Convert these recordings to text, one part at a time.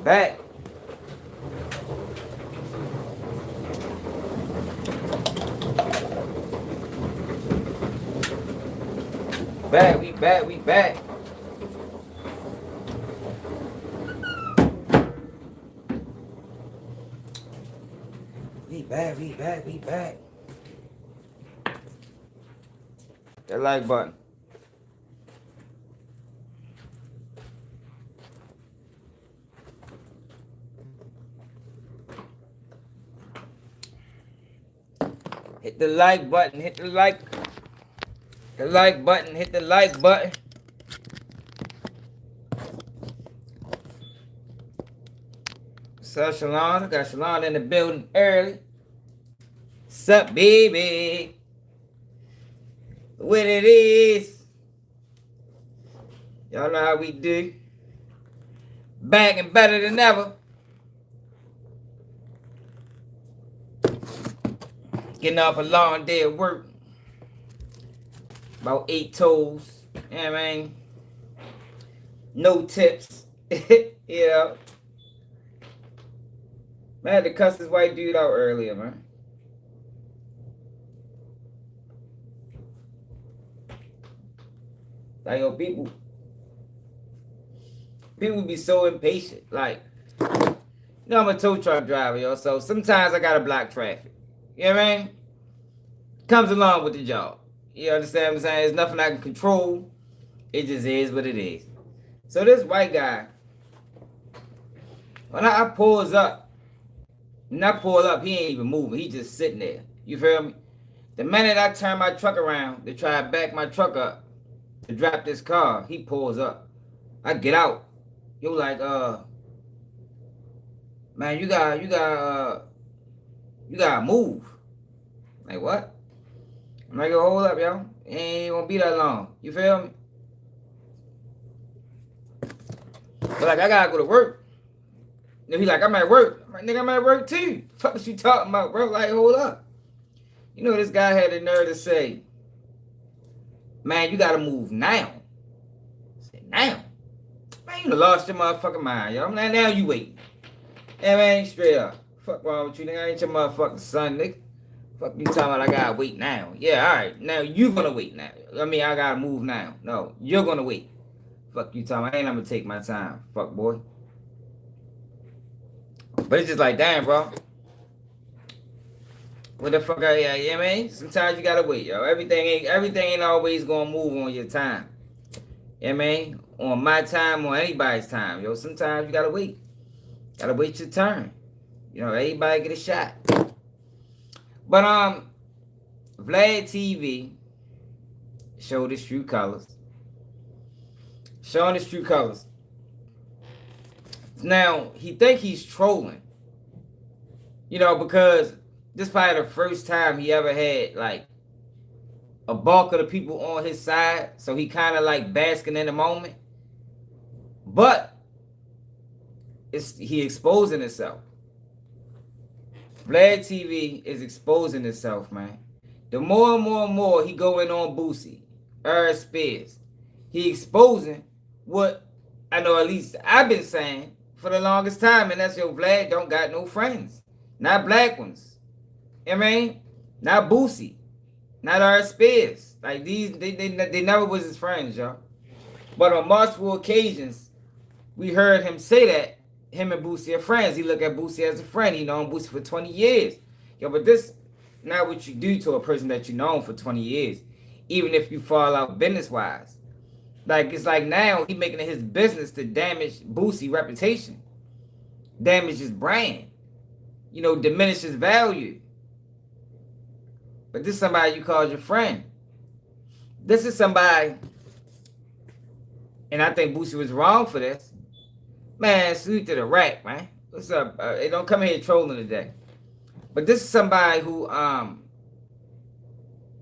Back. Back, we back, we back. We back, we back, we back. That like button. Hit the like button, hit the like button, hit the like button. What's up, Shalon? I got Shalon in the building early. What's up, baby? What it is? Y'all know how we do. Back and better than ever. Getting off a long day of work. About 8 toes. You know what I mean? No tips. Yeah. Man, I had to cuss this white dude out earlier, man. Like, yo, people be so impatient. Like, you know, I'm a tow truck driver, yo, so sometimes I gotta block traffic. You know what I mean? Comes along with the job. You understand what I'm saying? There's nothing I can control. It just is what it is. So this white guy, when I pulls up, when I pull up, he ain't even moving. He just sitting there. You feel me? The minute I turn my truck around to try to back my truck up to drop this car, he pulls up. I get out. Yo, like, man, you gotta move. Like, what? I'm like, yo, hold up, yo. It ain't gonna be that long. You feel me? But like, I gotta go to work. You know, he like, I'm at work. I'm like, nigga, I'm at work too. The fuck is you talking about, bro? Like, hold up. You know, this guy had the nerve to say, man, you gotta move now. I said, now? Man, you done lost your motherfucking mind, yo. I'm like, now you wait. Yeah, man, straight up. Fuck wrong with you, nigga? I ain't your motherfucking son, nigga. Fuck you talking about I gotta wait now. Yeah, alright. Now you gonna wait now. I mean, I gotta move now. No, you're gonna wait. Fuck you talking about. I ain't gonna take my time. Fuck, boy. But it's just like, damn, bro. What the fuck are you? Yeah, man. Sometimes you gotta wait, yo. Everything ain't always gonna move on your time. Yeah, man. On my time or anybody's time, yo. Sometimes you gotta wait. Gotta wait your turn. You know, everybody get a shot. But VladTV showed his true colors. Showing his true colors. Now, he think he's trolling. You know, because this is probably the first time he ever had, like, a bulk of the people on his side. So he kind of, like, basking in the moment. But he exposing himself. VladTV is exposing itself, man. The more and more he going on Boosie, Spears, he exposing what I know at least I've been saying for the longest time, and that's yo, Vlad don't got no friends. Not black ones. You know what I mean? Not Boosie. Not Spears. Like these, they never was his friends, y'all. But on multiple occasions, we heard him say that him and Boosie are friends. He look at Boosie as a friend. He known Boosie for 20 years. Yo, but this not what you do to a person that you known for 20 years. Even if you fall out business-wise. Like, it's like now he making it his business to damage Boosie's reputation. Damage his brand. You know, diminish his value. But this is somebody you called your friend. This is somebody, and I think Boosie was wrong for this. Man, salute to the rack, man. What's up? They don't come here trolling today. But this is somebody who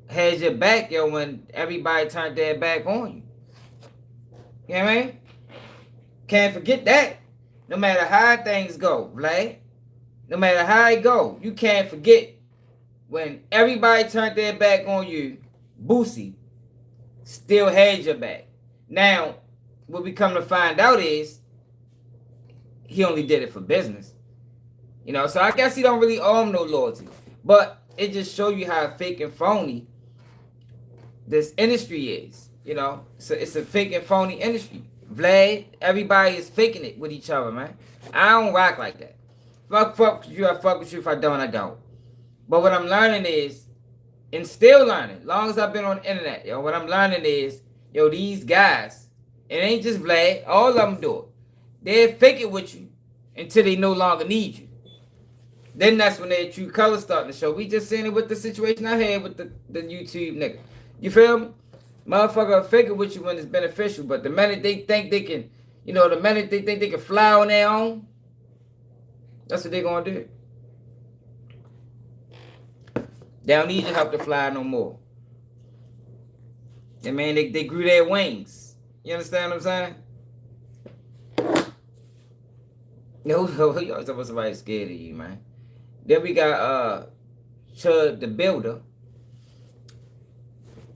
has your back, yo, when everybody turned their back on you. You know what I mean? Can't forget that. No matter how things go, Vlad. No matter how it go, you can't forget when everybody turned their back on you, Boosie still had your back. Now, what we come to find out is he only did it for business. You know, so I guess he don't really owe him no loyalty. But it just show you how fake and phony this industry is. You know, so it's a fake and phony industry. Vlad, everybody is faking it with each other, man. I don't rock like that. Fuck with you, I fuck with you. If I don't, I don't. But what I'm learning is, and still learning, long as I've been on the internet, yo, what I'm learning is, yo, these guys, it ain't just Vlad, all of them do it. They'll fake it with you until they no longer need you. Then that's when their true colors starting to show. We just seen it with the situation I had with the YouTube nigga. You feel me? Motherfucker fake it with you when it's beneficial, but the minute they think they can, you know, the minute they think they can fly on their own, that's what they gonna do. They don't need your help to fly no more. I mean, they grew their wings. You understand what I'm saying? No, you always talking about somebody scared of you, man. Then we got Chud the Builder.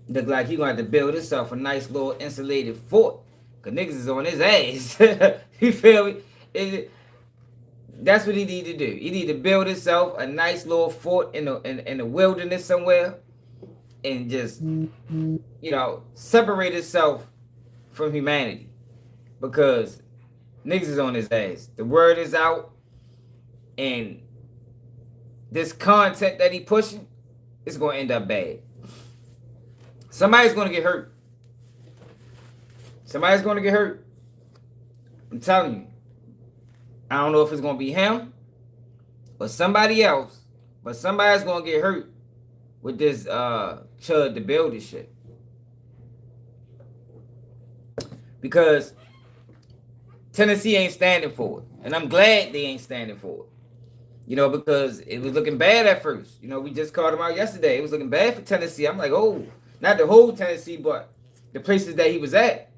Look like he gonna have to build himself a nice little insulated fort. Cause niggas is on his ass. You feel me? That's what he need to do. He need to build himself a nice little fort in the wilderness somewhere. And just, you know, separate himself from humanity. Because niggas is on his ass. The word is out. And this content that he pushing is gonna end up bad. Somebody's gonna get hurt. Somebody's gonna get hurt. I'm telling you. I don't know if it's gonna be him or somebody else, but somebody's gonna get hurt with this Chud the Builder shit. Because Tennessee ain't standing for it. And I'm glad they ain't standing for it. You know, because it was looking bad at first. You know, we just called him out yesterday. It was looking bad for Tennessee. I'm like, oh, not the whole Tennessee, but the places that he was at.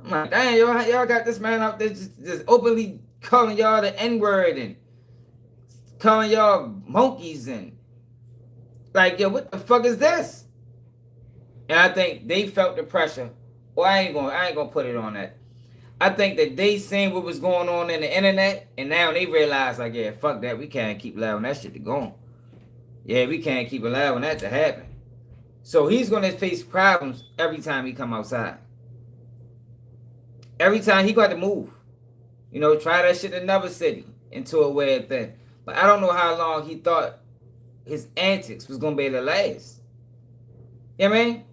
I'm like, dang, y'all got this man out there just openly calling y'all the N-word and calling y'all monkeys and like, yo, what the fuck is this? And I think they felt the pressure. Well, I ain't gonna put it on that. I think that they seen what was going on in the internet, and now they realize, like, yeah, fuck that. We can't keep allowing that shit to go on. Yeah, we can't keep allowing that to happen. So he's gonna face problems every time he come outside. Every time he got to move. You know, try that shit in another city into a weird thing. But I don't know how long he thought his antics was gonna be able to last. You know what I mean?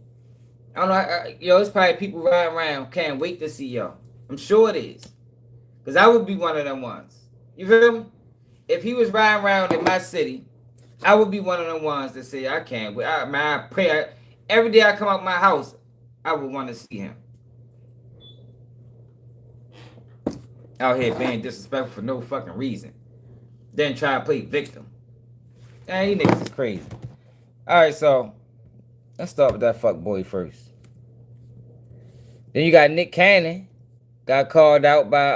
I don't know. Yo, it's probably people riding around can't wait to see y'all. I'm sure it is. Because I would be one of them ones. You feel me? If he was riding around in my city, I would be one of them ones that say, I can't wait. I pray. Every day I come out my house, I would want to see him. Out here being disrespectful for no fucking reason. Then try to play victim. Dang, you niggas is crazy. Alright, so let's start with that fuck boy first. Then you got Nick Cannon. Got called out by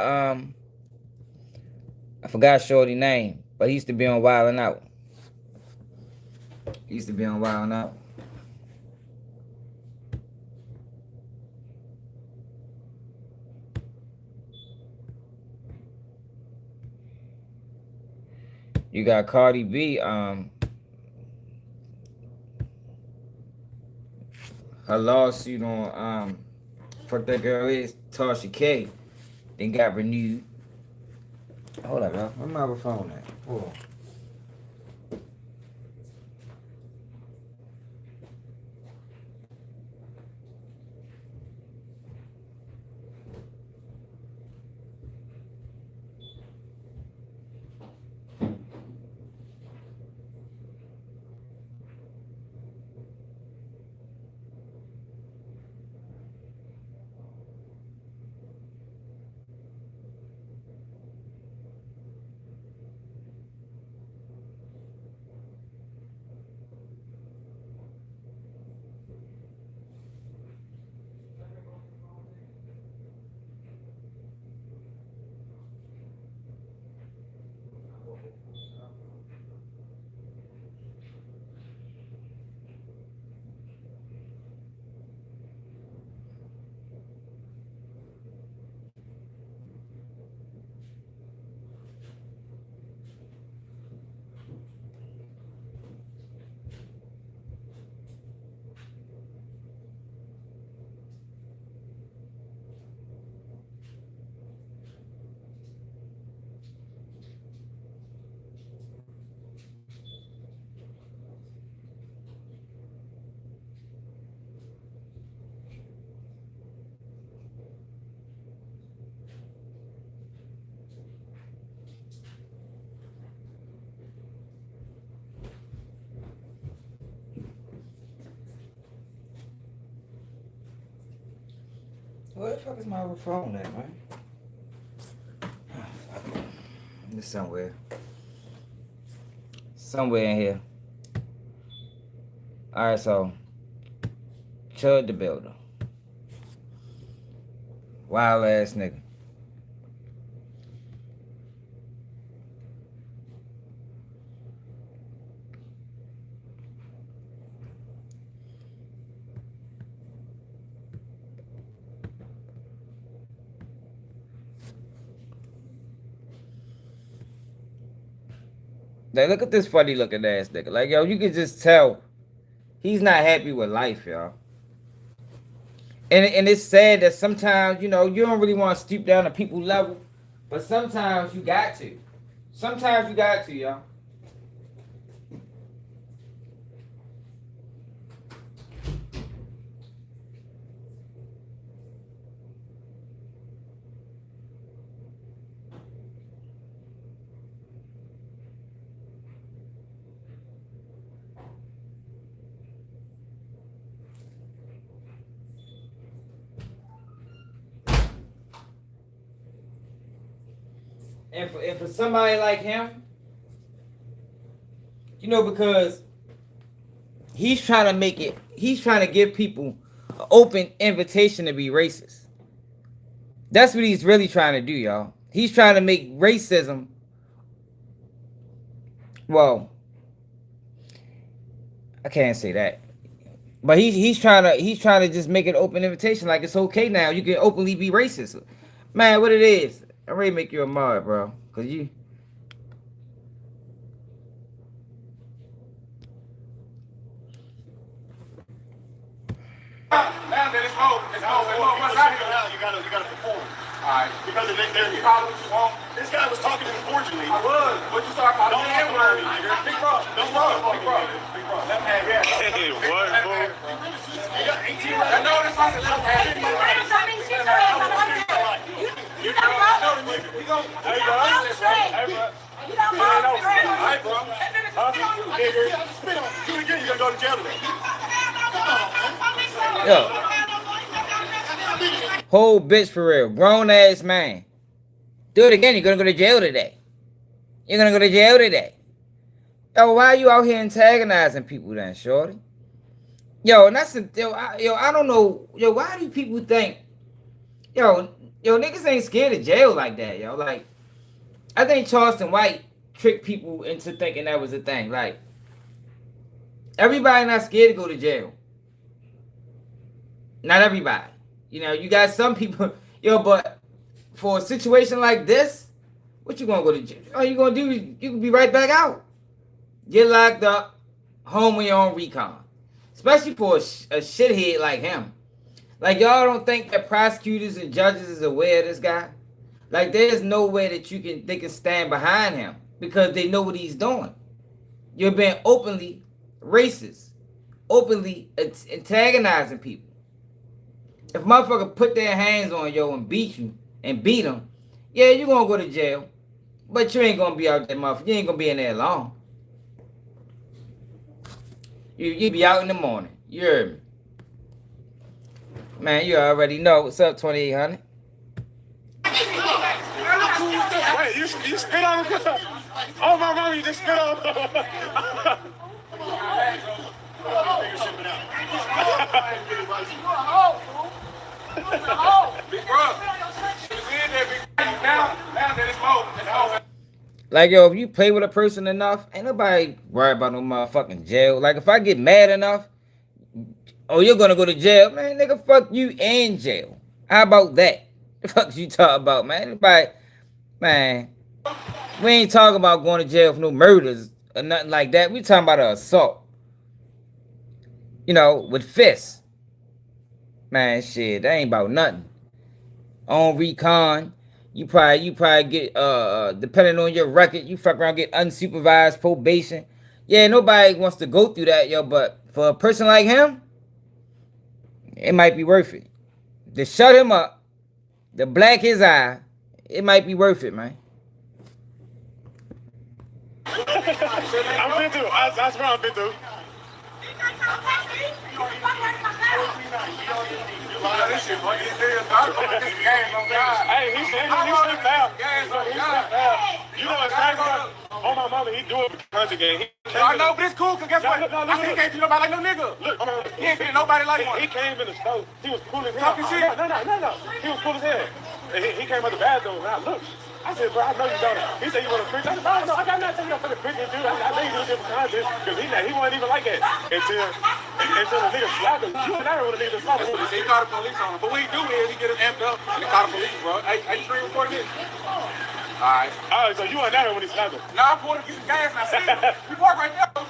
I forgot shorty name, but he used to be on Wild 'N Out. He used to be on Wild 'N Out. You got Cardi B, her lawsuit on fuck that girl is Tasha K. Then got renewed. Hold up, y'all. Where my phone at? Hold on. Where the fuck is my phone at, man? It's somewhere. Somewhere in here. Alright, so Chud the Builder. Wild ass nigga. Like, look at this funny looking ass nigga. Like, yo, you can just tell he's not happy with life, y'all. And it's sad that sometimes, you know, you don't really want to stoop down to people's level, but sometimes you got to. Sometimes you got to, y'all. And for somebody like him, you know, because he's trying to give people an open invitation to be racist. That's what he's really trying to do, y'all. He's trying to make racism, well, I can't say that. But he's trying to just make an open invitation, like it's okay now. You can openly be racist. Man, what it is, I'm ready to make you a mod, bro. Cause you now that it's over, what's happening now? You gotta perform. Alright. Because there's a problem with you. This guy was talking to me cordially. I was. But you start calling me N-word. Big bro. Big bro. Left hand, yeah. Hey, what, bro? You got 18 right? I know this was a left hand. You don't know. We go. Hey, bro. Hey, bro. You don't know. Alright, bro. Spit on. Do it again, you gotta go to jail today. Yo. Whole bitch for real. Grown ass man. Do it again, you're gonna go to jail today. You're gonna go to jail today. Yo, why are you out here antagonizing people then, shorty? Yo, and that's I don't know. Yo, why do people think yo, niggas ain't scared of jail like that, yo? Like, I think Charleston White tricked people into thinking that was a thing. Like, everybody not scared to go to jail. Not everybody. You know, you got some people, yo, but for a situation like this, what you gonna go to jail? All you gonna do is you can be right back out. Get locked up, home with your own recon. Especially for a shithead like him. Like, y'all don't think that prosecutors and judges is aware of this guy? Like, there's no way that they can stand behind him because they know what he's doing. You're being openly racist, openly antagonizing people. If motherfucker put their hands on you and beat you and beat them, yeah, you're gonna go to jail. But you ain't gonna be out there, motherfucker. You ain't gonna be in there long. You be out in the morning. You heard me. Man, you already know. What's up, 2800? Wait, you spit on him? Oh, my mom, you just spit on him. Like, yo, if you play with a person enough, ain't nobody worried about no motherfucking jail. Like, if I get mad enough, oh, you're gonna go to jail? Man, nigga, fuck you in jail. How about that? The fuck you talking about, man? Anybody, man, we ain't talking about going to jail for no murders or nothing like that. We talking about an assault. You know, with fists. Man, shit, that ain't about nothing. On recon, you probably get depending on your record, you fuck around, get unsupervised probation. Yeah, nobody wants to go through that, yo, but for a person like him, it might be worth it. To shut him up, to black his eye, it might be worth it, man. I've been through. That's what I've been through. Hey, he said he foul. You know what's crazy? On my mama, he do it because again. I know, but it's cool, because guess what? I said he can't treat nobody like no nigga. Look, he ain't treating nobody like one. He came in the stove. He was cool as hell. Talking shit? No. He was cool as hell. He came out the bathroom, and I looked. I said, bro, I know you don't. He said, you want to preach? I said, bro, no, I got nothing to the preaching, dude. I know you do it different content, because he wasn't even like that. Until the nigga slapped him. You and I when the nigga slapped him. He called the police on him. But what he do is, he get him amped up, and he called the police, bro. Hey, you screen recording it? Alright, so you weren't there when he slapped him? No, I pulled him, get some gas, and I seen him. He walked right there. I'm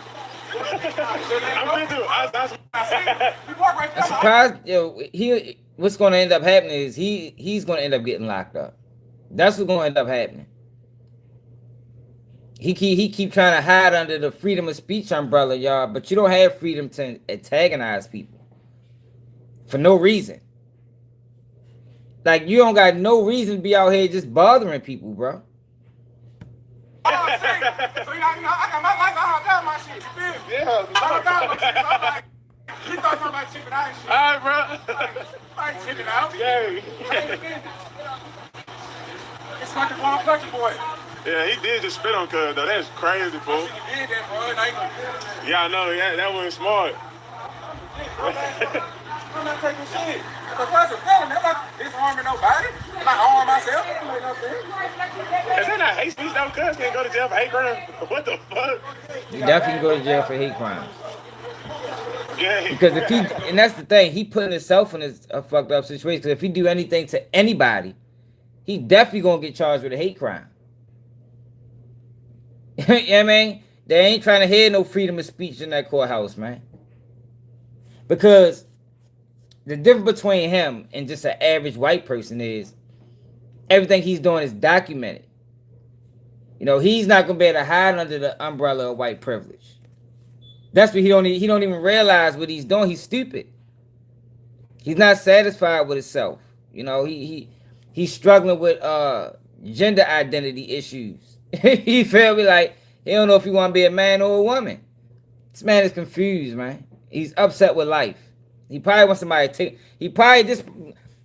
going to do it. He walked right there. I'm surprised, what's going to end up happening is he's going to end up getting locked up. That's what's going to end up happening. He keep trying to hide under the freedom of speech umbrella, y'all, but you don't have freedom to antagonize people for no reason. Like, you don't got no reason to be out here just bothering people, bro. So, I got my life, I hung down my shit, you feel me? Yeah. I hung down my shit, so I'm like, he thought something about chipping out and shit. All right, bro. I ain't chipping out. Yeah. It's like a bomb country boy. Yeah, he did just spit on Cuz, though. That's crazy, fool. He did that, bro. Yeah, I know. Yeah, that wasn't smart. I'm not taking shit. Because what's a felon? I'm not disarming nobody. I'm not arming myself. Is that not hate speech, though? Cuz can't go to jail for hate crimes? What the fuck? You definitely go to jail for hate crimes. Yeah. Because if he, and that's the thing, he putting himself in a fucked up situation. Because if he do anything to anybody, he definitely gonna get charged with a hate crime. You know what I mean? They ain't trying to hear no freedom of speech in that courthouse, man. Because the difference between him and just an average white person is everything he's doing is documented. You know, he's not gonna be able to hide under the umbrella of white privilege. That's what he don't even realize what he's doing. He's stupid. He's not satisfied with himself. You know, he's struggling with gender identity issues. He feel me, like he don't know if he want to be a man or a woman. This man is confused, man. He's upset with life. He probably wants somebody to take. He probably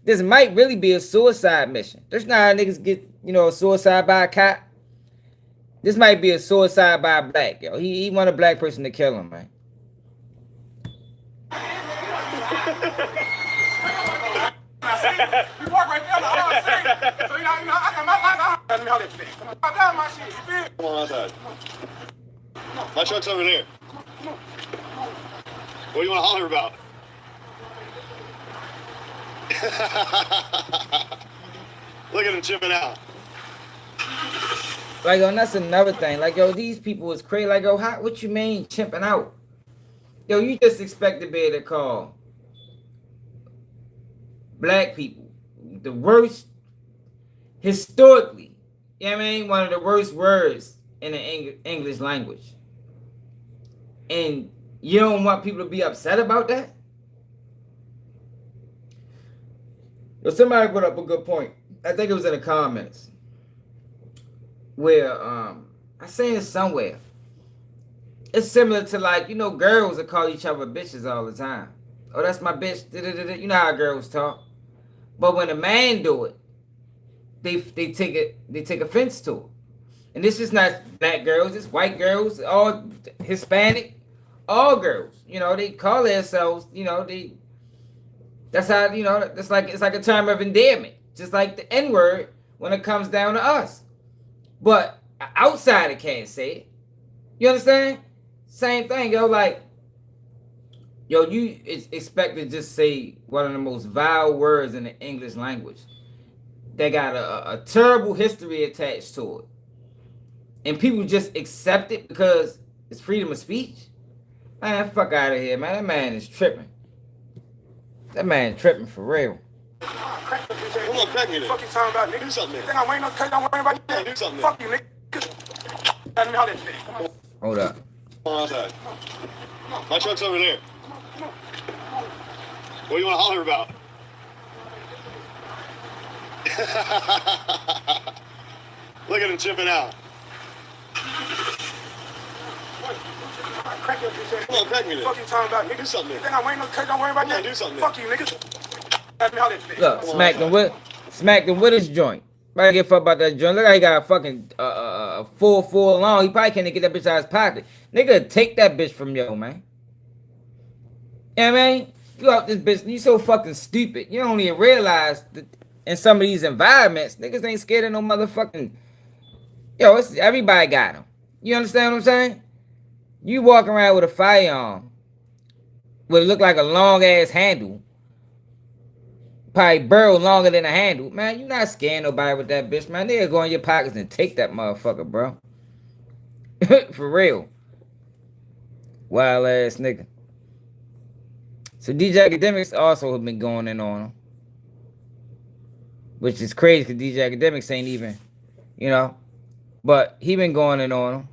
this might really be a suicide mission. There's not how niggas get, a suicide by a cop. This might be a suicide by a black, yo. He want a black person to kill him, man. You walk right there, so I got my life, I got my shit, you feel? Come on outside. My truck's over there. What do you want to holler about? Look at him chipping out. Like, and that's another thing. Like, these people is crazy. Like, what you mean chimping out? You just expect to be able to call black people the worst, historically, one of the worst words in the English language. And you don't want people to be upset about that? Somebody brought up a good point. I think it was in the comments. Where, I seen it somewhere. It's similar to, like, girls that call each other bitches all the time. Oh, that's my bitch. You know how girls talk. But when a man do it, they take offense to it. And this is not black girls, it's white girls, all Hispanic, all girls. They call themselves, that's how, it's like a term of endearment. Just like the N-word when it comes down to us. But outsider can't say it. You understand? Same thing, like, you expect to just say one of the most vile words in the English language that got a terrible history attached to it. And people just accept it because it's freedom of speech? Man, fuck out of here, man. That man is tripping. That man tripping for real. Come on, crack me then. Fuck you talking about, nigga? Do something, man. Think I'm waiting on cut, don't worry about that. Do something, fuck you, nigga. Let me hold that shit. Hold up. Come on outside. My truck's over there. What do you want to holler about? Look at him chipping out. crack your bitch ass. Come on, crack me then. Fuck you talking about, nigga? Do something. You think I'm waiting on crack? I'm worrying about that? Do something. Fuck you, nigga. Look, smacked him with his joint. Probably give a fuck about that joint. Look how he got a fucking full long. He probably can't get that bitch out of his pocket. Nigga, take that bitch from yo, man. You know what I mean? You out this bitch, you so fucking stupid. You don't even realize that in some of these environments, niggas ain't scared of no motherfucking. Yo, everybody got them. You understand what I'm saying? You walk around with a firearm, would look like a long ass handle, probably burrow longer than a handle. Man, you not scaring nobody with that bitch, man. They'll go in your pockets and take that motherfucker, bro. For real. Wild ass nigga. So DJ Academics also have been going in on him. Which is crazy because DJ Academics ain't even, you know. But he been going in on him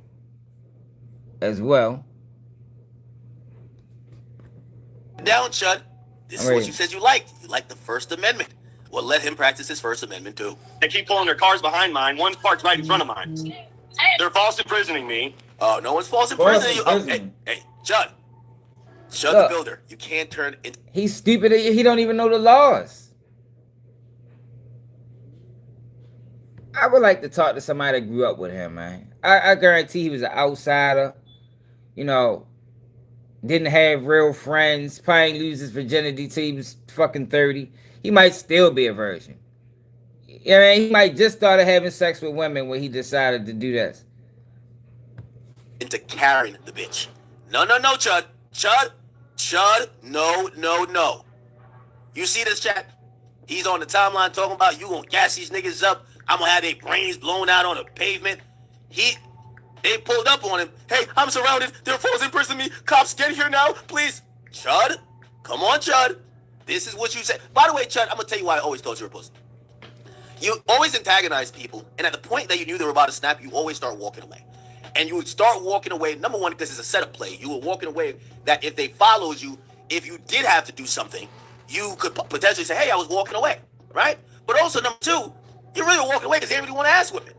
as well. Down, Chud. This is what you said you liked. You liked the First Amendment. Well, let him practice his First Amendment too. They keep pulling their cars behind mine. One's parked right in front of mine. They're false imprisoning me. Oh, no one's false imprisoning you. Oh, hey, Chud. Chud the Builder. You can't turn it. He's stupid. He don't even know the laws. I would like to talk to somebody that grew up with him, man. I guarantee he was an outsider. You know, didn't have real friends. Probably lose his virginity till he was fucking 30. He might still be a virgin. You know what I mean? He might just started having sex with women when he decided to do this. Into carrying the bitch. No, Chud. Chud, no. You see this chat? He's on the timeline talking about you gonna gas these niggas up. I'm gonna have their brains blown out on the pavement. They pulled up on him. Hey, I'm surrounded. They're forcing imprison me. Cops, get here now, please. Chud, come on, Chud. This is what you said. By the way, Chud, I'm gonna tell you why I always thought you were a pussy. You always antagonize people, and at the point that you knew they were about to snap, you always start walking away. And you would start walking away, number one, because it's a setup play. You were walking away that if they followed you, if you did have to do something, you could potentially say, hey, I was walking away, right? But also, number two, you really were walking away because they really want to ass whip it.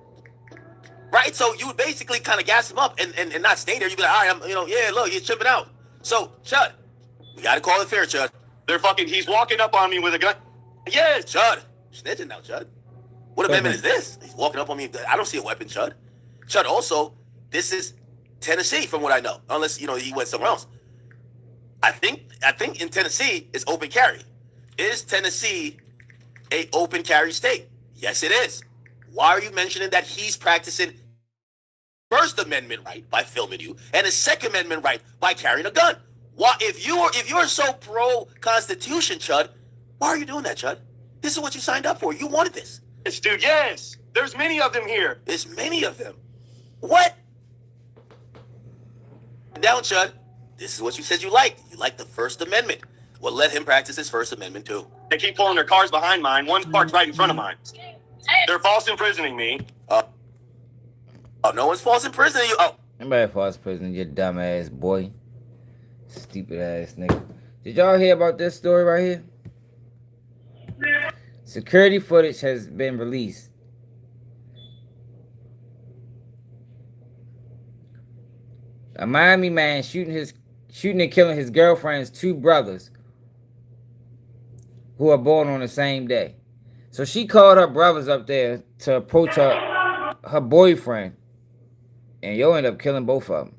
Right? So you would basically kind of gas him up and not stay there. You'd be like, all right, yeah, look, he's tripping out. So, Chud, we got to call it fair, Chud. He's walking up on me with a gun. Yes, Chud. Snitching now, Chud. What amendment is this? He's walking up on me. I don't see a weapon, Chud. Chud, also, this is Tennessee from what I know. Unless, he went somewhere else. I think in Tennessee, it's open carry. Is Tennessee a open carry state? Yes, it is. Why are you mentioning that he's practicing First Amendment right by filming you and his Second Amendment right by carrying a gun? Why, if you're so pro-Constitution, Chud, why are you doing that, Chud? This is what you signed up for. You wanted this. Yes, dude, yes. There's many of them here. There's many of them. What? Down, Chud. This is what you said you liked. You liked the First Amendment. Well, let him practice his First Amendment too. They keep pulling their cars behind mine. One's parked right in front of mine. They're false imprisoning me. Oh, no one's false imprisoning you. Oh. Nobody false imprisoning you, dumb ass boy. Stupid ass nigga. Did y'all hear about this story right here? Security footage has been released. A Miami man shooting and killing his girlfriend's two brothers who are born on the same day. So she called her brothers up there to approach her boyfriend. And you'll end up killing both of them.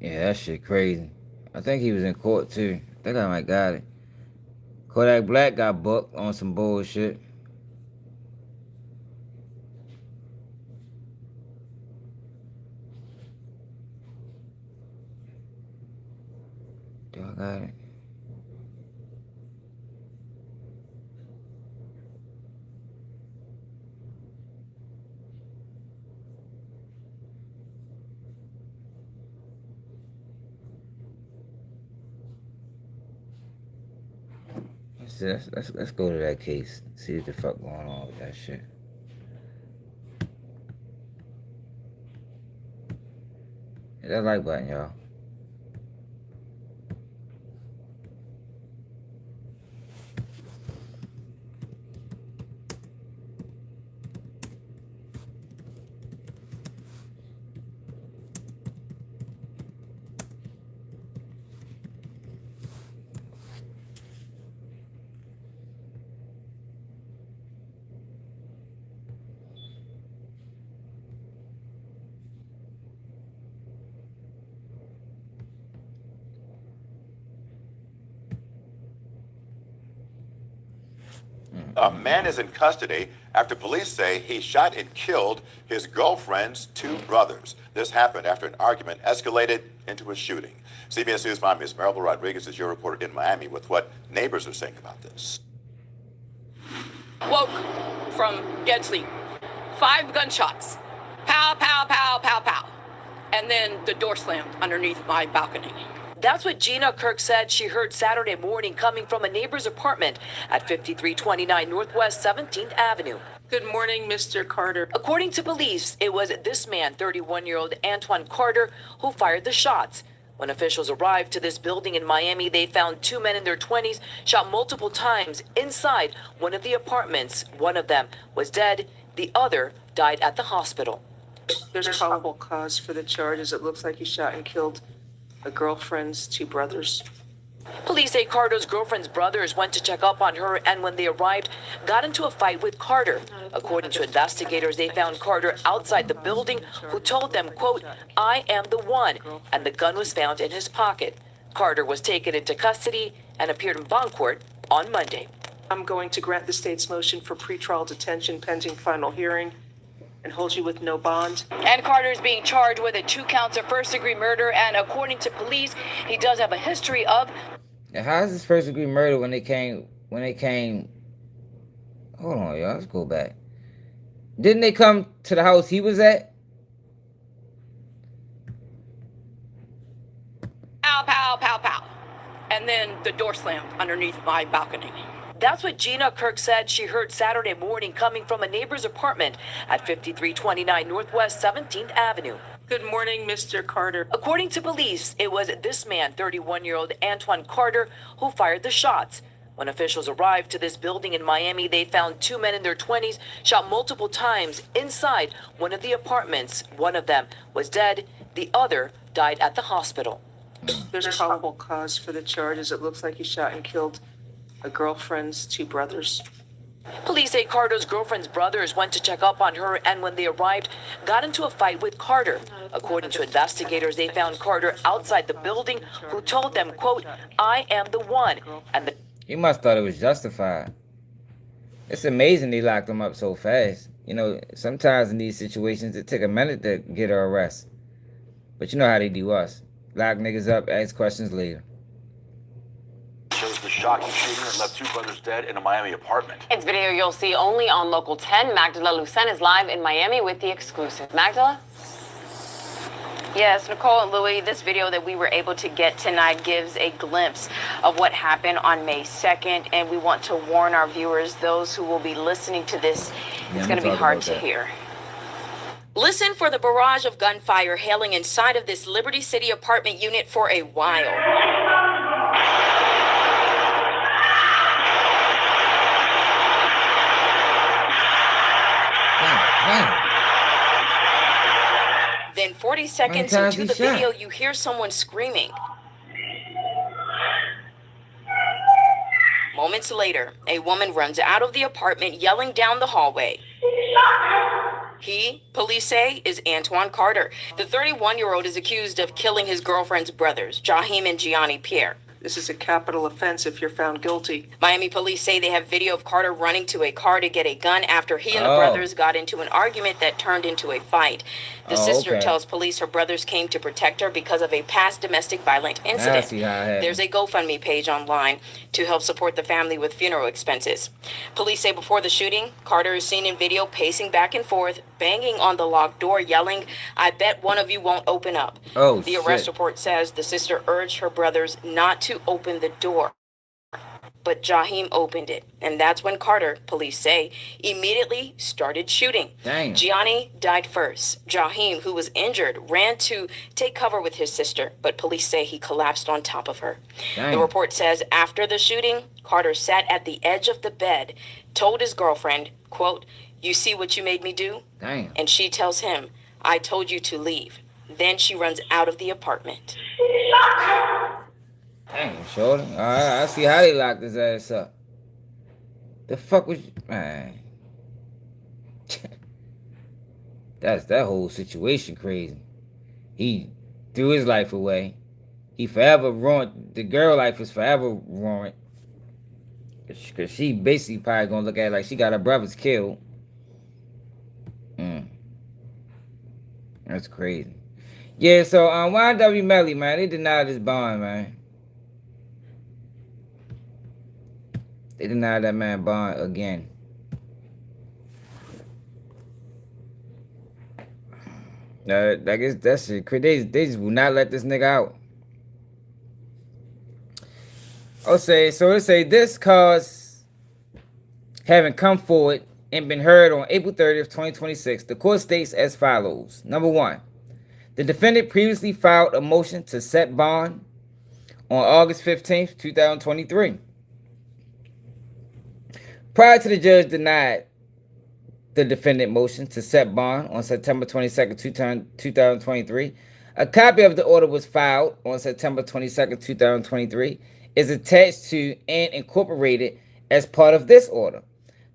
Yeah, that shit crazy. I think he was in court too. I think I might got it. Kodak Black got booked on some bullshit. Do I got it? Let's go to that case. See what the fuck going on with that shit. Hit that like button, y'all. A man is in custody after police say he shot and killed his girlfriend's two brothers. This happened after an argument escalated into a shooting. CBS News Miami's Maribel Rodriguez is your reporter in Miami with what neighbors are saying about this. Woke from dead sleep. 5 gunshots. Pow, pow, pow, pow, pow. And then the door slammed underneath my balcony. That's what Gina Kirk said she heard Saturday morning coming from a neighbor's apartment at 5329 Northwest 17th Avenue. Good morning, Mr. Carter. According to police, it was this man, 31-year-old Antoine Carter, who fired the shots. When officials arrived to this building in Miami, they found 2 men in their 20s shot multiple times inside one of the apartments. One of them was dead. The other died at the hospital. There's probable cause for the charges. It looks like he shot and killed a girlfriend's 2 brothers. Police say Carter's girlfriend's brothers went to check up on her and when they arrived, got into a fight with Carter. According to investigators, they found Carter outside the building who told them, quote, "I am the one," and the gun was found in his pocket. Carter was taken into custody and appeared in bond court on Monday. I'm going to grant the state's motion for pretrial detention pending final hearing and hold you with no bond. And Carter is being charged with 2 counts of first-degree murder, and according to police, he does have a history of... How is this first-degree murder when they came... Hold on, y'all. Let's go back. Didn't they come to the house he was at? Pow, pow, pow, pow. And then the door slammed underneath my balcony. That's what Gina Kirk said she heard Saturday morning coming from a neighbor's apartment at 5329 Northwest 17th Avenue. Good morning, Mr. Carter. According to police, it was this man, 31-year-old Antoine Carter, who fired the shots. When officials arrived to this building in Miami, they found 2 men in their 20s shot multiple times inside one of the apartments. One of them was dead. The other died at the hospital. There's probable cause for the charges. It looks like he shot and killed a girlfriend's 2 brothers. Police say Carter's girlfriend's brothers went to check up on her and when they arrived, got into a fight with Carter. According to investigators, they found Carter outside the building who told them, quote, "I am the one," and the... He must thought it was justified. It's amazing they locked him up so fast. You know, sometimes in these situations, it take a minute to get an arrest. But you know how they do us. Lock niggas up, ask questions later. Shows the shocking shooting that left 2 brothers dead in a Miami apartment. It's video you'll see only on Local 10. Magdala Lucen is live in Miami with the exclusive. Magdala? Yes, Nicole and Louis, this video that we were able to get tonight gives a glimpse of what happened on May 2nd, and we want to warn our viewers, those who will be listening to this, it's going to be hard to hear. Listen for the barrage of gunfire hailing inside of this Liberty City apartment unit for a while. Then 40 seconds into the video, you hear someone screaming. Moments later, a woman runs out of the apartment yelling down the hallway. He, police say, is Antoine Carter. The 31-year-old is accused of killing his girlfriend's brothers, Jaheim and Gianni Pierre. This is a capital offense if you're found guilty. Miami police say they have video of Carter running to a car to get a gun after he and the brothers got into an argument that turned into a fight. The sister tells police her brothers came to protect her because of a past domestic violent incident. There's a GoFundMe page online to help support the family with funeral expenses. Police say before the shooting, Carter is seen in video pacing back and forth, banging on the locked door, yelling, "I bet one of you won't open up." The arrest report says the sister urged her brothers not to open the door. but Jaheim opened it. And that's when Carter, police say, immediately started shooting. Damn. Gianni died first. Jaheim, who was injured, ran to take cover with his sister, but police say he collapsed on top of her. Damn. The report says after the shooting, Carter sat at the edge of the bed, told his girlfriend, quote, "You see what you made me do?" Damn. And she tells him, "I told you to leave." Then she runs out of the apartment. Damn, shorty. All right, I see how they locked his ass up. The fuck was... Man. That's that whole situation crazy. He threw his life away. He forever ruined... The girl life is forever ruined. Because she basically probably gonna look at it like she got her brothers killed. That's crazy. Yeah, so YNW Melly, man, they denied his bond, man. They denied that man bond again. I guess that shit crazy. They just will not let this nigga out. So they say this cause having come forward and been heard on April 30th, 2026, the court states as follows. Number one, the defendant previously filed a motion to set bond on August 15th, 2023. Prior to the judge denied the defendant motion to set bond on September 22nd, 2023, a copy of the order was filed on September 22nd, 2023, is attached to and incorporated as part of this order.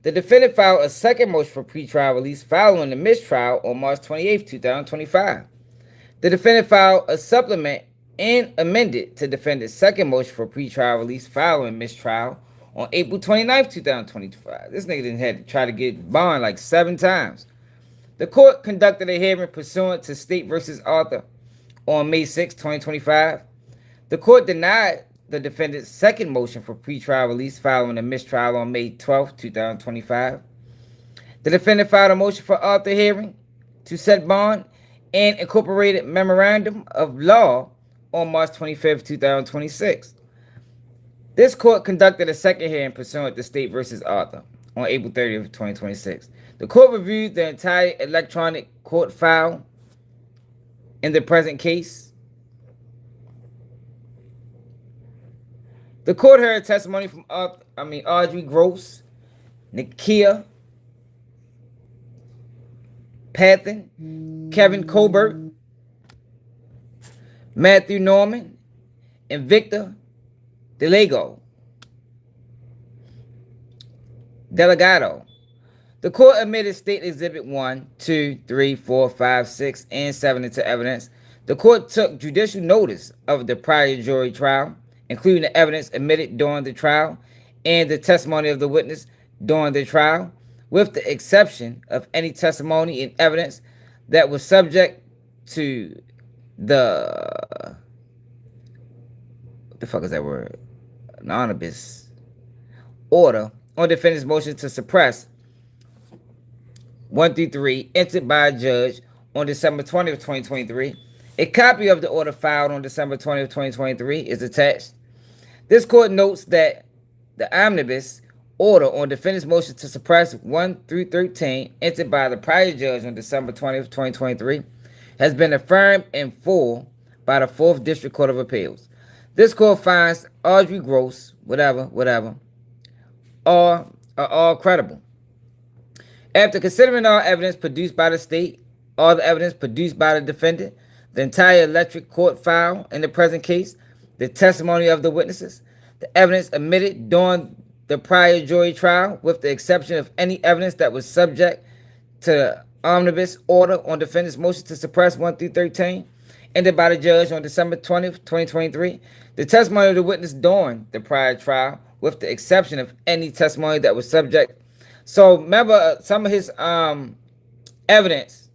The defendant filed a second motion for pretrial release following the mistrial on March 28th, 2025. The defendant filed a supplement and amended to defendant's second motion for pretrial release following mistrial on April 29th, 2025. This nigga didn't have to try to get bond like 7 times. The court conducted a hearing pursuant to State v. Arthur on May 6, 2025. The court denied the defendant's second motion for pretrial release following a mistrial on May 12, 2025. The defendant filed a motion for Arthur hearing to set bond and incorporated memorandum of law on March 25th, 2026. This court conducted a second hearing pursuant to State v. Arthur on April 30th, 2026. The court reviewed the entire electronic court file in the present case. The court heard testimony from Audrey Gross, Nakia Patton, Kevin Colbert, Matthew Norman, and Victor Delgado. The court admitted State Exhibit 1, 2, 3, 4, 5, 6, and 7 into evidence. The court took judicial notice of the prior jury trial, including the evidence admitted during the trial and the testimony of the witness during the trial, with the exception of any testimony and evidence that was subject to the... What the fuck is that word? Anonymous order on defendant's motion to suppress 1 through 3 entered by a judge on December 20th, 2023. A copy of the order filed on December 20th, 2023 is attached. This court notes that the omnibus order on defendant's motion to suppress 1 through 13 entered by the prior judge on December 20th, 2023 has been affirmed in full by the 4th District Court of Appeals. This court finds Audrey Gross, are all credible. After considering all evidence produced by the state, all the evidence produced by the defendant, the entire electric court file in the present case, the testimony of the witnesses, the evidence admitted during the prior jury trial, with the exception of any evidence that was subject to the omnibus order on defendant's motion to suppress 1 through 13, ended by the judge on December 20th, 2023, the testimony of the witness during the prior trial, with the exception of any testimony that was subject. So remember, some of his evidence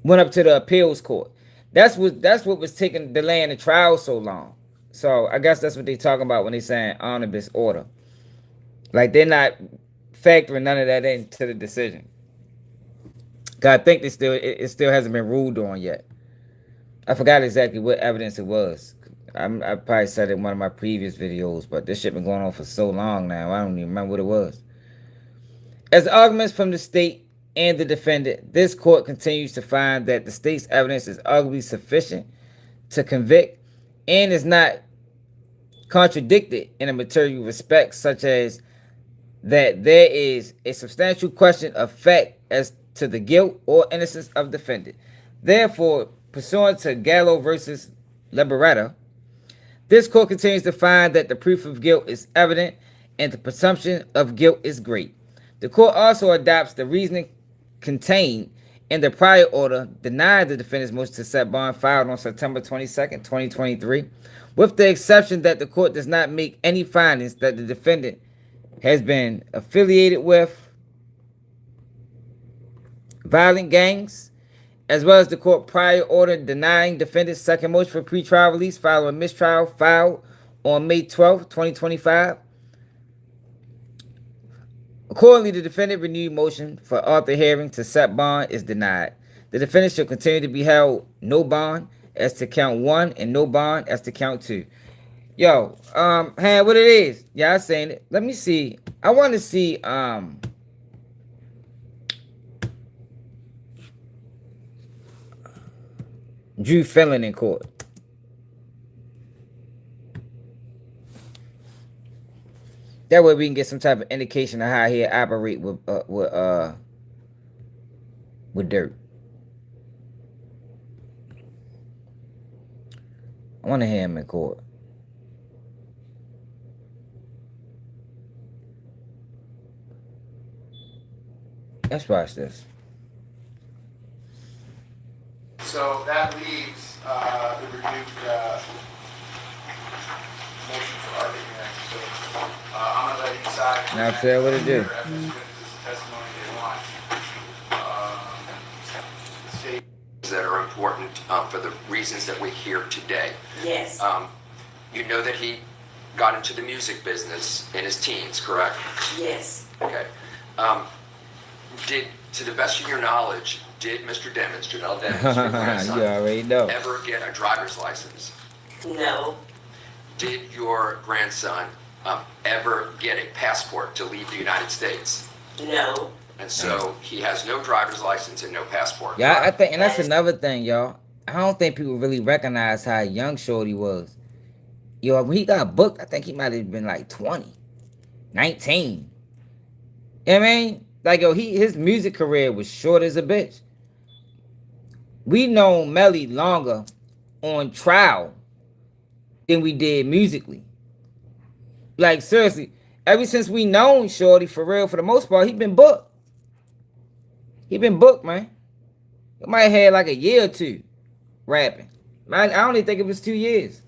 went up to the appeals court. That's what was taking delaying the trial so long. So I guess that's what they're talking about when they're saying omnibus order. Like they're not factoring none of that into the decision. Cause I think it still hasn't been ruled on yet. I forgot exactly what evidence it was. I probably said it in one of my previous videos, but this shit been going on for so long now. I don't even remember what it was. As arguments from the state and the defendant, this court continues to find that the state's evidence is arguably sufficient to convict and is not contradicted in a material respect, such as that there is a substantial question of fact as to the guilt or innocence of defendant. Therefore, pursuant to Gallo versus Liberata, this court continues to find that the proof of guilt is evident and the presumption of guilt is great. The court also adopts the reasoning contained in the prior order denying the defendant's motion to set bond filed on September 22nd, 2023, with the exception that the court does not make any findings that the defendant has been affiliated with violent gangs, as well as the court prior order denying defendant's second motion for pretrial release following mistrial filed on May 12, 2025. Accordingly, the defendant renewed motion for Arthur hearing to set bond is denied. The defendant shall continue to be held no bond as to count 1 and no bond as to count 2. Yo, hey, what it is? Yeah, I'm saying it. Let me see. I want to see, Drew Fellon in court. That way we can get some type of indication of how he operate with dirt. I want to hear him in court. Let's watch this. So that leaves the renewed motion for Arthur hearing. So I'm gonna let you decide. Now say what it do. After this testimony they want. State that are important for the reasons that we hear today. Yes. You know that he got into the music business in his teens, correct? Yes. Okay. To the best of your knowledge, did Mr. Demons, Janelle Demons, your grandson, you already know, ever get a driver's license? No. Did your grandson ever get a passport to leave the United States? No. And so he has no driver's license and no passport. Yeah, I think, and that's another thing, y'all. I don't think people really recognize how young Shorty was. Yo, when he got booked, I think he might have been like 20, 19. You know what I mean? Like, yo, his music career was short as a bitch. We known Melly longer on trial than we did musically. Like, seriously, ever since we known Shorty, for real, for the most part, he been booked. He been booked, man. He might have had like a year or two rapping. Man, I don't even think it was 2 years.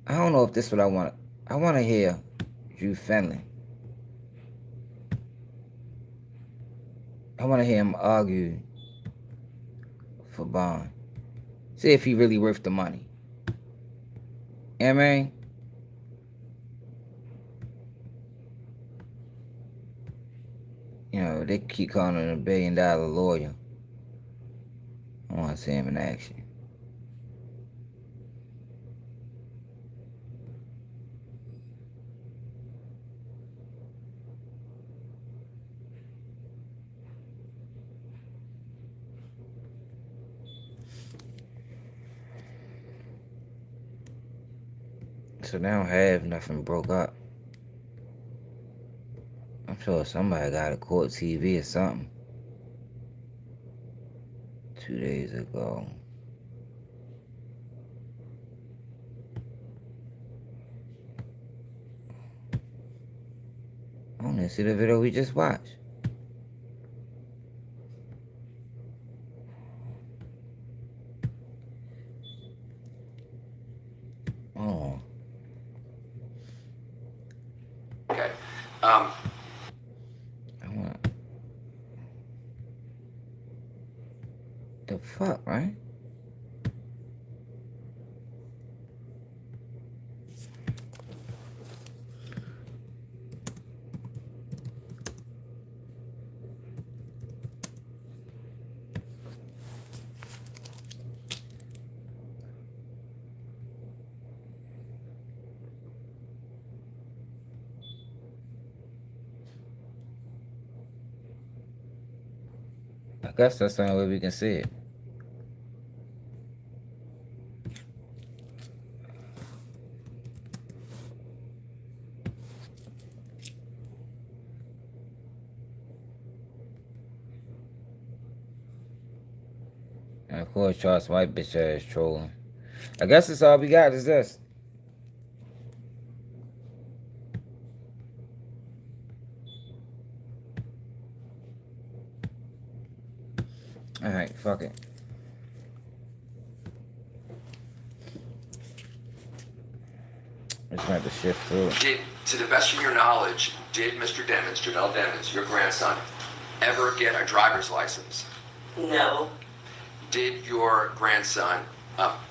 I don't know if this is what I want. I want to hear Drew Fenlon. I want to hear him argue for bond. See if he really worth the money. You know what I mean? You know, they keep calling him a $1 billion lawyer. I want to see him in action. So they don't have nothing broke up. I'm sure somebody got a court TV or something 2 days ago. I want to see the video we just watched. Oh. Okay. The fuck, right? I guess that's the only way we can see it. And of course, Charles White bitch ass trolling. I guess that's all we got is this. Alright, fuck it. I just have to shift through it. To the best of your knowledge, did Mr. Demons, Janelle Demons, your grandson, ever get a driver's license? No. Did your grandson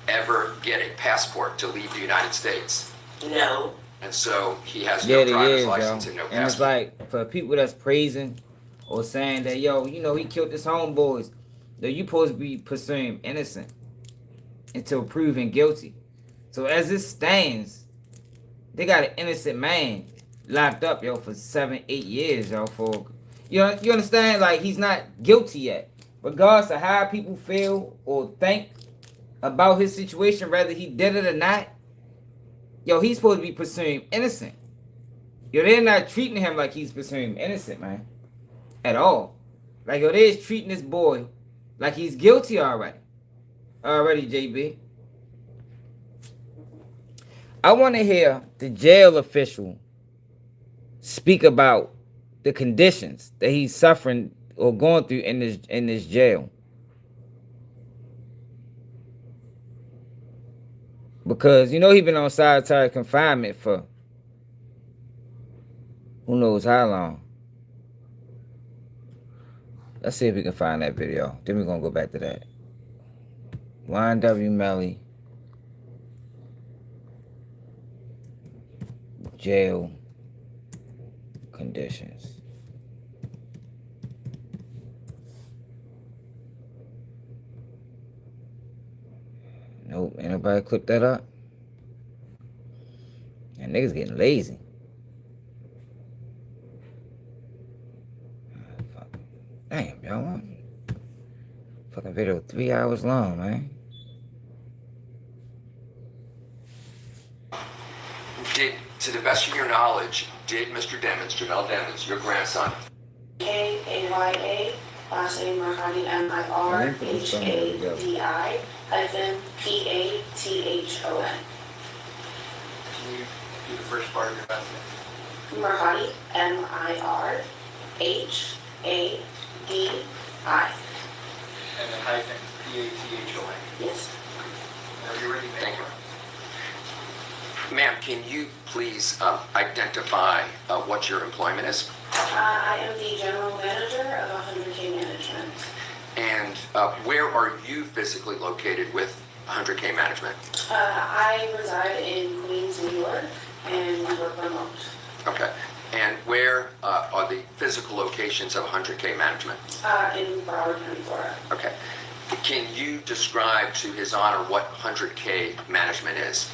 ever get a passport to leave the United States? No. And so he has no driver's license and no passport. And it's like, for people that's praising or saying that, yo, you know, he killed his homeboys, that you supposed to be pursuing him innocent until proven guilty. So as it stands, they got an innocent man locked up, yo, for 7-8 years, yo, for, you understand? Like, he's not guilty yet. Regardless of how people feel or think about his situation, whether he did it or not, yo, he's supposed to be pursuing innocent. Yo, they're not treating him like he's pursuing innocent, man. At all. Like, yo, they're treating this boy like he's guilty already. Already, JB. I want to hear the jail official speak about the conditions that he's suffering or going through in this jail. Because, you know, he's been on solitary confinement for who knows how long. Let's see if we can find that video. Then we're going to go back to that. YNW Melly. Jail conditions. Nope, ain't nobody clip that up. And niggas getting lazy. Fuck. Damn, y'all want fucking video 3 hours long, man. To the best of your knowledge, did Mr. Demons, Janelle Demons, your grandson, K-A-Y-A, last name Marhadi, M-I-R-H-A-D-I, hyphen P-A-T-H-O-N. Can you do the first part of your last name? Marhadi, M-I-R-H-A-D-I. And then hyphen, P-A-T-H-O-N. Yes. Are you ready? Thank you. Ma'am, can you please identify what your employment is? I am the general manager of 100K Management. And where are you physically located with 100K Management? I reside in Queens, New York, and we work remote. Okay. And where are the physical locations of 100K Management? In Broward County, Florida. Okay. Can you describe to His Honor what 100K Management is?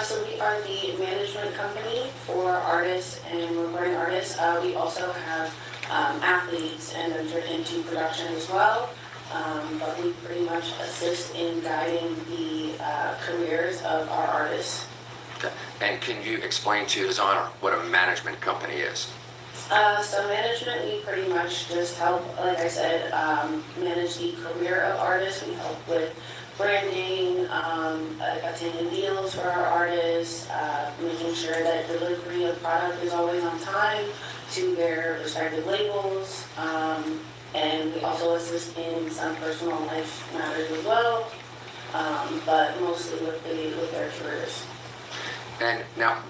So we are the management company for artists and recording artists. We also have athletes and enter into production as well. But we pretty much assist in guiding the careers of our artists. Okay. And can you explain to His Honor what a management company is? So management, we pretty much just help, like I said, manage the career of artists. We help with branding, attending deals for our artists, making sure that delivery of product is always on time to their respective labels, and we also assist in some personal life matters as well, but mostly with their careers. And now,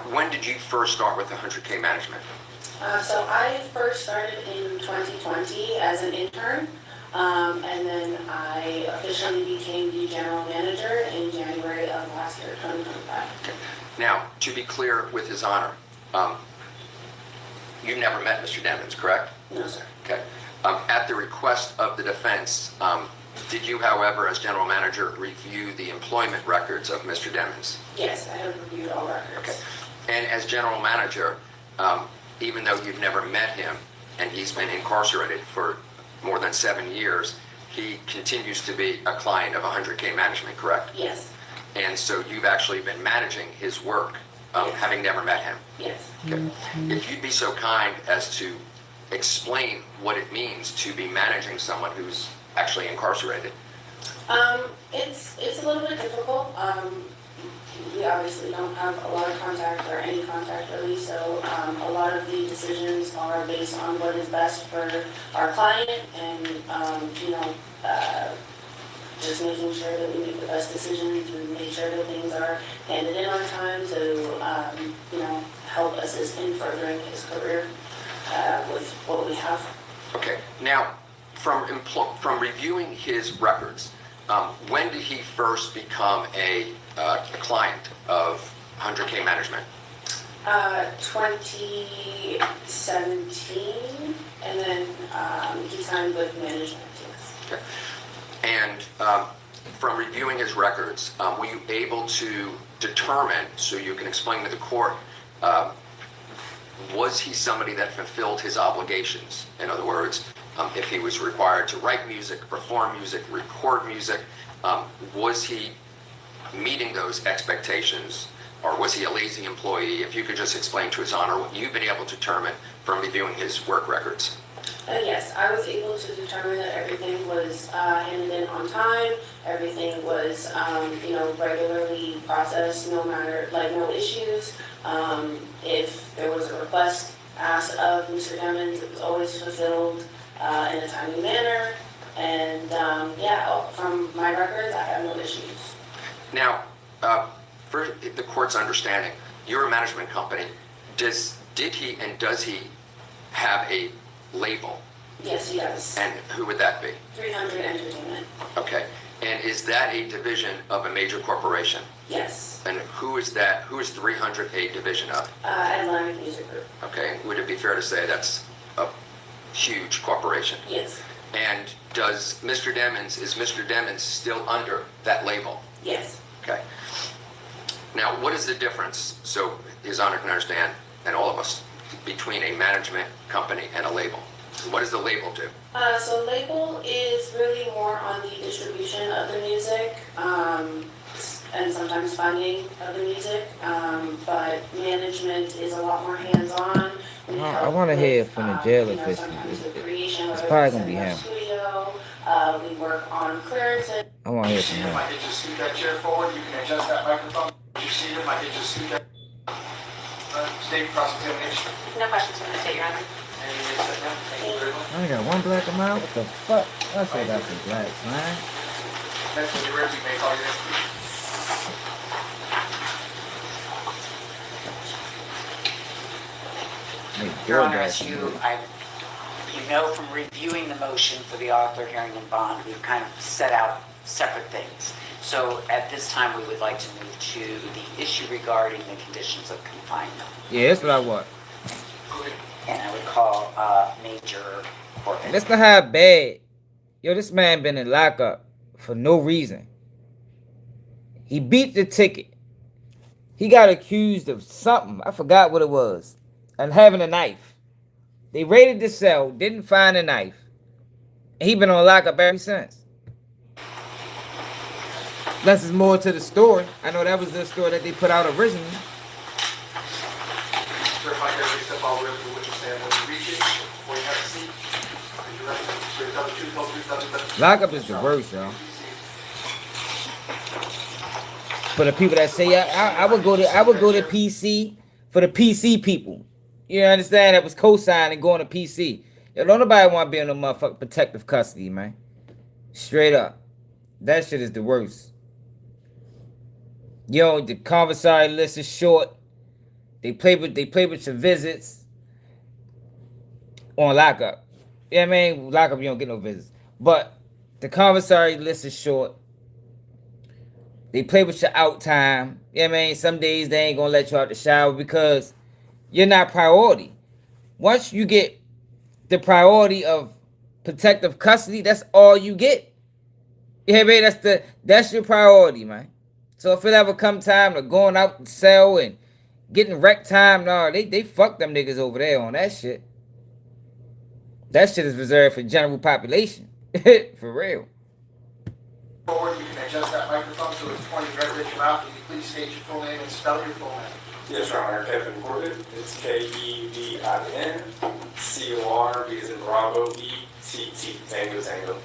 when did you first start with 100K Management? So I first started in 2020 as an intern. And then I officially became the general manager in January of last year, 2025. Okay. Now, to be clear with His Honor, you've never met Mr. Demons, correct? No, sir. Okay. At the request of the defense, did you, however, as general manager, review the employment records of Mr. Demons? Yes, I have reviewed all records. Okay. And as general manager, even though you've never met him and he's been incarcerated for more than 7 years, he continues to be a client of 100K Management, correct? Yes. And so you've actually been managing his work, having never met him. Yes. Okay. If you'd be so kind as to explain what it means to be managing someone who's actually incarcerated. It's a little bit difficult. We obviously don't have a lot of contact or any contact really, so a lot of the decisions are based on what is best for our client and, just making sure that we make the best decisions and make sure that things are handed in on time to, help assist in furthering his career with what we have. Okay. Now, from reviewing his records, when did he first become a client of 100K Management? 2017, and then he signed with management. Yes. Okay. And from reviewing his records, were you able to determine, so you can explain to the court, was he somebody that fulfilled his obligations? In other words, if he was required to write music, perform music, record music, was he meeting those expectations, or was he a lazy employee? If you could just explain to His Honor what you've been able to determine from reviewing his work records. Yes, I was able to determine that everything was handed in on time. Everything was, regularly processed, no issues. If there was a request asked of Mr. Demons, it was always fulfilled in a timely manner. And from my records, I have no issues. Now, for the court's understanding, you're a management company. Does he have a label? Yes, he does. And who would that be? 300 Entertainment. Okay. And is that a division of a major corporation? Yes. And who is that? Who is 300 a division of? Atlantic Music Group. Okay. Would it be fair to say that's a huge corporation? Yes. And is Mr. Demons still under that label? Yes. Okay. Now, what is the difference, so His Honor can understand, and all of us, between a management company and a label? What does the label do? So label is really more on the distribution of the music and sometimes funding of the music, but management is a lot more hands-on. I want to hear from the jail officials. It's probably going to be him. We work on clearances. I want to hear from him. I could just scoot that chair forward. You can adjust that microphone. You see him. I could just scoot that. State cross-examination. No questions from the state, Your Honor. I only got one black amount? What the fuck? I said that's the blacks, man. Next, when you're ready, you may call your next speaker. Your Honor, as you know from reviewing the motion for the author hearing and bond, we've kind of set out separate things. So at this time, we would like to move to the issue regarding the conditions of confinement. Yeah, that's what I want. And I would call Major Corbin. Listen to how bad. Yo, this man been in lockup for no reason. He beat the ticket. He got accused of something. I forgot what it was. And having a knife. They raided the cell, didn't find a knife. And he been on lockup ever since. Unless there's more to the story. I know that was the story that they put out originally. Sir, if I could everybody step all the way up to the witness stand when you reach it, before you have a seat. Lockup is the worst, y'all. For the people that say, I would go to PC for the PC people. You understand? That was co-signing going to PC. Yo, don't nobody want to be in no motherfucking protective custody, man. Straight up. That shit is the worst. Yo, the commissary list is short. They play with your visits on lockup. Yeah, I mean, lockup you don't get no visits. But the commissary list is short. They play with your out time. Yeah, I mean, some days they ain't gonna let you out the shower because you're not priority. Once you get the priority of protective custody, that's all you get. Yeah, man, that's your priority, man. So if it ever come time to going out the cell and getting rec time, no, they fuck them niggas over there on that shit. That shit is reserved for general population. For real. Forward, you can adjust that microphone so it's pointing directly at your mouth. Can you please state your full name and spell your full name? Yes, Your Honor. Kevin Corbett. It's Kevin Cor B as in Bravo ETT. Tango Tango.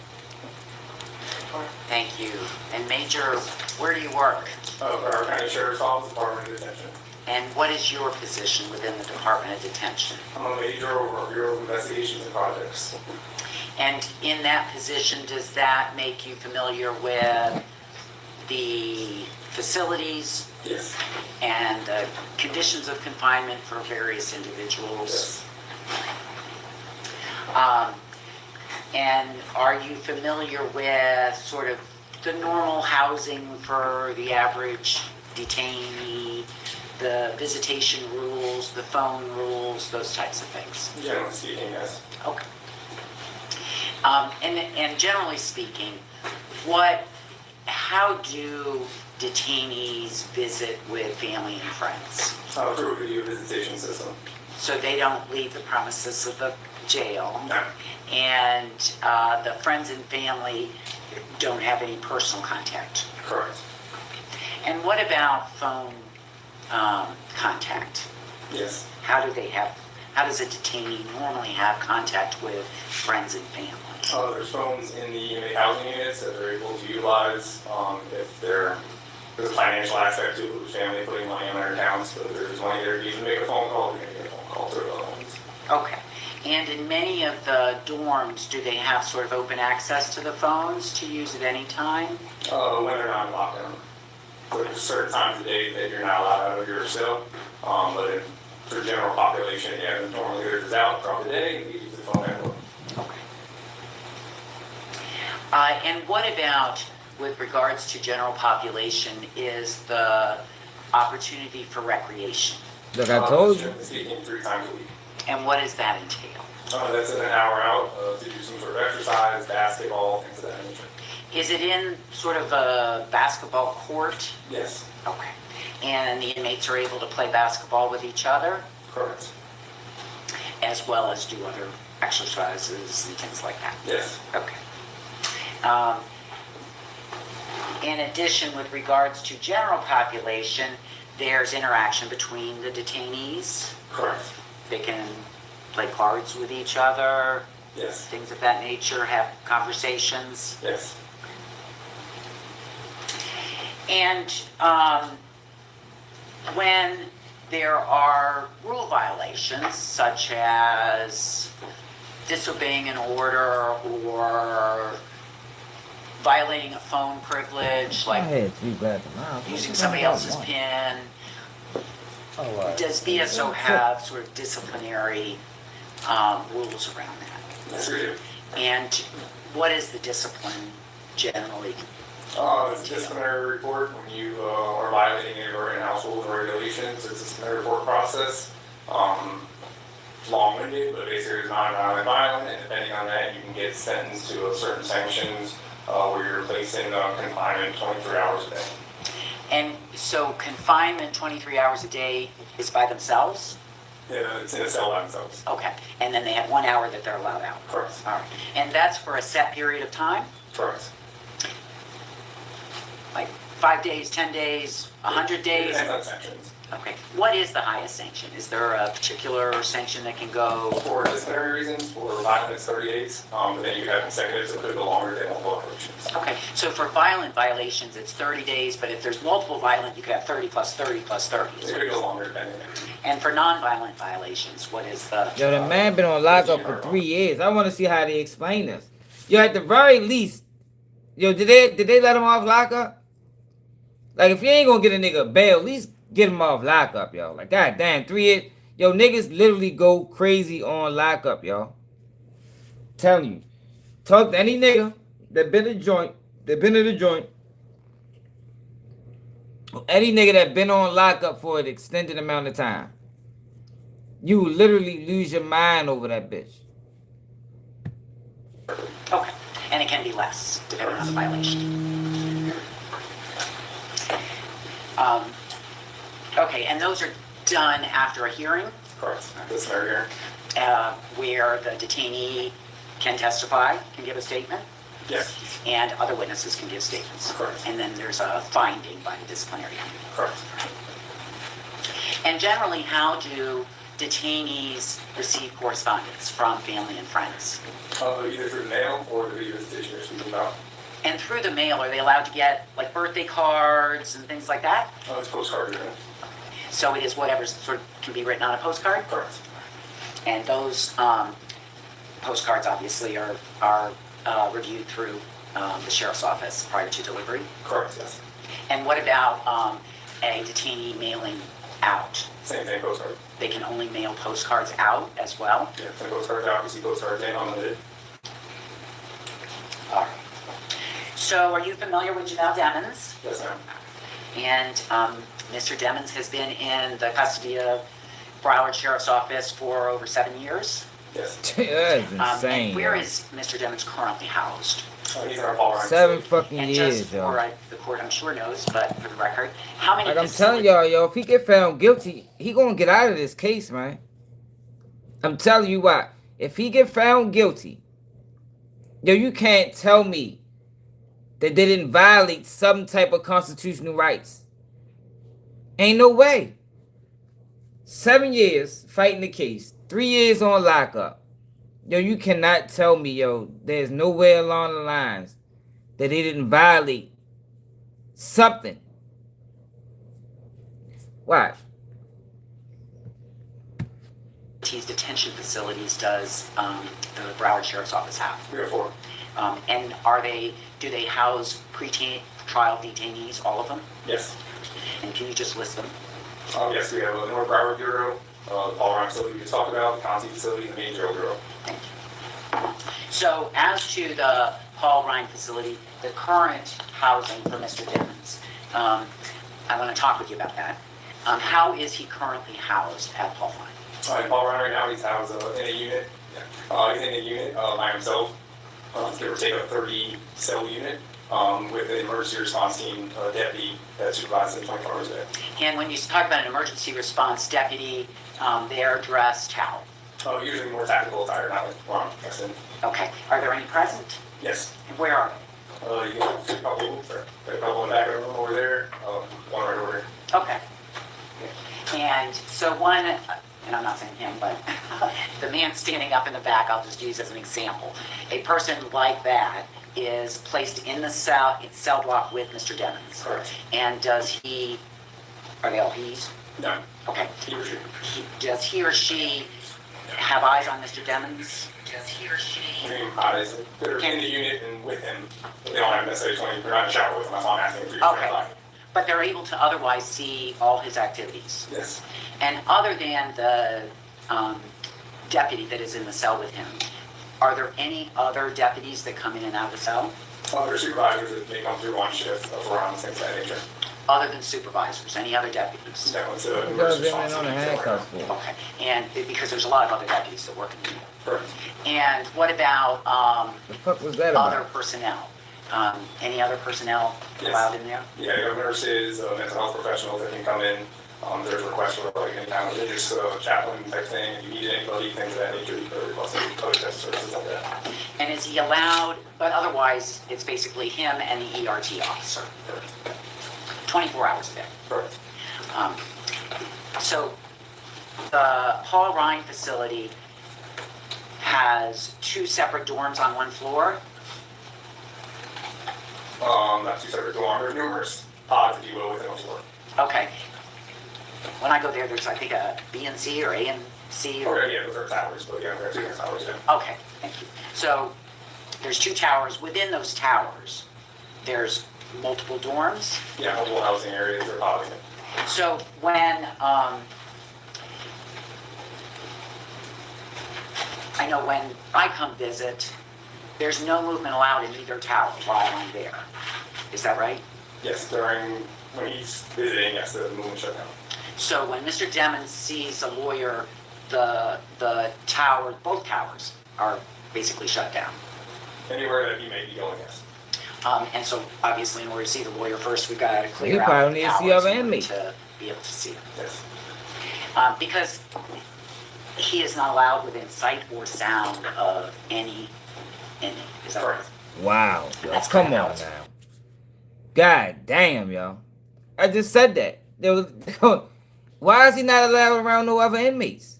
Thank you. And Major, where do you work? Broward County Sheriff's Office, Department of Detention. And what is your position within the Department of Detention? I'm a major over Bureau of Investigations and Projects. And in that position, does that make you familiar with the facilities? Yes. And the conditions of confinement for various individuals? Yes. And are you familiar with sort of the normal housing for the average detainee, the visitation rules, the phone rules, those types of things? Generally speaking, yes. Okay. And generally speaking, how do detainees visit with family and friends? Through a video visitation system. So they don't leave the premises of the jail? No. And the friends and family don't have any personal contact? Correct. And what about phone contact? Yes. How does a detainee normally have contact with friends and family? There's phones in the inmate housing units that they're able to utilize if there's a financial aspect to it, with family putting money on their accounts, but if there's money there, you can make a phone call, you can get a phone call through other ones. Okay. And in many of the dorms, do they have sort of open access to the phones to use at any time? When they're not in lockdown. There's certain times of day that you're not allowed out of your cell, but for the general population, yeah, normally there's out throughout the day, and you use the phone network. Okay. And what about, with regards to general population, is the opportunity for recreation? Look, I told you. Speaking 3 times a week. And what does that entail? That's an hour out to do some sort of exercise, basketball, things of that nature. Is it in sort of a basketball court? Yes. Okay. And the inmates are able to play basketball with each other? Correct. As well as do other exercises and things like that? Yes. Okay. In addition, with regards to general population, there's interaction between the detainees? Correct. They can play cards with each other? Yes. Things of that nature, have conversations? Yes. And when there are rule violations, such as disobeying an order or violating a phone privilege, like using somebody else's PIN, does BSO have sort of disciplinary rules around that? Yes, we do. And what is the discipline generally? It's a disciplinary report when you are violating any of our in-house rules and regulations. It's a disciplinary report process. It's long-winded, but basically it's non-violent violent, and depending on that, you can get sentenced to certain sanctions where you're placed in confinement 23 hours a day. And so confinement 23 hours a day is by themselves? Yeah, it's in a cell by themselves. Okay. And then they have 1 hour that they're allowed out? Correct. All right. And that's for a set period of time? Correct. Like 5 days, 10 days, 100 days? Depends on sanctions. Okay. What is the highest sanction? Is there a particular sanction that can go? For disciplinary reasons, for violence, 30 days. But then you have consecutive, so it could go longer than multiple operations. Okay. So for violent violations, it's 30 days, but if there's multiple violent, you could have 30 plus 30 plus 30. It could go longer depending. And for non-violent violations, what is the... Yo, the man been on lockup for 3 years. I want to see how they explain this. Yo, at the very least, yo, did they let him off lockup? Like, if you ain't gonna get a nigga bail, at least get him off lockup, yo. Like, goddamn, 3 years. Yo, niggas literally go crazy on lockup, yo. Telling you. Talk to any nigga that been in the joint. Any nigga that been on lockup for an extended amount of time. You will literally lose your mind over that bitch. Okay. And it can be less, depending on the violation. Okay, and those are done after a hearing? Correct. Disciplinary hearing. where the detainee can testify, can give a statement, Yes. and other witnesses can give statements. Correct. And then there's a finding by the disciplinary committee. Correct. And generally, how do detainees receive correspondence from family and friends? Either through the mail or the visitation you're speaking about. And through the mail, are they allowed to get like birthday cards and things like that? It's postcard driven. So it is whatever sort of can be written on a postcard? Correct. And those postcards obviously are reviewed through the sheriff's office prior to delivery? Correct, yes. And what about a detainee mailing out? Same thing, postcard. They can only mail postcards out as well? Yeah, send postcards out, you see postcards in unlimited. All right. So are you familiar with Janelle Demmons? Yes, ma'am. And Mr. Demmons has been in the custody of Broward Sheriff's Office for over 7 years? Yes. That's insane. And where is Mr. Demmons currently housed? He's in our Paul Ryan 7 fucking And years, just yo. for the court, I'm sure knows, but for the record, how many Like I'm telling y'all, yo, if he get found guilty, he gonna get out of this case, man. I'm telling you why. If he get found guilty, yo, you can't tell me that they didn't violate some type of constitutional rights. Ain't no way. 7 years fighting the case, 3 years on lockup. Yo, you cannot tell me, yo, there's nowhere along the lines that they didn't violate something. Watch. These detention facilities does the Broward Sheriff's Office have? 3 or 4. And do they house pre-trial detainees, all of them? Yes. And can you just list them? Yes, we have the North Broward Bureau, the Paul Ryan facility we just talked about, the Conti facility, and the Main Jail Bureau. Thank you. So as to the Paul Ryan facility, the current housing for Mr. Demmons, I want to talk with you about that. How is he currently housed at Paul Ryan? In Paul Ryan right now, he's housed in a unit. He's in a unit by himself. Give or take a 30-cell unit with an emergency response team deputy that supervises him 24 hours a day. And when you talk about an emergency response deputy, they're dressed how? Usually more tactical attire, not like wrong dressed. Okay. Are there any present? Yes. And where are they? You can see a couple. There's a couple in the back of the room over there. One right over here. Okay. And so one, and I'm not saying him, but the man standing up in the back, I'll just use as an example. A person like that is placed in the cell block with Mr. Demmons. Correct. And are they all he's? No. Okay. He or she. Does he or she have eyes on Mr. Demmons? Does he or she? Eyes. They're in the unit and with him. But they don't have necessarily 20. They're not in the shower with him. That's why I'm asking if you're Okay. But they're able to otherwise see all his activities. Yes. And other than the deputy that is in the cell with him, are there any other deputies that come in and out of the cell? Other supervisors that may come through on shift for rounds, things of that nature. Other than supervisors, any other deputies? No, it's an Because emergency they response went on a team. handcuff for. Okay, and because there's a lot of other deputies that work in the unit. Correct. And what about The fuck was that other about? personnel? Any other personnel allowed in there? Yeah, you have nurses, mental health professionals that can come in. There's requests for like any kind of religious chaplain type thing. If you need anybody, things of that nature, you can request any other types of services like that. And is he allowed, but otherwise it's basically him and the ERT officer? 24 hours a day. Correct. So the Paul Ryan facility has 2 separate dorms on one floor. Not 2 separate dorms, there's numerous pods, if you will, within a floor. Okay. When I go there, there's I think a B and C or A and C. Or... Okay, yeah, those are towers, but yeah, there are 2 different towers, yeah. Okay, thank you. So there's 2 towers. Within those towers, there's multiple dorms. Yeah, multiple housing areas or pods. So when I know when I come visit, there's no movement allowed in either tower while I'm there. Is that right? Yes, when he's visiting, yes, the movement shut down. So when Mr. Demmons sees a lawyer, the tower, both towers are basically shut down. Anywhere that he may be going, yes. And so obviously in order to see the lawyer first, we've got to clear He out probably the need to see towers other in order inmates. to be able to see him. Yes. Because he is not allowed within sight or sound of any inmate. Is that right? Wow, yo, That's come kind of on out. now. God damn, yo. I just said that. Why is he not allowed around no other inmates?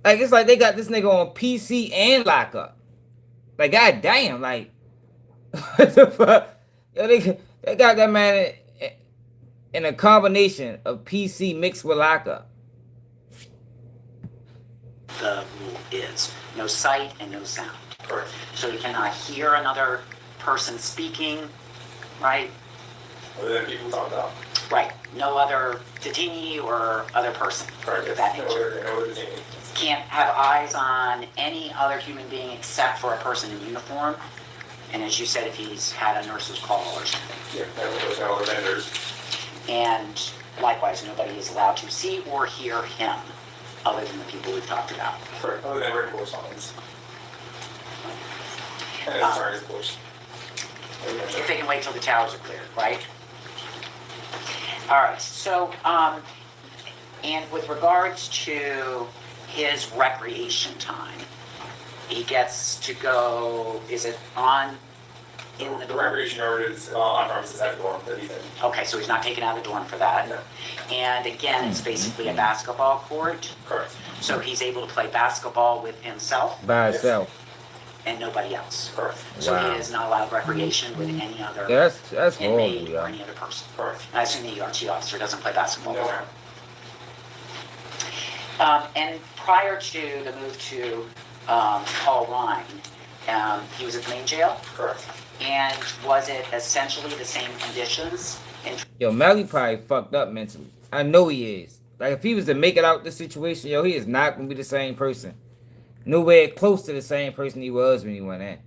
Like, it's like they got this nigga on PC and lockup. Like, god damn, like, what the fuck? Yo, they got that man in a combination of PC mixed with lockup. The rule is no sight and no sound. Correct. So you cannot hear another person speaking, right? Other than people talk about. Right. No other detainee or other person. Correct. Of that nature. No other detainee. Can't have eyes on any other human being except for a person in uniform. And as you said, if he's had a nurse's call or something. Yeah, there's no other vendors. And likewise, nobody is allowed to see or hear him other than the people we've talked about. Correct. Other than written correspondence. And his attorneys, of course. If they can wait till the towers are cleared, right? All right, so, and with regards to his recreation time, he gets to go, is it on in the The dorm? recreation yard is on premises at the dorm that he's in. Okay, so he's not taken out of the dorm for that. No. And again, it's basically a basketball court. Correct. So he's able to play basketball with himself By itself. and nobody else. Correct. So Wow. he is not allowed recreation with any other That's horrible, inmate or yo. any other person. Correct. I assume the ERT officer doesn't play basketball with No. him. And prior to the move to Paul Rhine, he was at the main jail. Correct. And was it essentially the same conditions? Yo, Melly probably fucked up mentally. I know he is. Like, if he was to make it out this situation, yo, he is not gonna be the same person. Nowhere close to the same person he was when he went in.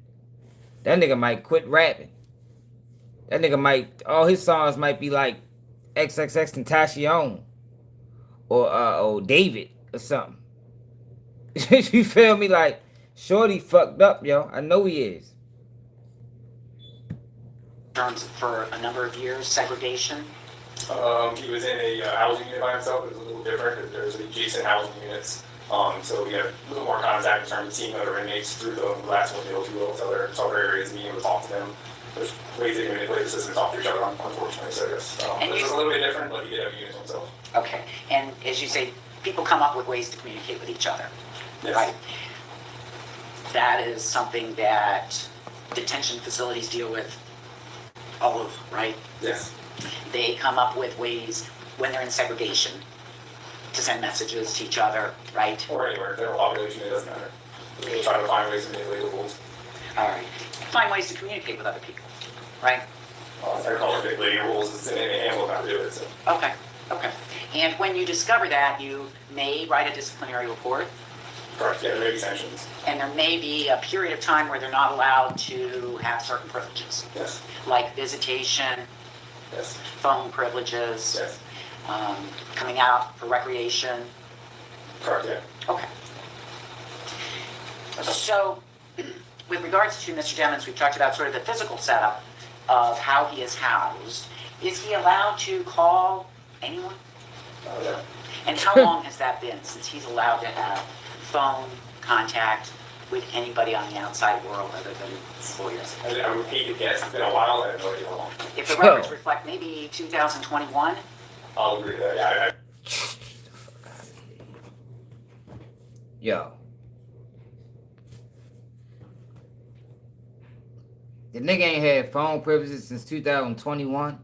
That nigga might quit rapping. That nigga might, all his songs might be like XXX Tentacion or David or something. You feel me? Like, Shorty fucked up, yo. I know he is. Terms for a number of years, segregation. He was in a housing unit by himself. It was a little different because there's adjacent housing units. So we had a little more contact in terms of seeing other inmates through the glass window, if you will, to other areas, being able to talk to them. There's ways they can manipulate the system and talk to each other, unfortunately. So yes, it's a little bit different, but he did have a unit to himself. Okay, and as you say, people come up with ways to communicate with each other, Yes. right? That is something that detention facilities deal with all over, right? Yes. They come up with ways when they're in segregation to send messages to each other, right? Or anywhere, general population, it doesn't matter. We'll try to find ways to manipulate the rules. All right. Find ways to communicate with other people, right? I call it manipulating rules. It's in a handbook how to do it. So. Okay, okay. And when you discover that, you may write a disciplinary report. Correct, yeah, there may be sanctions. And there may be a period of time where they're not allowed to have certain privileges. Yes. Like visitation, Yes. phone privileges, Yes. Coming out for recreation. Correct, yeah. Okay. So, with regards to Mr. Demons, we've talked about sort of the physical setup of how he is housed. Is he allowed to call anyone? Yeah. And how long has that been since he's allowed to have phone contact with anybody on the outside world other than lawyers? I would hate to guess. It's been a while. I have no idea how long. If the records reflect maybe 2021? I'll agree with that. Yeah, Yo. The nigga ain't had phone privileges since 2021.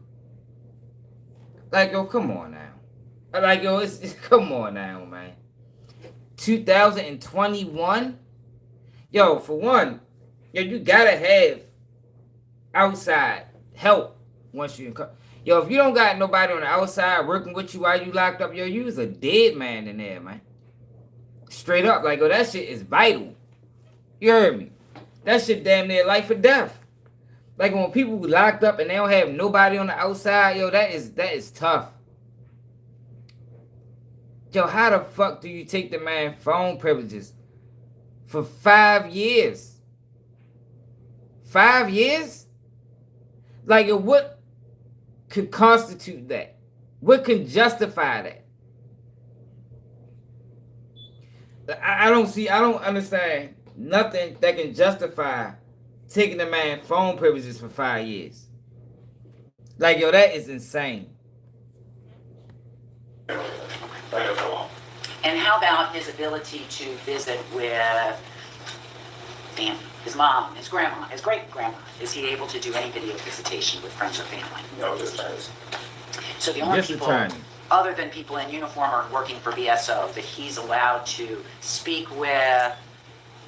Like, yo, come on now. Like, yo, it's come on now, man. 2021? Yo, for one, yo, you gotta have outside help once you Yo, if you don't got nobody on the outside working with you while you locked up, yo, you was a dead man in there, man. Straight up, like, yo, that shit is vital. You heard me? That shit damn near life or death. Like, when people locked up and they don't have nobody on the outside, yo, that is tough. Yo, how the fuck do you take the man phone privileges for 5 years? 5 years? Like, yo, what could constitute that? What can justify that? I don't understand nothing that can justify taking a man phone privileges for 5 years. Like, yo, that is insane. And how about his ability to visit with family? His mom, his grandma, his great-grandma. Is he able to do any video visitation with friends or family? No, just attorneys. So the only Just people, attorneys. other than people in uniform or working for BSO, that he's allowed to speak with,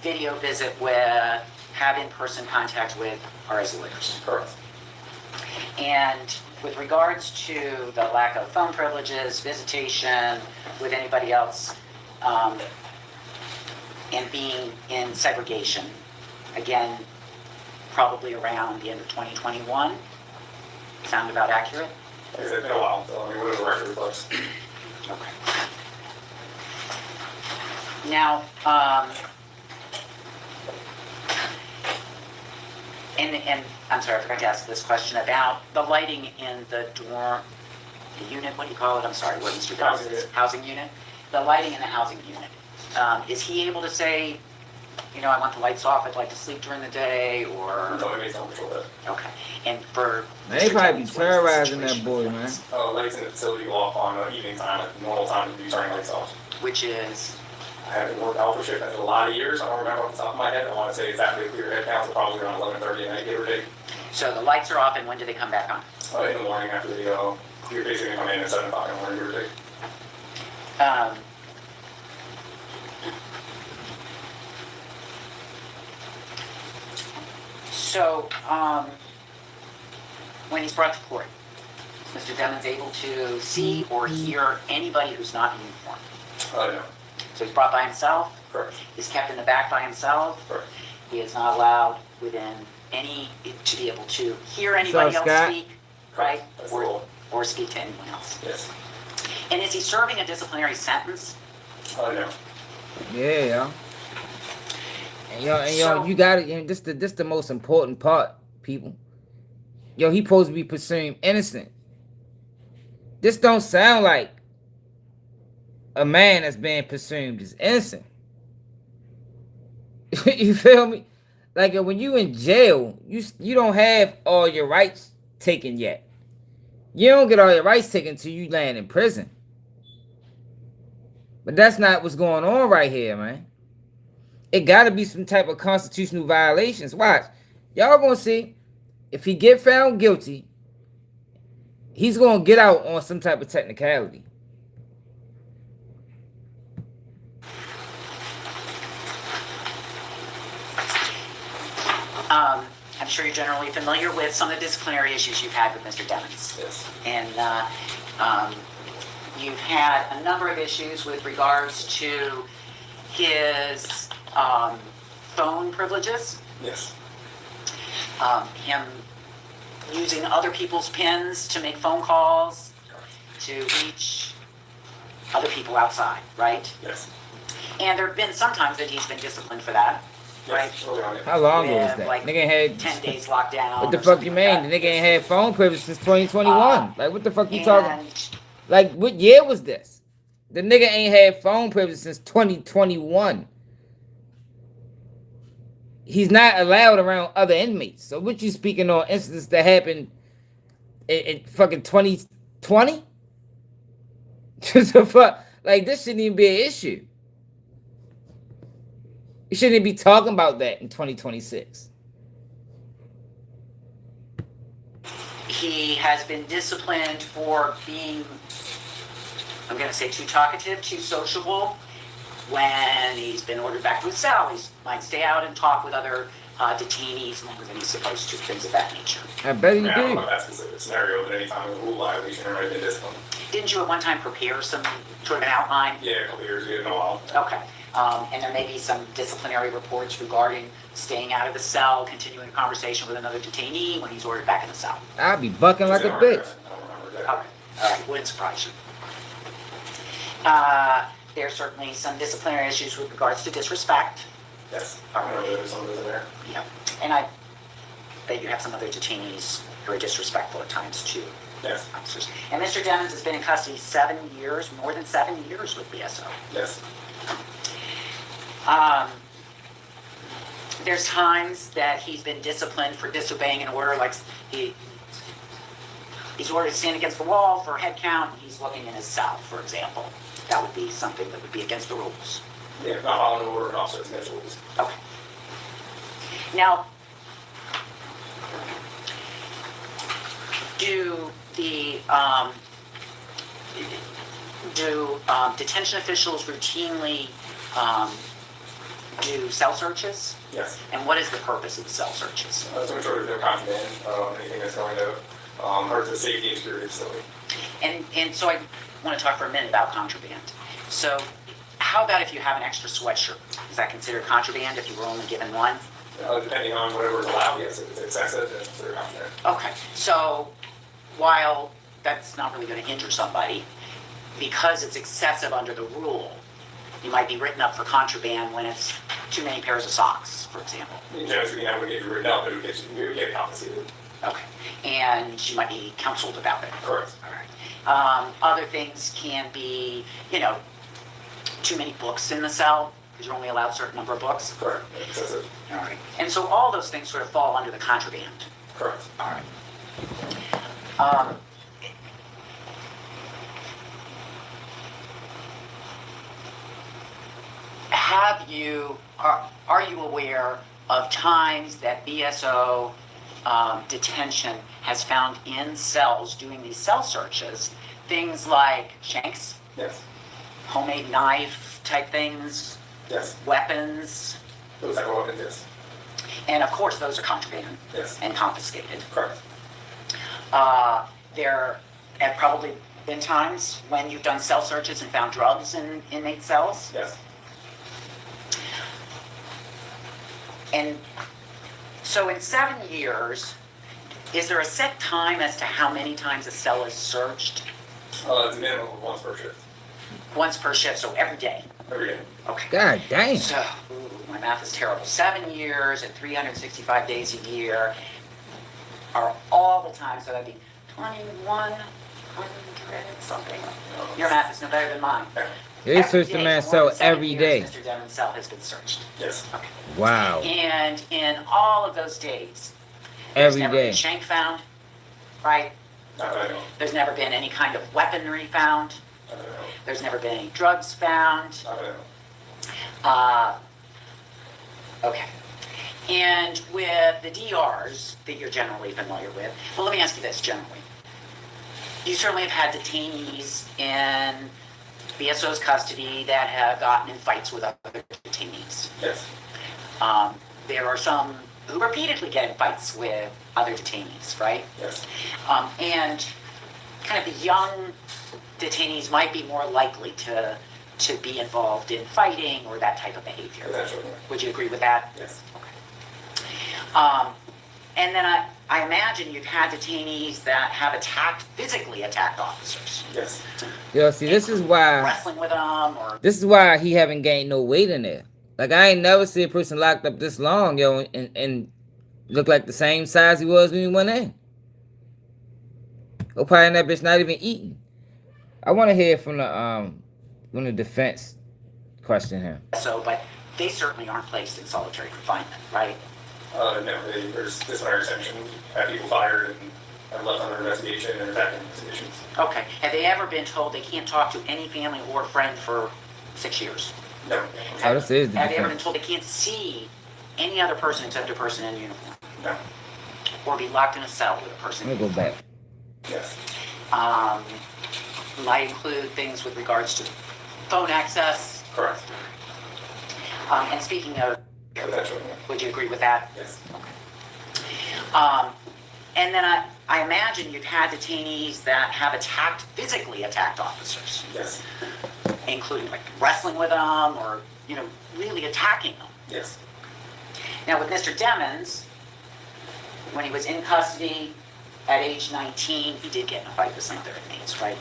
video visit with, have in-person contact with, are his lawyers. Correct. And with regards to the lack of phone privileges, visitation with anybody else, and being in segregation, again, probably around the end of 2021, sound about accurate? Like I said, it's been a while, so I mean, whatever record reflects. Okay. Now, and I'm sorry, I forgot to ask this question about the lighting in the dorm, the unit, what do you call it? I'm sorry, what Mr. Johnson says, housing unit? The lighting in the housing unit. Is he able to say, you know, I want the lights off, I'd like to sleep during the day, or? No, it makes no control that. Okay, and for. They probably be terrorizing that boy, man. Lights in the facility go off on evening time, at normal time to be turning lights off. Which is? I haven't worked Alpha shift in a lot of years. I don't remember off the top of my head. I want to say exactly a clear head count, so probably around 11:30 at night, give or take. So the lights are off, and when do they come back on? In the morning after the, you're basically come in at 7 o'clock in the morning, give or take. So, when he's brought to court, is Mr. Demons able to see or hear anybody who's not in uniform? No. So he's brought by himself? Correct. He's kept in the back by himself? Correct. He is not allowed within to be able to hear anybody else Scott? speak, right? That's the rule. Or speak to anyone else. Yes. And is he serving a disciplinary sentence? No. Yeah. And yo, you got it. This the most important part, people. Yo, he supposed to be pursuing innocent. This don't sound like a man that's being presumed as innocent. You feel me? Like, when you in jail, you don't have all your rights taken yet. You don't get all your rights taken until you land in prison. But that's not what's going on right here, man. It got to be some type of constitutional violations. Watch. Y'all gonna see. If he get found guilty, he's gonna get out on some type of technicality. I'm sure you're generally familiar with some of the disciplinary issues you've had with Mr. Demons. Yes. And you've had a number of issues with regards to his phone privileges. Yes. Him using other people's pins to make phone calls, to reach other people outside, right? Yes. And there have been some times that he's been disciplined for that, right? How long ago was With, that? like, Nigga ain't 10 days lockdown. What the or fuck something you like mean? that. The nigga ain't had phone privilege since 2021. Like, what the fuck you talking? And Like, what year was this? The nigga ain't had phone privilege since 2021. He's not allowed around other inmates. So what you speaking on incidents that happened in fucking 2020? Just the fuck? Like, this shouldn't even be an issue. You shouldn't even be talking about that in 2026. he has been disciplined for being, I'm going to say, too talkative, too sociable. When he's been ordered back to his cell, he might stay out and talk with other detainees longer than he's supposed to, things of that nature. I bet you I don't do. know about that specific scenario, but anytime there's a rule violation, there might have been discipline. Didn't you at one time prepare some sort of an outline? Yeah, a couple years ago, no while. Okay. And there may be some disciplinary reports regarding staying out of the cell, continuing a conversation with another detainee when he's ordered back in the cell. I'll be bucking like a bitch. Okay. All right. Wouldn't surprise you. There's certainly some disciplinary issues with regards to disrespect. Yes. I remember there's some of those in there. Yeah. And I bet you have some other detainees who are disrespectful at times too. Yes. Officers. And Mr. Demons has been in custody 7 years, more than 7 years with BSO. Yes. There's times that he's been disciplined for disobeying an order, like he's ordered to stand against the wall for a head count, and he's looking in his cell, for example. That would be something that would be against the rules. Yeah, not following order and also against rules. Okay. Now, do detention officials routinely do cell searches? Yes. And what is the purpose of the cell searches? To ensure there's no contraband, anything that's going to hurt the safety and security of the facility. And so I want to talk for a minute about contraband. So how about if you have an extra sweatshirt? Is that considered contraband if you were only given one? Depending on whatever is allowed, yes, if it's excessive, then it's considered contraband. Okay, so while that's not really going to injure somebody, because it's excessive under the rule, you might be written up for contraband when it's too many pairs of socks, for example. Generally speaking, I would get you written up, but you get compensated. Okay, and you might be counseled about it. Correct. All right. Other things can be, too many books in the cell, because you're only allowed a certain number of books. Correct. Excessive. All right. And so all those things sort of fall under the contraband. Correct. All right. Are you aware of times that BSO detention has found in cells doing these cell searches things like shanks? Yes. Homemade knife type things? Yes. Weapons? Those type of weapons, yes. And of course those are contraband. Yes. And confiscated. Correct. There have probably been times when you've done cell searches and found drugs in inmate cells? Yes. And so in 7 years, is there a set time as to how many times a cell is searched? It's a minimum of once per shift. Once per shift, so every day? Every day. Okay. God dang. So, my math is terrible. 7 years and 365 days a year are all the time, so that'd be 2,100 something. Your math is no better than mine. They search the man's cell every day. Mr. Demon's cell has been searched. Yes. Okay. Wow. And in all of those days, Every never day. been shank found, right? Not that I know. There's never been any kind of weaponry found. Not that I know. There's never been any drugs found. Not that I know. Okay. And with the DRs that you're generally familiar with, well, let me ask you this generally. You certainly have had detainees in BSO's custody that have gotten in fights with other detainees. Yes. There are some who repeatedly get in fights with other detainees, right? Yes. And kind of the young detainees might be more likely to be involved in fighting or that type of behavior. Eventually. Would you agree with that? Yes. And then I imagine you've had detainees that have physically attacked officers. Yes. Yo, see, this is why. Wrestling with them or. This is why he haven't gained no weight in there. Like, I ain't never seen a person locked up this long, yo, and look like the same size he was when he went in. Oh, probably that bitch not even eating. I want to hear from the defense question here. So, but they certainly aren't placed in solitary confinement, right? No, there's disciplinary sanction, have people fired and left under investigation and attacking investigations. Okay. Have they ever been told they can't talk to any family or friend for 6 years? No. Okay. Oh, this is the Have they ever been defense. told they can't see any other person except a person in uniform? No. Or be locked in a cell with a person? Let me go back. Yes. Might include things with regards to phone access. Correct. And speaking of, Eventually. would you agree with that? Yes. And then I imagine you've had detainees that have physically attacked officers. Yes. Including like wrestling with them or, really attacking them. Yes. Now with Mr. Demons, when he was in custody at age 19, he did get in a fight with some other inmates, right?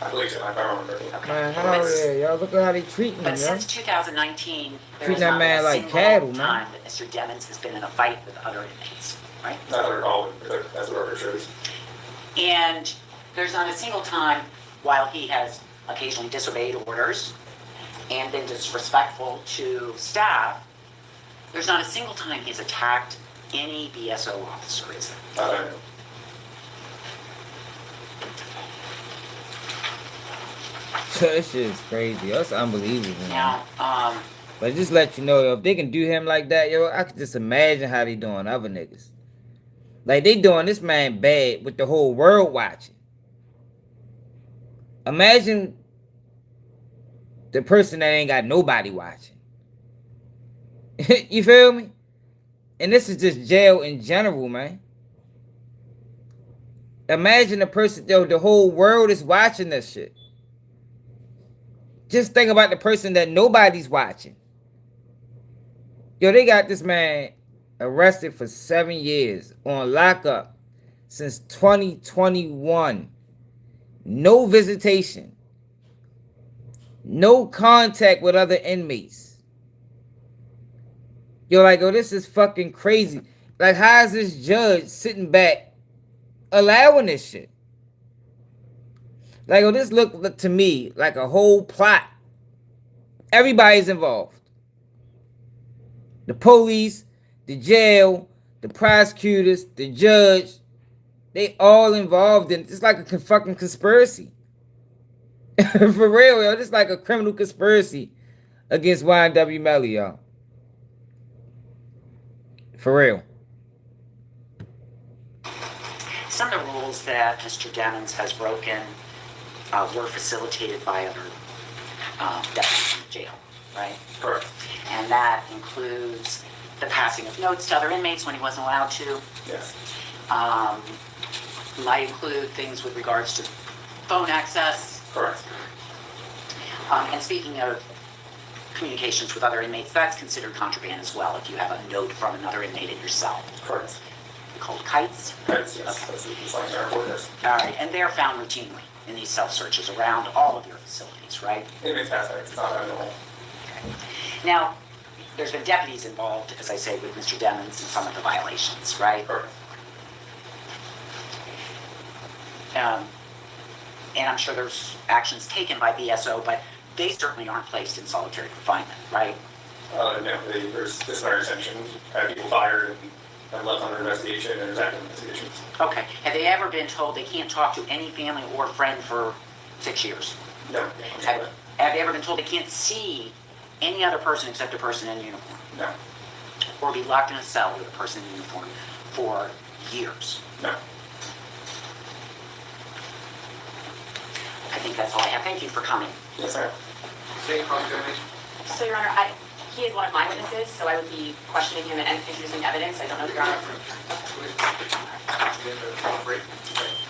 I believe so. I remember. Okay. Man, hell yeah, y'all. Look at how they treating him, But yo. since 2019, there Treat has that not man been a like single cattle, man. time that Mr. Demons has been in a fight with other inmates, right? Not that I recall, but that's the record shows. And there's not a single time while he has occasionally disobeyed orders and been disrespectful to staff, there's not a single time he's attacked any BSO officer, is there? That shit is crazy. That's unbelievable, man. Now, But just let you know, yo, if they can do him like that, yo, I could just imagine how they doing other niggas. Like, they doing this man bad with the whole world watching. Imagine the person that ain't got nobody watching. You feel me? And this is just jail in general, man. Imagine the person, yo, the whole world is watching this shit. Just think about the person that nobody's watching. Yo, they got this man arrested for 7 years on lockup since 2021. No visitation. No contact with other inmates. Yo, like, yo, this is fucking crazy. Like, how is this judge sitting back allowing this shit? Like, oh, this look to me like a whole plot. Everybody's involved. The police, the jail, the prosecutors, the judge. They all involved in it. It's like a fucking conspiracy. For real, yo. It's like a criminal conspiracy against YNW Melly, y'all. For real. some of the rules that Mr. Demmons has broken were facilitated by other deputies in the jail, right? Correct. And that includes the passing of notes to other inmates when he wasn't allowed to. Yes. Might include things with regards to phone access. Correct. And speaking of communications with other inmates, that's considered contraband as well if you have a note from another inmate in your cell. Correct. Called kites? Kites, yes. Okay. That's the slang term for this. All right, and they're found routinely in these self-searches around all of your facilities, right? Inmates pass that. It's not abnormal. Okay. Now, there's been deputies involved, as I say, with Mr. Demmons and some of the violations, right? Correct. And I'm sure there's actions taken by BSO, but they certainly aren't placed in solitary confinement, right? No, there's disciplinary sanction, had people fired and left under investigation, and there's active investigations. Okay. Have they ever been told they can't talk to any family or friend for 6 years? No. Have they ever been told they can't see any other person except a person in uniform? No. Or be locked in a cell with a person in uniform for years? No. I think that's all I have. Thank you for coming. Yes, sir. Same cross-examination. So, Your Honor, he is one of my witnesses, so I would be questioning him and introducing evidence. I don't know, Your Honor.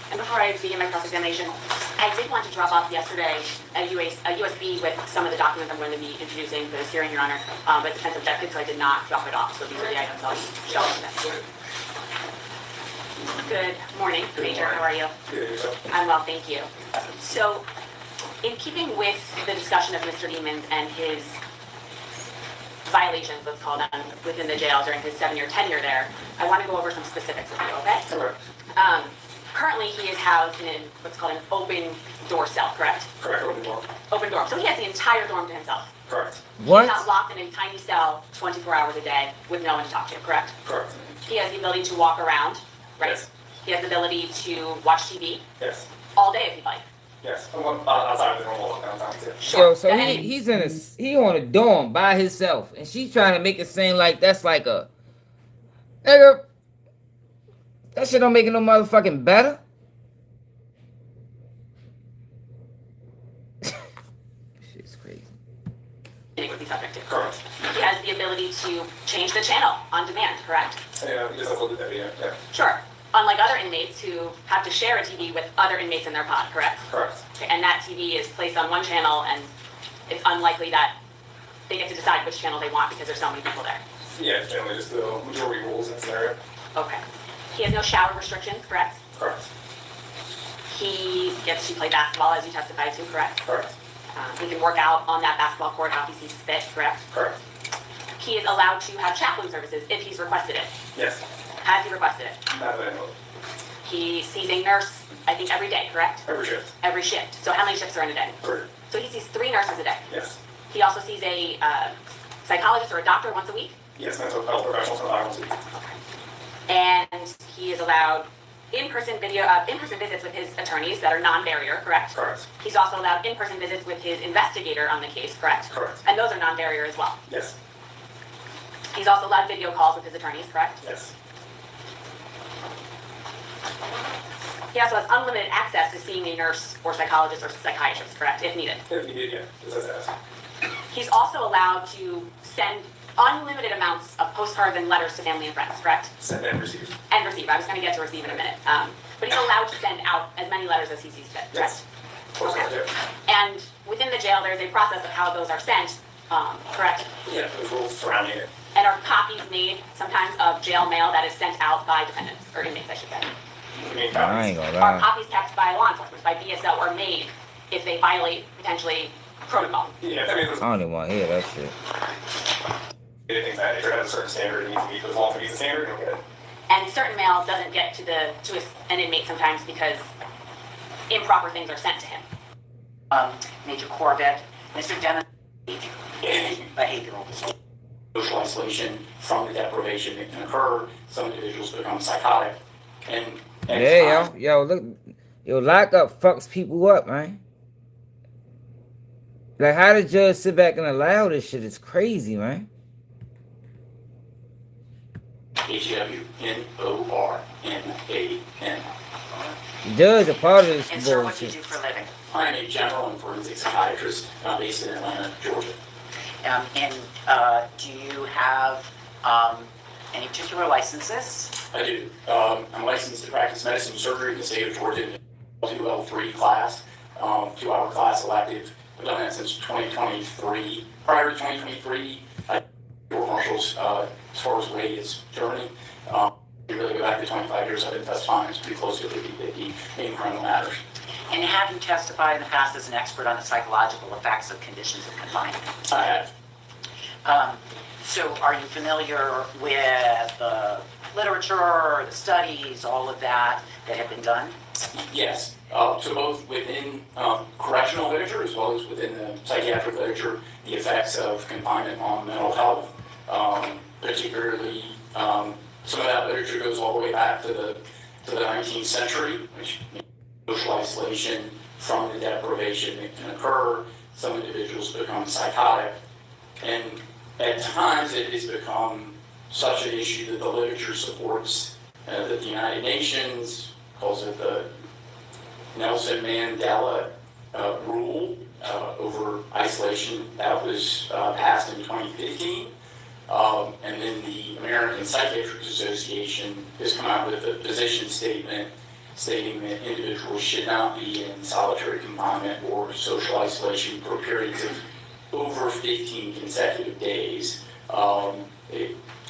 And before I begin my cross-examination, I did want to drop off yesterday a USB with some of the documents I'm going to be introducing for this hearing, Your Honor, but defense objected, so I did not drop it off. So these are the items I'll be showing today. Good morning, Major. How are you? Good. I'm well, thank you. So, in keeping with the discussion of Mr. Demons and his violations, let's call them, within the jail during his 7-year tenure there, I want to go over some specifics with you, okay? Correct. Currently, he is housed in what's called an open door cell, correct? Correct. Open door. Open dorm. So he has the entire dorm to himself. Correct. What? He's not locked in a tiny cell 24 hours a day with no one to talk to, correct? Correct. He has the ability to walk around, right? Yes. He has the ability to watch TV Yes. all day if he'd like. Yes. Outside of the normal lockdown times, yeah. Sure. Yo, so he on a dorm by himself, and she's trying to make it seem like that's like a nigga. That shit don't make it no motherfucking better. Shit's crazy. It would be subject to. Correct. He has the ability to change the channel on demand, correct? Yeah, we just uploaded that video, yeah. Sure. Unlike other inmates who have to share a TV with other inmates in their pod, correct? Correct. Okay, and that TV is placed on one channel, and it's unlikely that they get to decide which channel they want because there's so many people there. Yeah, it's generally just the majority rules in the scenario. Okay. He has no shower restrictions, correct? Correct. He gets to play basketball, as you testified to, correct? Correct. He can work out on that basketball court how he sees fit, correct? Correct. He is allowed to have chaplain services if he's requested it. Yes. Has he requested it? Not that I know of. He sees a nurse, I think, every day, correct? Every shift. Every shift. So how many shifts are in a day? 3. So he sees 3 nurses a day. Yes. He also sees a psychologist or a doctor once a week. Yes, mental health professionals and I And he is allowed in-person visits with his attorneys that are non-barrier, correct? Correct. He's also allowed in-person visits with his investigator on the case, correct? Correct. And those are non-barrier as well. Yes. He's also allowed video calls with his attorneys, correct? Yes. He also has unlimited access to seeing a nurse or psychologist or psychiatrist, correct, if needed. If you did, yeah. Just as He's also allowed to send unlimited amounts of postcards and letters to family and friends, correct? Send and receive. And receive. I was going to get to receive in a minute. But he's allowed to send out as many letters as he sees fit, correct? Yes. Okay. And within the jail, there's a process of how those are sent, correct? Yeah, there's rules surrounding it. And are copies made sometimes of jail mail that is sent out by defendants, or inmates, I should say? I ain't gonna Are lie. copies kept by law enforcement, by BSO, or made if they violate potentially protocol? Yeah, I mean, I don't even want to hear that shit. Anything that nature has a certain standard, it needs to meet as long as it meets the standard, you'll get it. And certain mail doesn't get to an inmate sometimes because improper things are sent to him. Major Corbett, Mr. Dennis, behavioral disorder. Social isolation from the deprivation that can occur. Some individuals become psychotic. And Yeah, yo, look, yo, lockup fucks people up, man. Like, how the judge sit back and allow this shit is crazy, man. HWNORNAN. The judge a part of this And sir, what do you bullshit. do for a living? I'm a general and forensic psychiatrist based in Atlanta, Georgia. Do you have any particular licenses? I do. I'm licensed to practice medicine and surgery in the state of Georgia in L3 class, 2-hour class elective. I've done that since 2023. Prior to 2023, I did court martials as far as way as Germany. You really go back to 25 years, I've been testifying. It's pretty close to 50-50 in criminal matters. And have you testified in the past as an expert on the psychological effects of conditions of confinement? I have. So are you familiar with the literature, the studies, all of that have been done? Yes. So both within correctional literature as well as within the psychiatric literature, the effects of confinement on mental health, particularly some of that literature goes all the way back to the 19th century, which social isolation from the deprivation that can occur. Some individuals become psychotic, and at times it has become such an issue that the literature supports that the United Nations calls it the Nelson Mandela rule over isolation that was passed in 2015. And then the American Psychiatric Association has come out with a position statement stating that individuals should not be in solitary confinement or social isolation for periods of over 15 consecutive days.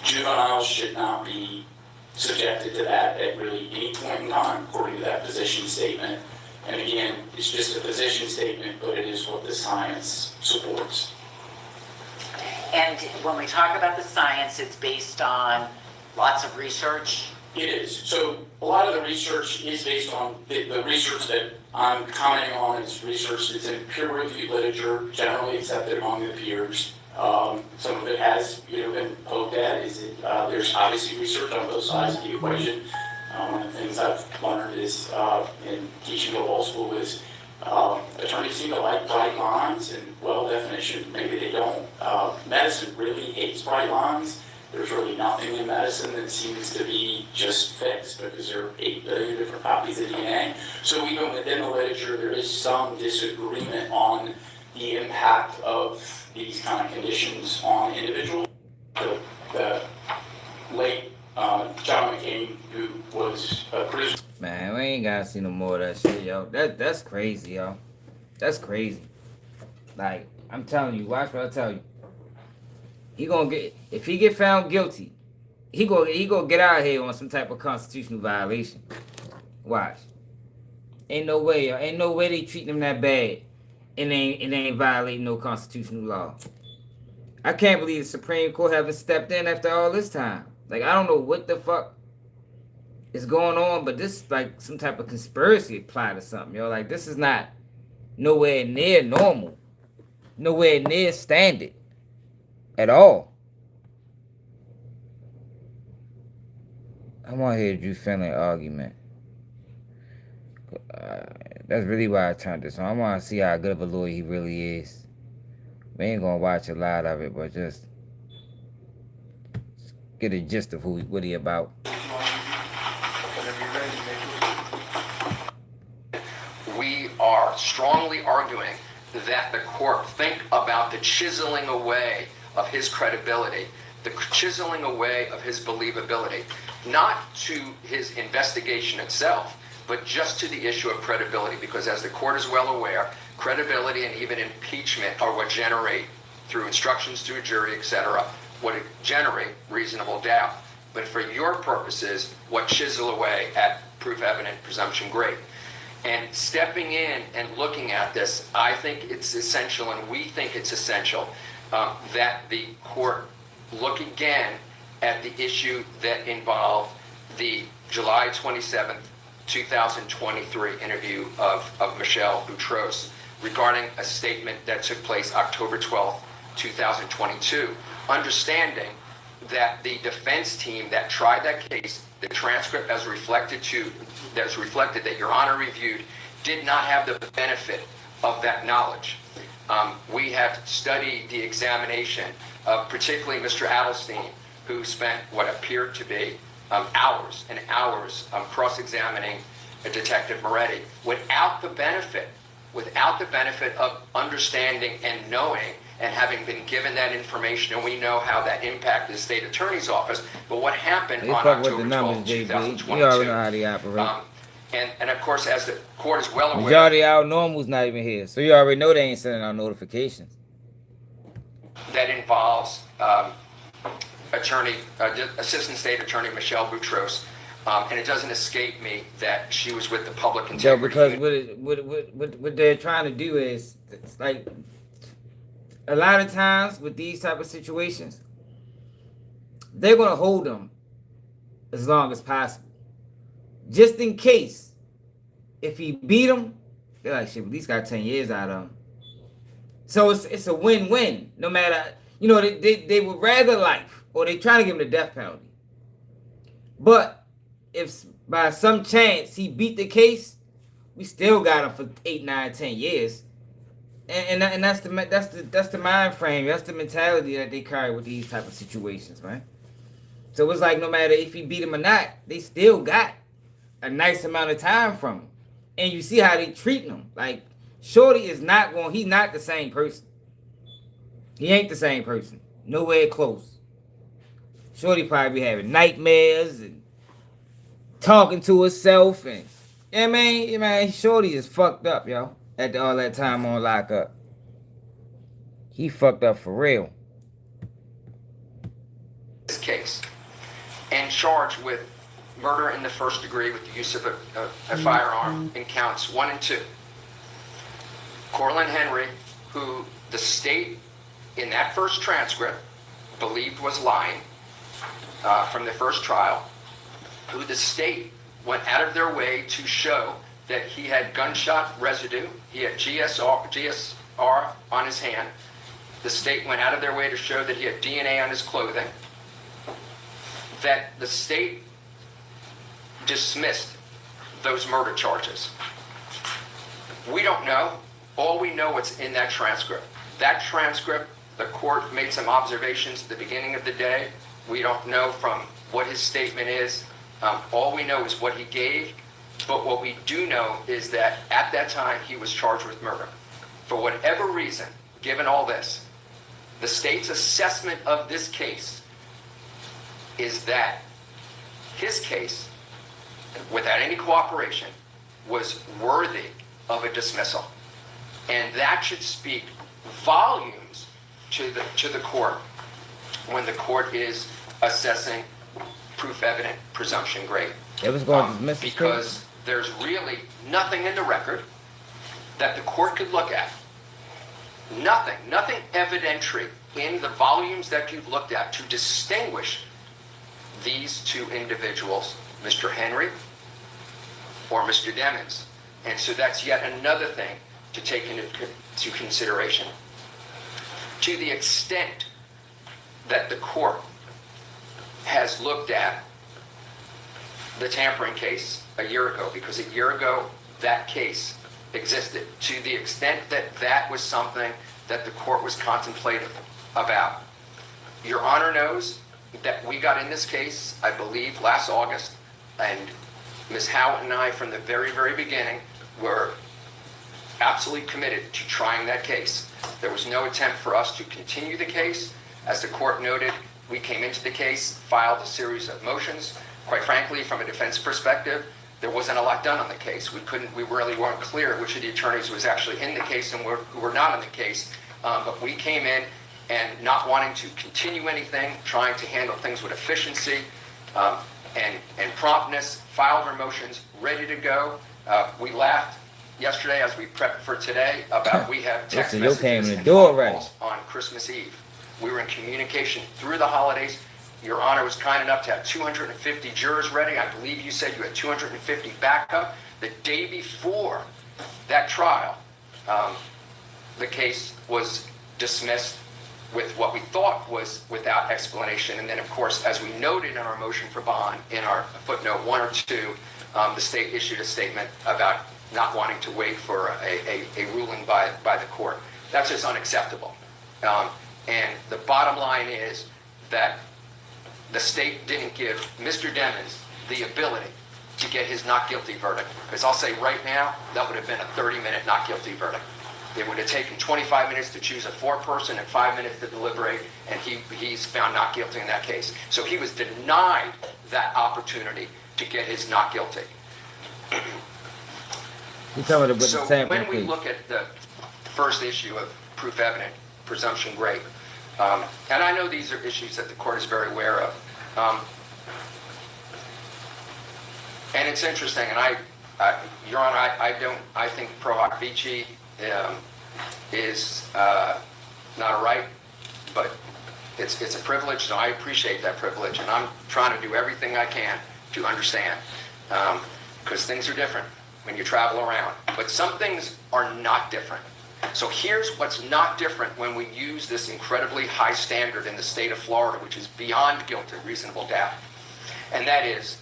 Juveniles should not be subjected to that at really any point in time, according to that position statement. And again, it's just a position statement, but it is what the science supports. And when we talk about the science, it's based on lots of research? It is. So a lot of the research is based on the research that I'm commenting on is research that's in peer-reviewed literature, generally accepted among the peers. Some of it has, been poked at. There's obviously research on both sides of the equation. One of the things I've learned is in teaching at law school is attorneys seem to like bright lines and well definition. Maybe they don't. Medicine really hates bright lines. There's really nothing in medicine that seems to be just fixed because there are 8 billion different copies of DNA. So even within the literature, there is some disagreement on the impact of these kind of conditions on individuals. The late John McCain, who was a prisoner. Man, we ain't gotta see no more of that shit, yo. That's crazy, yo. That's crazy. Like, I'm telling you, watch what I tell you. If he get found guilty, he gonna get out of here on some type of constitutional violation. Watch. Ain't no way, yo. Ain't no way they treat him that bad. And they ain't violating no constitutional law. I can't believe the Supreme Court haven't stepped in after all this time. Like, I don't know what the fuck is going on, but this is like some type of conspiracy plot or something, yo. Like, this is not nowhere near normal. nowhere near standard at all. I want to hear Drew Finley argument. That's really why I turned this on. I want to see how good of a lawyer he really is. We ain't gonna watch a lot of it, but just get a gist of what he about. We are strongly arguing that the court think about the chiseling away of his credibility, the chiseling away of his believability, not to his investigation itself, but just to the issue of credibility, because as the court is well aware, credibility and even impeachment are what generate, through instructions to a jury, etc., what generate reasonable doubt. But for your purposes, what chisel away at proof evident presumption great. And stepping in and looking at this, I think it's essential, and we think it's essential, that the court look again at the issue that involved the July 27th, 2023 interview of Michelle Boutros regarding a statement that took place October 12th, 2022, understanding that the defense team that tried that case, the transcript as reflected that Your Honor reviewed, did not have the benefit of that knowledge. We have studied the examination of particularly Mr. Adelstein, who spent what appeared to be hours and hours cross-examining Detective Moretti without the benefit of understanding and knowing and having been given that information, and we know how that impacted the state attorney's office. But what happened on October 12, 2022? You already know how they operate. And of course, as the court is well aware, majority of our normal's not even here, so you already know they ain't sending out notifications. That involves Assistant State Attorney Michelle Boutros, and it doesn't escape me that she was with the Public Integrity. Yeah, because what they're trying to do is, it's like, a lot of times with these type of situations, they're going to hold them as long as possible. Just in case, if he beat them, they're like, shit, at least got 10 years out of him. So it's a win-win. No matter, they would rather life, or they trying to give him the death penalty. But if by some chance he beat the case, we still got him for 8, 9, 10 years. And that's the mind frame, that's the mentality that they carry with these type of situations, man. So it's like no matter if he beat him or not, they still got a nice amount of time from him. And you see how they treating him. Like, Shorty is not going, he's not the same person. He ain't the same person. Nowhere close. Shorty probably be having nightmares and talking to herself, and man, Shorty is fucked up, yo. After all that time on lockup, he fucked up for real. This case, and charged with murder in the first degree with the use of a firearm in counts 1 and 2. Corlin Henry, who the state in that first transcript believed was lying from the first trial, who the state went out of their way to show that he had gunshot residue, he had GSR on his hand. The state went out of their way to show that he had DNA on his clothing. That the state dismissed those murder charges. We don't know. All we know is in that transcript. That transcript, the court made some observations at the beginning of the day. We don't know from what his statement is. All we know is what he gave. But what we do know is that at that time he was charged with murder. For whatever reason, given all this, the state's assessment of this case is that his case, without any cooperation, was worthy of a dismissal. And that should speak volumes to the court when the court is assessing proof evident presumption grade. It was going to dismiss his because there's really nothing in the record that the court could look at. Nothing evidentiary in the volumes that you've looked at to distinguish these two individuals, Mr. Henry or Mr. Demons. And so that's yet another thing to take into consideration. to the extent that the court has looked at the tampering case a year ago, because a year ago that case existed, to the extent that that was something that the court was contemplative about. Your Honor knows that we got in this case, I believe, last August, and Ms. Howitt and I, from the very, very beginning, were absolutely committed to trying that case. There was no attempt for us to continue the case. As the court noted, we came into the case, filed a series of motions. Quite frankly, from a defense perspective, there wasn't a lot done on the case. We really weren't clear which of the attorneys was actually in the case and who were not in the case. But we came in and not wanting to continue anything, trying to handle things with efficiency and promptness, filed our motions, ready to go. We laughed yesterday as we prepped for today about we have text messages and phone calls on Christmas Eve. We were in communication through the holidays. Your Honor was kind enough to have 250 jurors ready. I believe you said you had 250 backup. The day before that trial, the case was dismissed with what we thought was without explanation. And then, of course, as we noted in our motion for bond, in our footnote 1 or 2, the state issued a statement about not wanting to wait for a ruling by the court. That's just unacceptable. And the bottom line is that the state didn't give Mr. Demons the ability to get his not guilty verdict. Because I'll say right now, that would have been a 30-minute not guilty verdict. It would have taken 25 minutes to choose a foreperson and 5 minutes to deliberate, and he's found not guilty in that case. So he was denied that opportunity to get his not guilty. So when we look at the first issue of proof evident, presumption great, and I know these are issues that the court is very aware of, and it's interesting, and Your Honor, I think pro hoc vici is not a right, but it's a privilege, so I appreciate that privilege, and I'm trying to do everything I can to understand, because things are different when you travel around, but some things are not different. So here's what's not different when we use this incredibly high standard in the state of Florida, which is beyond guilt or reasonable doubt, and that is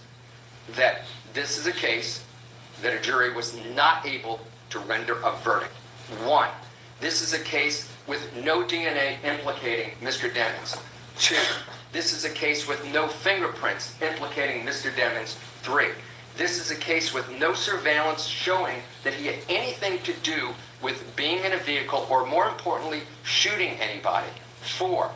that this is a case that a jury was not able to render a verdict. One, this is a case with no DNA implicating Mr. Demons. Two, this is a case with no fingerprints implicating Mr. Demons. Three, this is a case with no surveillance showing that he had anything to do with being in a vehicle or, more importantly, shooting anybody. Four,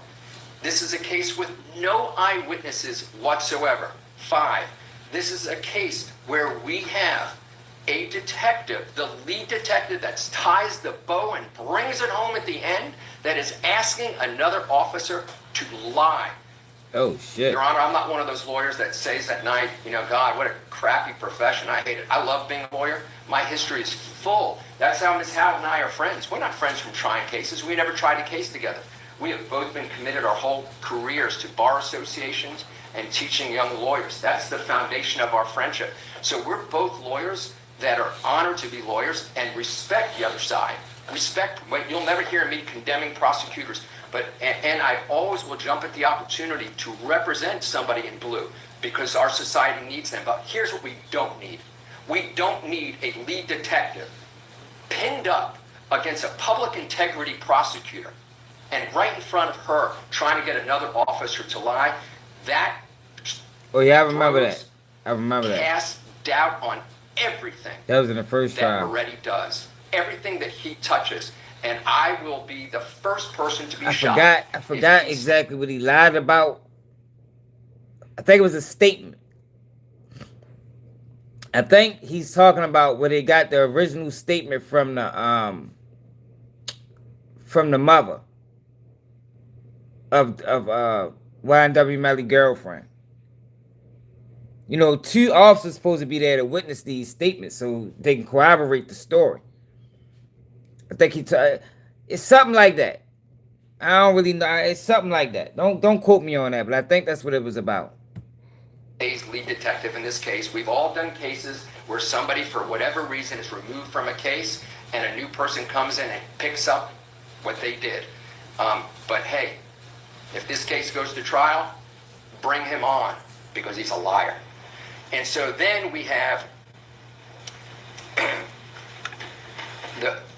this is a case with no eyewitnesses whatsoever. Five, this is a case where we have a detective, the lead detective that ties the bow and brings it home at the end, that is asking another officer to lie. Oh, shit. Your Honor, I'm not one of those lawyers that says at night, God, what a crappy profession. I hate it. I love being a lawyer. My history is full. That's how Ms. Howe and I are friends. We're not friends from trying cases. We never tried a case together. We have both been committed our whole careers to bar associations and teaching young lawyers. That's the foundation of our friendship. So we're both lawyers that are honored to be lawyers and respect the other side. You'll never hear me condemning prosecutors, and I always will jump at the opportunity to represent somebody in blue because our society needs them. But here's what we don't need. We don't need a lead detective pinned up against a public integrity prosecutor and right in front of her trying to get another officer to lie. That I remember that. Casts doubt on everything. That was in the first trial. That Moretti does. Everything that he touches. And I will be the first person to be shot. I forgot exactly what he lied about. I think it was a statement. I think he's talking about where they got the original statement from the mother of YNW Melly girlfriend. Two officers supposed to be there to witness these statements so they can corroborate the story. I think it's something like that. I don't really know. It's something like that. Don't quote me on that, but I think that's what it was about. Lead detective in this case. We've all done cases where somebody, for whatever reason, is removed from a case and a new person comes in and picks up what they did. But hey, if this case goes to trial, bring him on, because he's a liar. And so then we have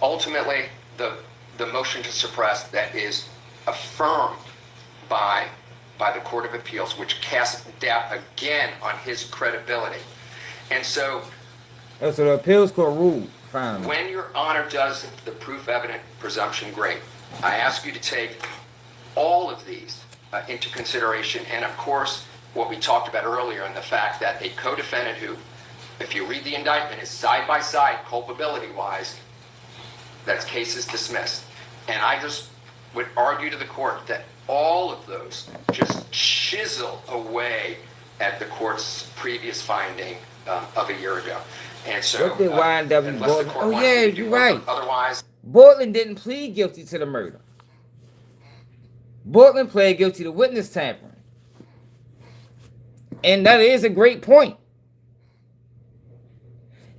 ultimately the motion to suppress that is affirmed by the Court of Appeals, which casts doubt again on his credibility. And so the appeals court ruled fine. When Your Honor does the proof evident presumption, great. I ask you to take all of these into consideration, and of course what we talked about earlier, and the fact that a co-defendant who, if you read the indictment, is side by side culpability wise, that case is dismissed. And I just would argue to the court that all of those just chisel away at the court's previous finding of a year ago. And so, what did YNW Bortland? Oh yeah, you're right. Otherwise, Bortland didn't plead guilty to the murder. Bortland pled guilty to witness tampering. And that is a great point.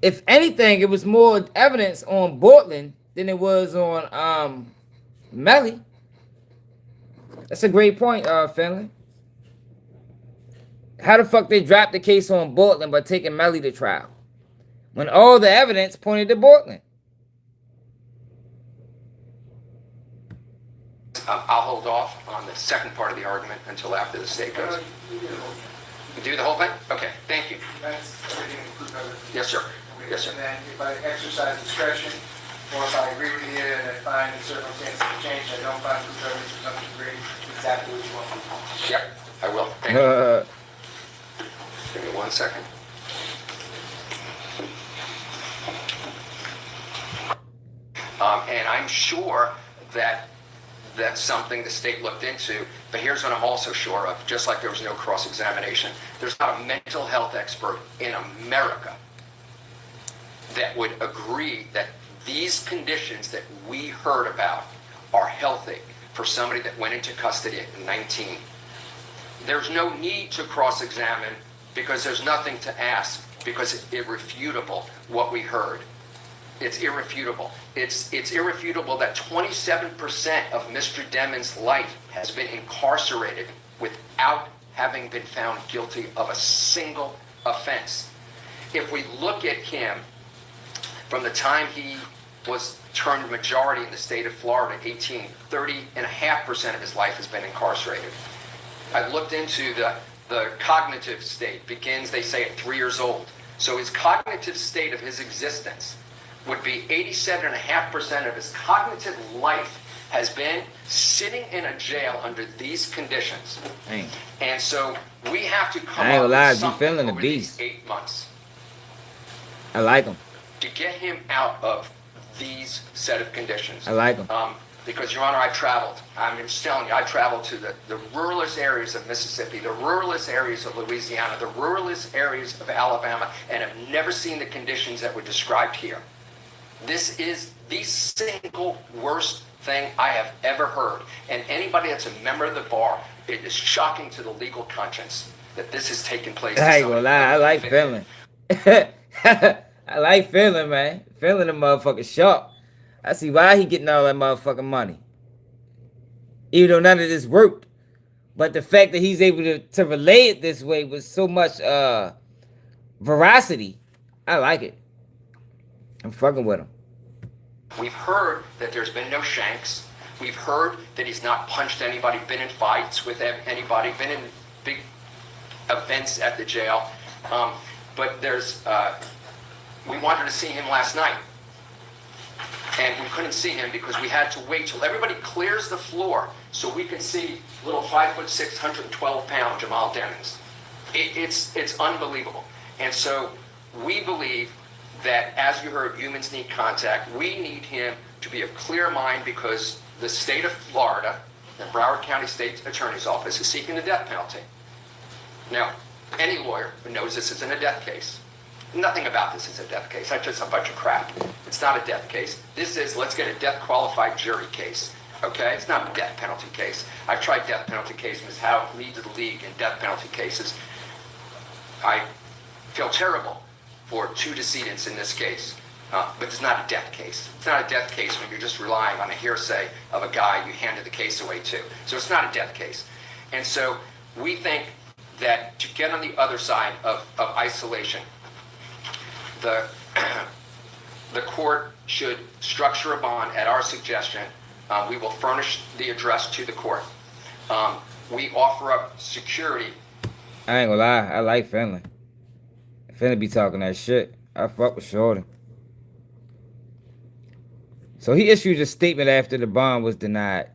If anything, it was more evidence on Bortland than it was on Melly. That's a great point, Finley. How the fuck they dropped the case on Bortland by taking Melly to trial, when all the evidence pointed to Bortland? I'll hold off on the second part of the argument until after the state goes. Do the whole thing? Okay, thank you. That's everything in proof evidence. Yes, sir. Yes, sir. And then if I exercise discretion, or if I agree with you and I find the circumstances have changed, I don't find proof evidence presumption great, exactly what you want me to. Yep, I will. Thank you. Give me 1 second. And I'm sure that that's something the state looked into, but here's what I'm also sure of, just like there was no cross-examination. There's not a mental health expert in America that would agree that these conditions that we heard about are healthy for somebody that went into custody at 19. There's no need to cross-examine because there's nothing to ask, because it's irrefutable what we heard. It's irrefutable. It's irrefutable that 27% of Mr. Demon's life has been incarcerated without having been found guilty of a single offense. If we look at him from the time he was turned majority in the state of Florida, 18, 30.5% of his life has been incarcerated. I looked into the cognitive state, begins, they say, at 3 years old. So his cognitive state of his existence would be 87.5% of his cognitive life has been sitting in a jail under these conditions. Dang. And so we have to come I ain't up gonna lie, with you something feeling the over beast. these 8 months I like him. to get him out of these set of conditions. I like him. Because, Your Honor, I traveled. I'm just telling you, I traveled to the ruralest areas of Mississippi, the ruralest areas of Louisiana, the ruralest areas of Alabama, and have never seen the conditions that were described here. This is the single worst thing I have ever heard. And anybody that's a member of the bar, it is shocking to the legal conscience that this has taken place. I ain't gonna lie, I like feeling. I like feeling, man. Feeling the motherfucker sharp. I see why he getting all that motherfucking money. Even though none of this worked. But the fact that he's able to relay it this way with so much veracity, I like it. I'm fucking with him. We've heard that there's been no shanks. We've heard that he's not punched anybody, been in fights with anybody, been in big events at the jail. But there's, we wanted to see him last night. And we couldn't see him because we had to wait till everybody clears the floor so we could see little 5'6", 112-pound Jamal Demmons. It's unbelievable. And so we believe that, as you heard, humans need contact. We need him to be of clear mind because the state of Florida, the Broward County State Attorney's Office, is seeking the death penalty. Now, any lawyer who knows this isn't a death case. Nothing about this is a death case. That's just a bunch of crap. It's not a death case. This is, let's get a death-qualified jury case. Okay? It's not a death penalty case. I've tried death penalty cases. Ms. Howe leads the league in death penalty cases. I feel terrible for two decedents in this case. But it's not a death case. It's not a death case when you're just relying on a hearsay of a guy you handed the case away to. So it's not a death case. And so we think that to get on the other side of isolation, the court should structure a bond at our suggestion. We will furnish the address to the court. We offer up security. I ain't gonna lie, I like Finley. Finley be talking that shit. I fuck with Shorty. So he issued a statement after the bond was denied.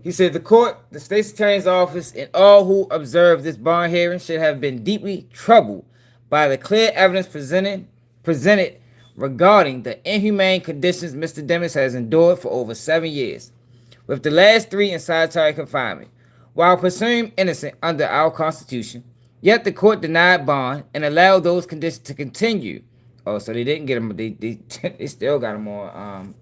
He said the court, the state's attorney's office, and all who observed this bond hearing should have been deeply troubled by the clear evidence presented regarding the inhumane conditions Mr. Demings has endured for over 7 years, with the last 3 in solitary confinement. While presumed innocent under our Constitution, yet the court denied bond and allowed those conditions to continue. Oh, so they didn't get him, they still got him on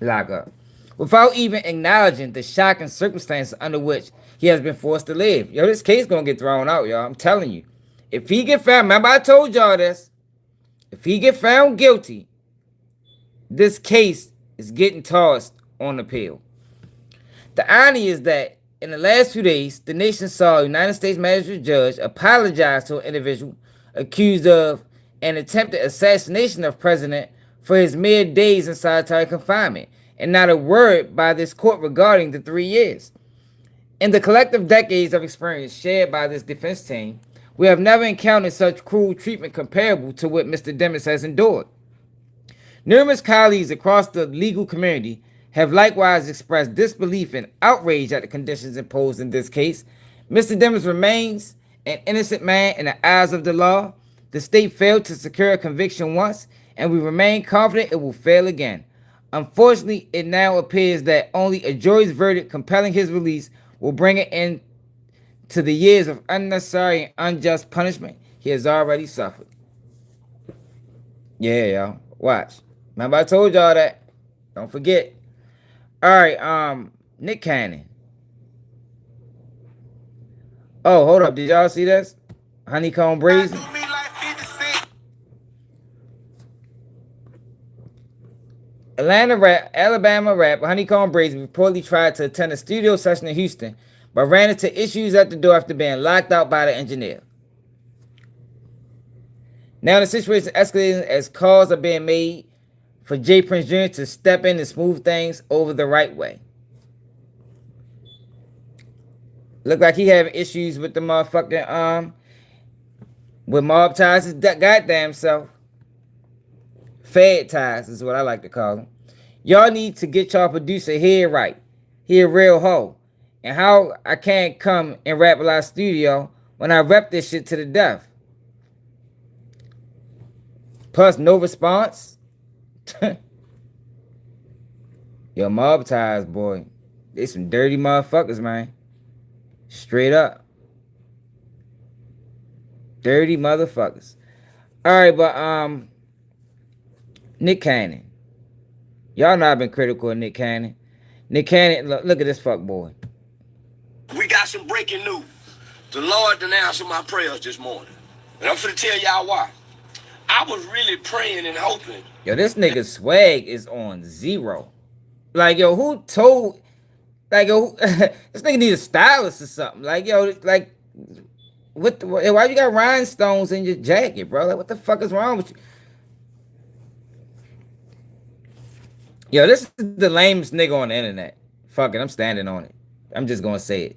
lockup, without even acknowledging the shocking circumstances under which he has been forced to live. Yo, this case gonna get thrown out, y'all. I'm telling you. If he get found, remember I told y'all this. If he get found guilty, this case is getting tossed on appeal. The irony is that in the last few days, the nation saw a United States magistrate judge apologize to an individual accused of an attempted assassination of President for his mere days in solitary confinement, and not a word by this court regarding the 3 years. In the collective decades of experience shared by this defense team, we have never encountered such cruel treatment comparable to what Mr. Demings has endured. Numerous colleagues across the legal community have likewise expressed disbelief and outrage at the conditions imposed in this case. Mr. Demings remains an innocent man in the eyes of the law. The state failed to secure a conviction once, and we remain confident it will fail again. Unfortunately, it now appears that only a jury's verdict compelling his release will bring an end to the years of unnecessary and unjust punishment he has already suffered. Yeah, y'all. Watch. Remember I told y'all that. Don't forget. Alright, Nick Cannon. Oh, hold up. Did y'all see this? Honeycomb Brazen. Alabama rapper Honeycomb Brazen reportedly tried to attend a studio session in Houston, but ran into issues at the door after being locked out by the engineer. Now the situation is escalating as calls are being made for J. Prince Jr. to step in and smooth things over the right way. Look like he having issues with the motherfucking with mob ties his goddamn self. Fed ties is what I like to call them. Y'all need to get y'all producer here right. He a real hoe. And how I can't come and rap a lot studio when I rep this shit to the death. Plus no response. Yo, mob ties, boy. They some dirty motherfuckers, man. Straight up. Dirty motherfuckers. Alright, but Nick Cannon. Y'all know I've been critical of Nick Cannon. Nick Cannon, look at this fuck boy. We got some breaking news. The Lord didn't answer my prayers this morning. And I'm finna tell y'all why. I was really praying and hoping. Yo, this nigga swag is on 0. Like, yo, who told... Like, yo, this nigga need a stylist or something. Like, yo, like... What the, why you got rhinestones in your jacket, bro? Like, what the fuck is wrong with you? Yo, this is the lamest nigga on the internet. Fuck it, I'm standing on it. I'm just gonna say it.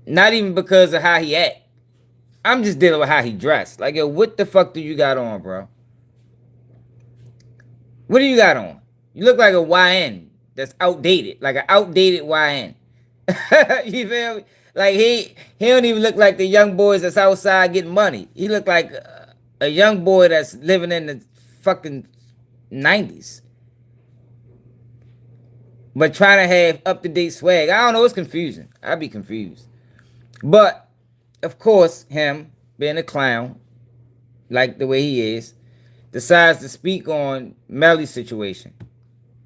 Not even because of how he act. I'm just dealing with how he dressed. Like, yo, what the fuck do you got on, bro? What do you got on? You look like a YN that's outdated. Like an outdated YN. You feel me? Like, he don't even look like the young boys that's outside getting money. He look like a young boy that's living in the fucking 90s. But trying to have up-to-date swag. I don't know, it's confusing. I'd be confused. But, of course, him, being a clown, like the way he is, decides to speak on Melly's situation.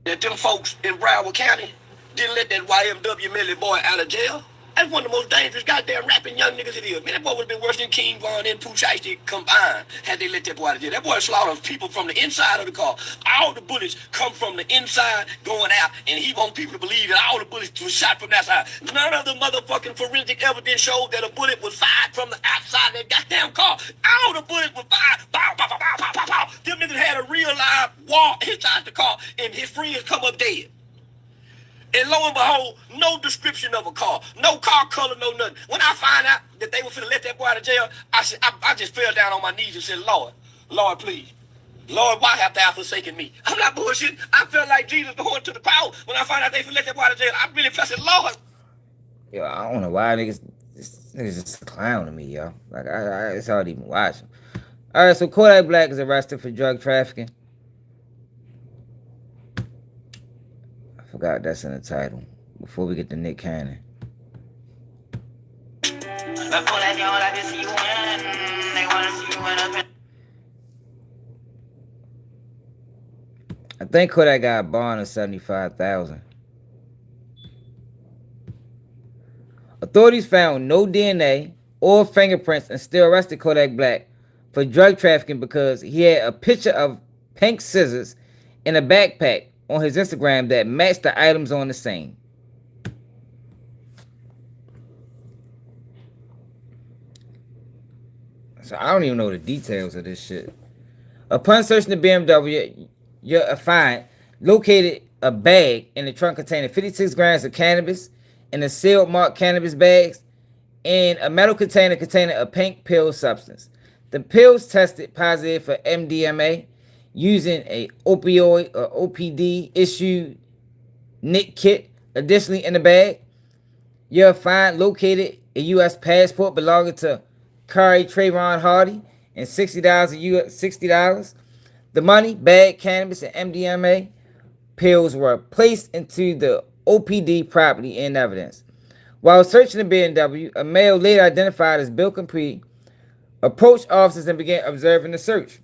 That them folks in Broward County, didn't let that YNW Melly boy out of jail. That's one of the most dangerous goddamn rapping young niggas it is. Man, that boy would have been worse than King Von and Pooh Shiesty combined had they let that boy out of jail. That boy slaughtered people from the inside of the car. All the bullets come from the inside going out, and he want people to believe that all the bullets were shot from that side. None of the motherfucking forensic evidence showed that a bullet was fired from the outside of that goddamn car. All the bullets were fired. Bow, bow, bow, bow, bow, bow, bow. Them niggas had a real live wall inside the car, and his friends come up dead. And lo and behold, no description of a car, no car color, no nothing. When I find out that they were finna let that boy out of jail, I just fell down on my knees and said, Lord, Lord, please. Lord, why have thou forsaken me? I'm not bullshitting. I felt like Jesus going to the cross when I found out they finna let that boy out of jail. I really felt, Lord. Yo, I don't know why niggas just a clown to me, yo. Like, it's hard to even watch him. All right, so Kodak Black is arrested for drug trafficking. Forgot that's in the title. Before we get to Nick Cannon. I think Kodak got a bond of $75,000. Authorities found no DNA or fingerprints and still arrested Kodak Black for drug trafficking because he had a picture of pink scissors in a backpack on his Instagram that matched the items on the scene. So I don't even know the details of this shit. Upon searching the BMW, you'll find located a bag in the trunk containing 56 grams of cannabis in a sealed marked cannabis bags and a metal container containing a pink pill substance. The pills tested positive for MDMA using a opioid or OPD issued NIC kit. Additionally, in the bag, you'll find located a U.S. passport belonging to Kari Trayvon Hardy and $60. The money, bag, cannabis, and MDMA pills were placed into the OPD property in evidence. While searching the BMW, a male later identified as Bill Capri approached officers and began observing the search.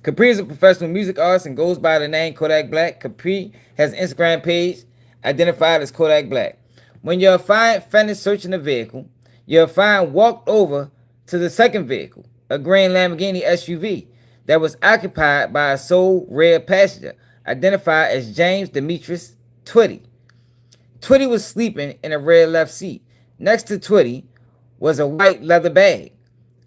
Capri is a professional music artist and goes by the name Kodak Black. Capri has an Instagram page identified as Kodak Black. When you'll finish searching the vehicle, you'll walked over to the second vehicle, a green Lamborghini SUV that was occupied by a sole rear passenger, identified as James Demetrius Twitty. Twitty was sleeping in a rear left seat. Next to Twitty was a white leather bag.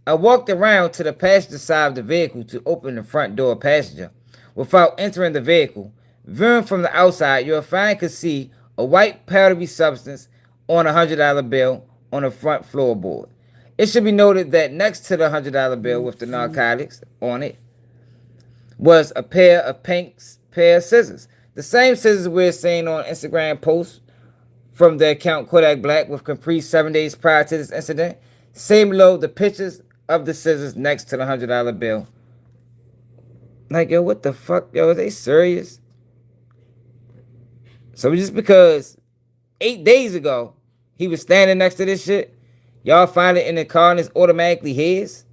I walked around to the passenger side of the vehicle to open the front door passenger. Without entering the vehicle, viewing from the outside, you'll could see a white powdery substance on a $100 bill on the front floorboard. It should be noted that next to the $100 bill with the narcotics on it was a pair of pair of scissors. The same scissors we're seeing on Instagram posts from the account Kodak Black with Capri 7 days prior to this incident. Same below the pictures of the scissors next to the $100 bill. Like, yo, what the fuck? Yo, are they serious? So just because 8 days ago he was standing next to this shit, y'all find it in the car and it's automatically his?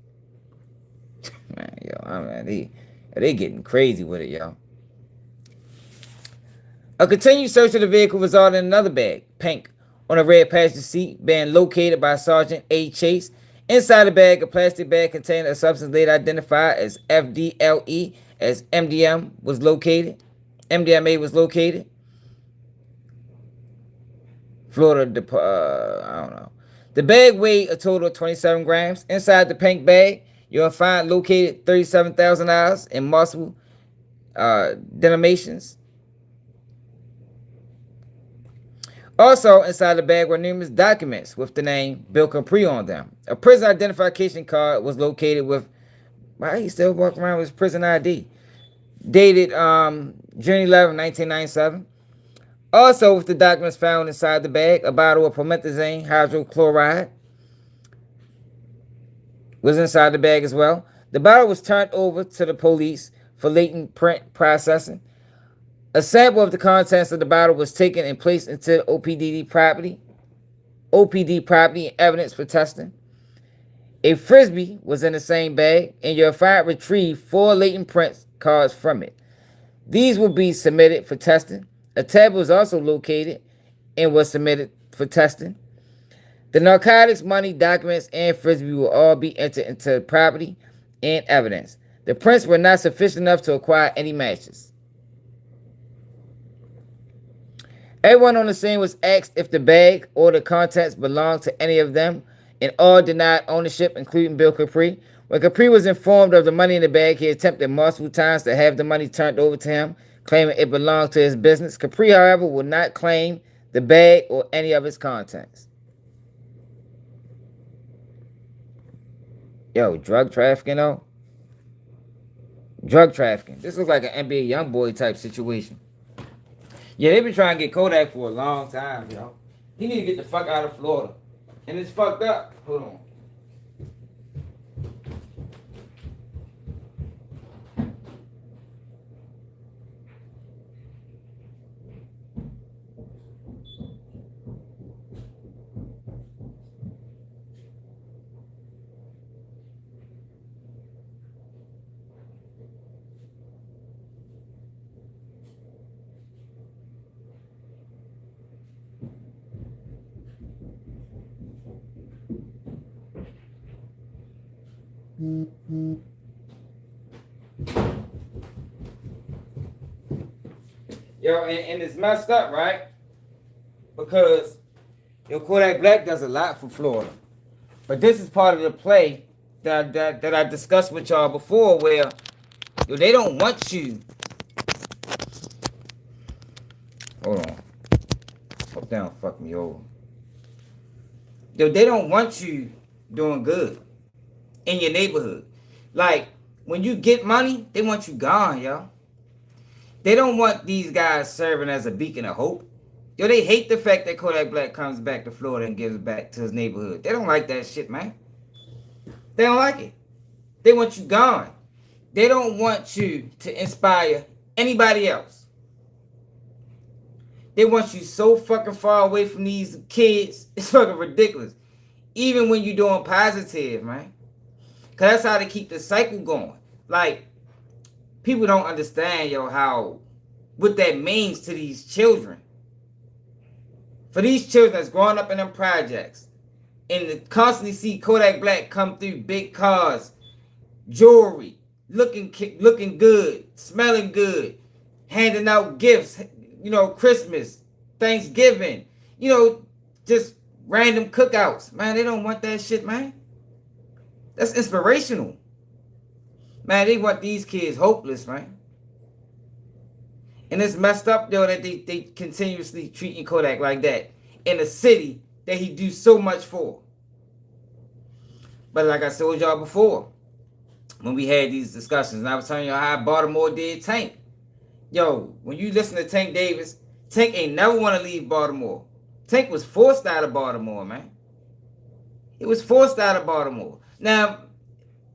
Man, yo, I mean, they getting crazy with it, yo. A continued search of the vehicle resulted in another bag, pink, on a red passenger seat, being located by Sergeant A. Chase. Inside the bag, a plastic bag containing a substance later identified as FDLE, as MDMA was located. Florida, I don't know. The bag weighed a total of 27 grams. Inside the pink bag, you'll find located $37,000 in multiple denominations. Also inside the bag were numerous documents with the name Bill Capri on them. A prison identification card was located with, why he still walking around with his prison ID? Dated June 11, 1997. Also with the documents found inside the bag, a bottle of promethazine hydrochloride was inside the bag as well. The bottle was turned over to the police for latent print processing. A sample of the contents of the bottle was taken and placed into OPD property and evidence for testing. A Frisbee was in the same bag, and your file retrieved 4 latent print cards from it. These will be submitted for testing. A tab was also located and was submitted for testing. The narcotics, money, documents, and frisbee will all be entered into property and evidence. The prints were not sufficient enough to acquire any matches. Everyone on the scene was asked if the bag or the contents belonged to any of them, and all denied ownership, including Bill Capri. When Capri was informed of the money in the bag, he attempted multiple times to have the money turned over to him, claiming it belonged to his business. Capri, however, will not claim the bag or any of its contents. Yo, drug trafficking, though? Drug trafficking. This looks like an NBA YoungBoy type situation. Yeah, they've been trying to get Kodak for a long time, yo. He need to get the fuck out of Florida. And it's fucked up. Hold on. Yo, and it's messed up, right? Because yo, Kodak Black does a lot for Florida. But this is part of the play that I discussed with y'all before, where yo, they don't want you. Hold on. Hope they don't fuck me over. Yo, they don't want you doing good in your neighborhood. Like, when you get money, they want you gone, yo. They don't want these guys serving as a beacon of hope. Yo, they hate the fact that Kodak Black comes back to Florida and gives back to his neighborhood. They don't like that shit, man. They don't like it. They want you gone. They don't want you to inspire anybody else. They want you so fucking far away from these kids. It's fucking ridiculous. Even when you're doing positive, man. Because that's how they keep the cycle going. Like, people don't understand, yo, what that means to these children. For these children that's growing up in them projects and to constantly see Kodak Black come through, big cars, jewelry, looking good, smelling good, handing out gifts, you know, Christmas, Thanksgiving, you know, just random cookouts. Man, they don't want that shit, man. That's inspirational. Man, they want these kids hopeless, man. And it's messed up, though, that they continuously treating Kodak like that in a city that he do so much for. But like I told y'all before, when we had these discussions, and I was telling y'all how Baltimore did Tank. Yo, when you listen to Tank Davis, Tank ain't never want to leave Baltimore. Tank was forced out of Baltimore, man. He was forced out of Baltimore. Now,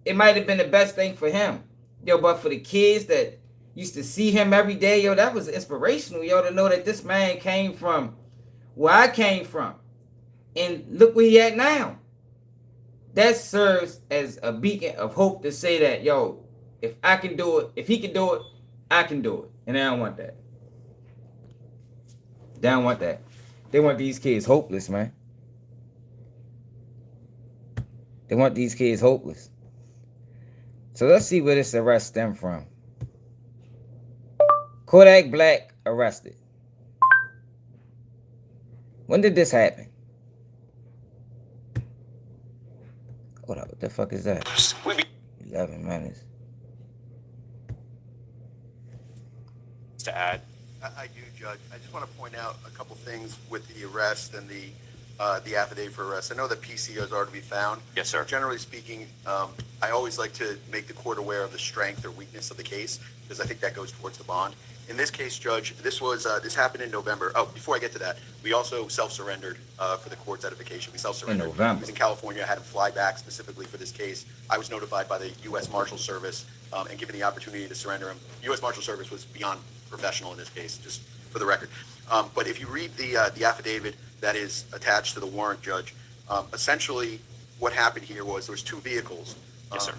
it might have been the best thing for him. Yo, but for the kids that used to see him every day, yo, that was inspirational, yo, to know that this man came from where I came from. And look where he at now. That serves as a beacon of hope to say that, yo, if I can do it, if he can do it, I can do it. And they don't want that. They don't want that. They want these kids hopeless, man. They want these kids hopeless. So let's see where this arrest stemmed from. Kodak Black arrested. When did this happen? Hold up, what the fuck is that? 11 minutes. To add? I do, Judge. I just want to point out a couple things with the arrest and the affidavit for arrest. I know that PCOs are to be found. Yes, sir. Generally speaking, I always like to make the court aware of the strength or weakness of the case because I think that goes towards the bond. In this case, Judge, this happened in November. Oh, before I get to that, we also self-surrendered for the court's edification. We self-surrendered. In November. He was in California. I had him fly back specifically for this case. I was notified by the U.S. Marshal Service and given the opportunity to surrender him. U.S. Marshal Service was beyond professional in this case, just for the record. But if you read the affidavit that is attached to the warrant, Judge, essentially what happened here was there was two vehicles. Yes, sir.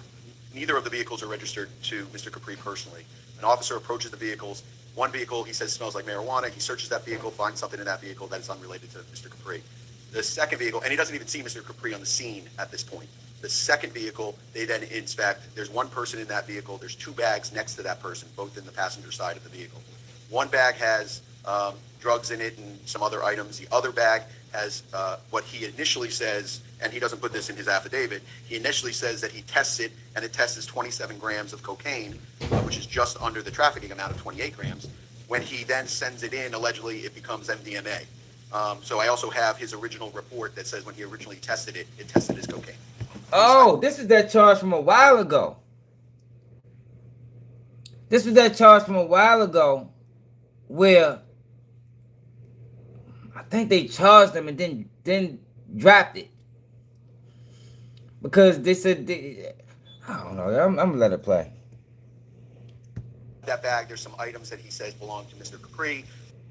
Neither of the vehicles are registered to Mr. Capri personally. An officer approaches the vehicles. One vehicle, he says, smells like marijuana. He searches that vehicle, finds something in that vehicle that is unrelated to Mr. Capri. The second vehicle, and he doesn't even see Mr. Capri on the scene at this point. The second vehicle, they then inspect. There's one person in that vehicle. There's 2 bags next to that person, both in the passenger side of the vehicle. One bag has drugs in it and some other items. The other bag has what he initially says, and he doesn't put this in his affidavit, he initially says that he tests it, and it tests as 27 grams of cocaine, which is just under the trafficking amount of 28 grams. When he then sends it in, allegedly, it becomes MDMA. So I also have his original report that says when he originally tested it, it tested as cocaine. Oh, this is that charge from a while ago. This was that charge from a while ago where I think they charged him and then dropped it. Because they said, I don't know, I'm going to let it play. That bag, there's some items that he says belong to Mr. Capri.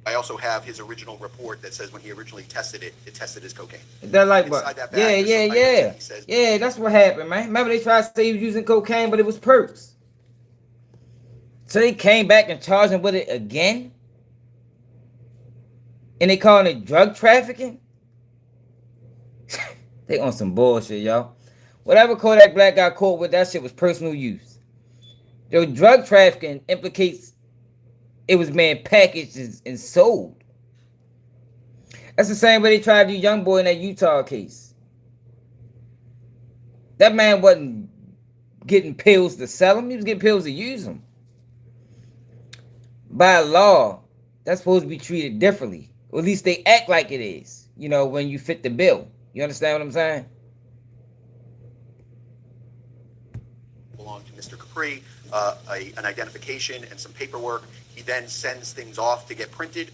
I also have his original report that says when he originally tested it, it tested as cocaine. That like what? That bag, Yeah, that's what happened, man. Remember they tried to say he was using cocaine, but it was perks. So they came back and charged him with it again? And they calling it drug trafficking? They on some bullshit, y'all. Whatever Kodak Black got caught with, that shit was personal use. Yo, drug trafficking implicates it was being packaged and sold. That's the same way they tried to do young boy in that Utah case. That man wasn't getting pills to sell them. He was getting pills to use them. By law, that's supposed to be treated differently. Or at least they act like it is. You know, when you fit the bill. You understand what I'm saying? Belong to Mr. Capri, an identification and some paperwork. He then sends things off to get printed.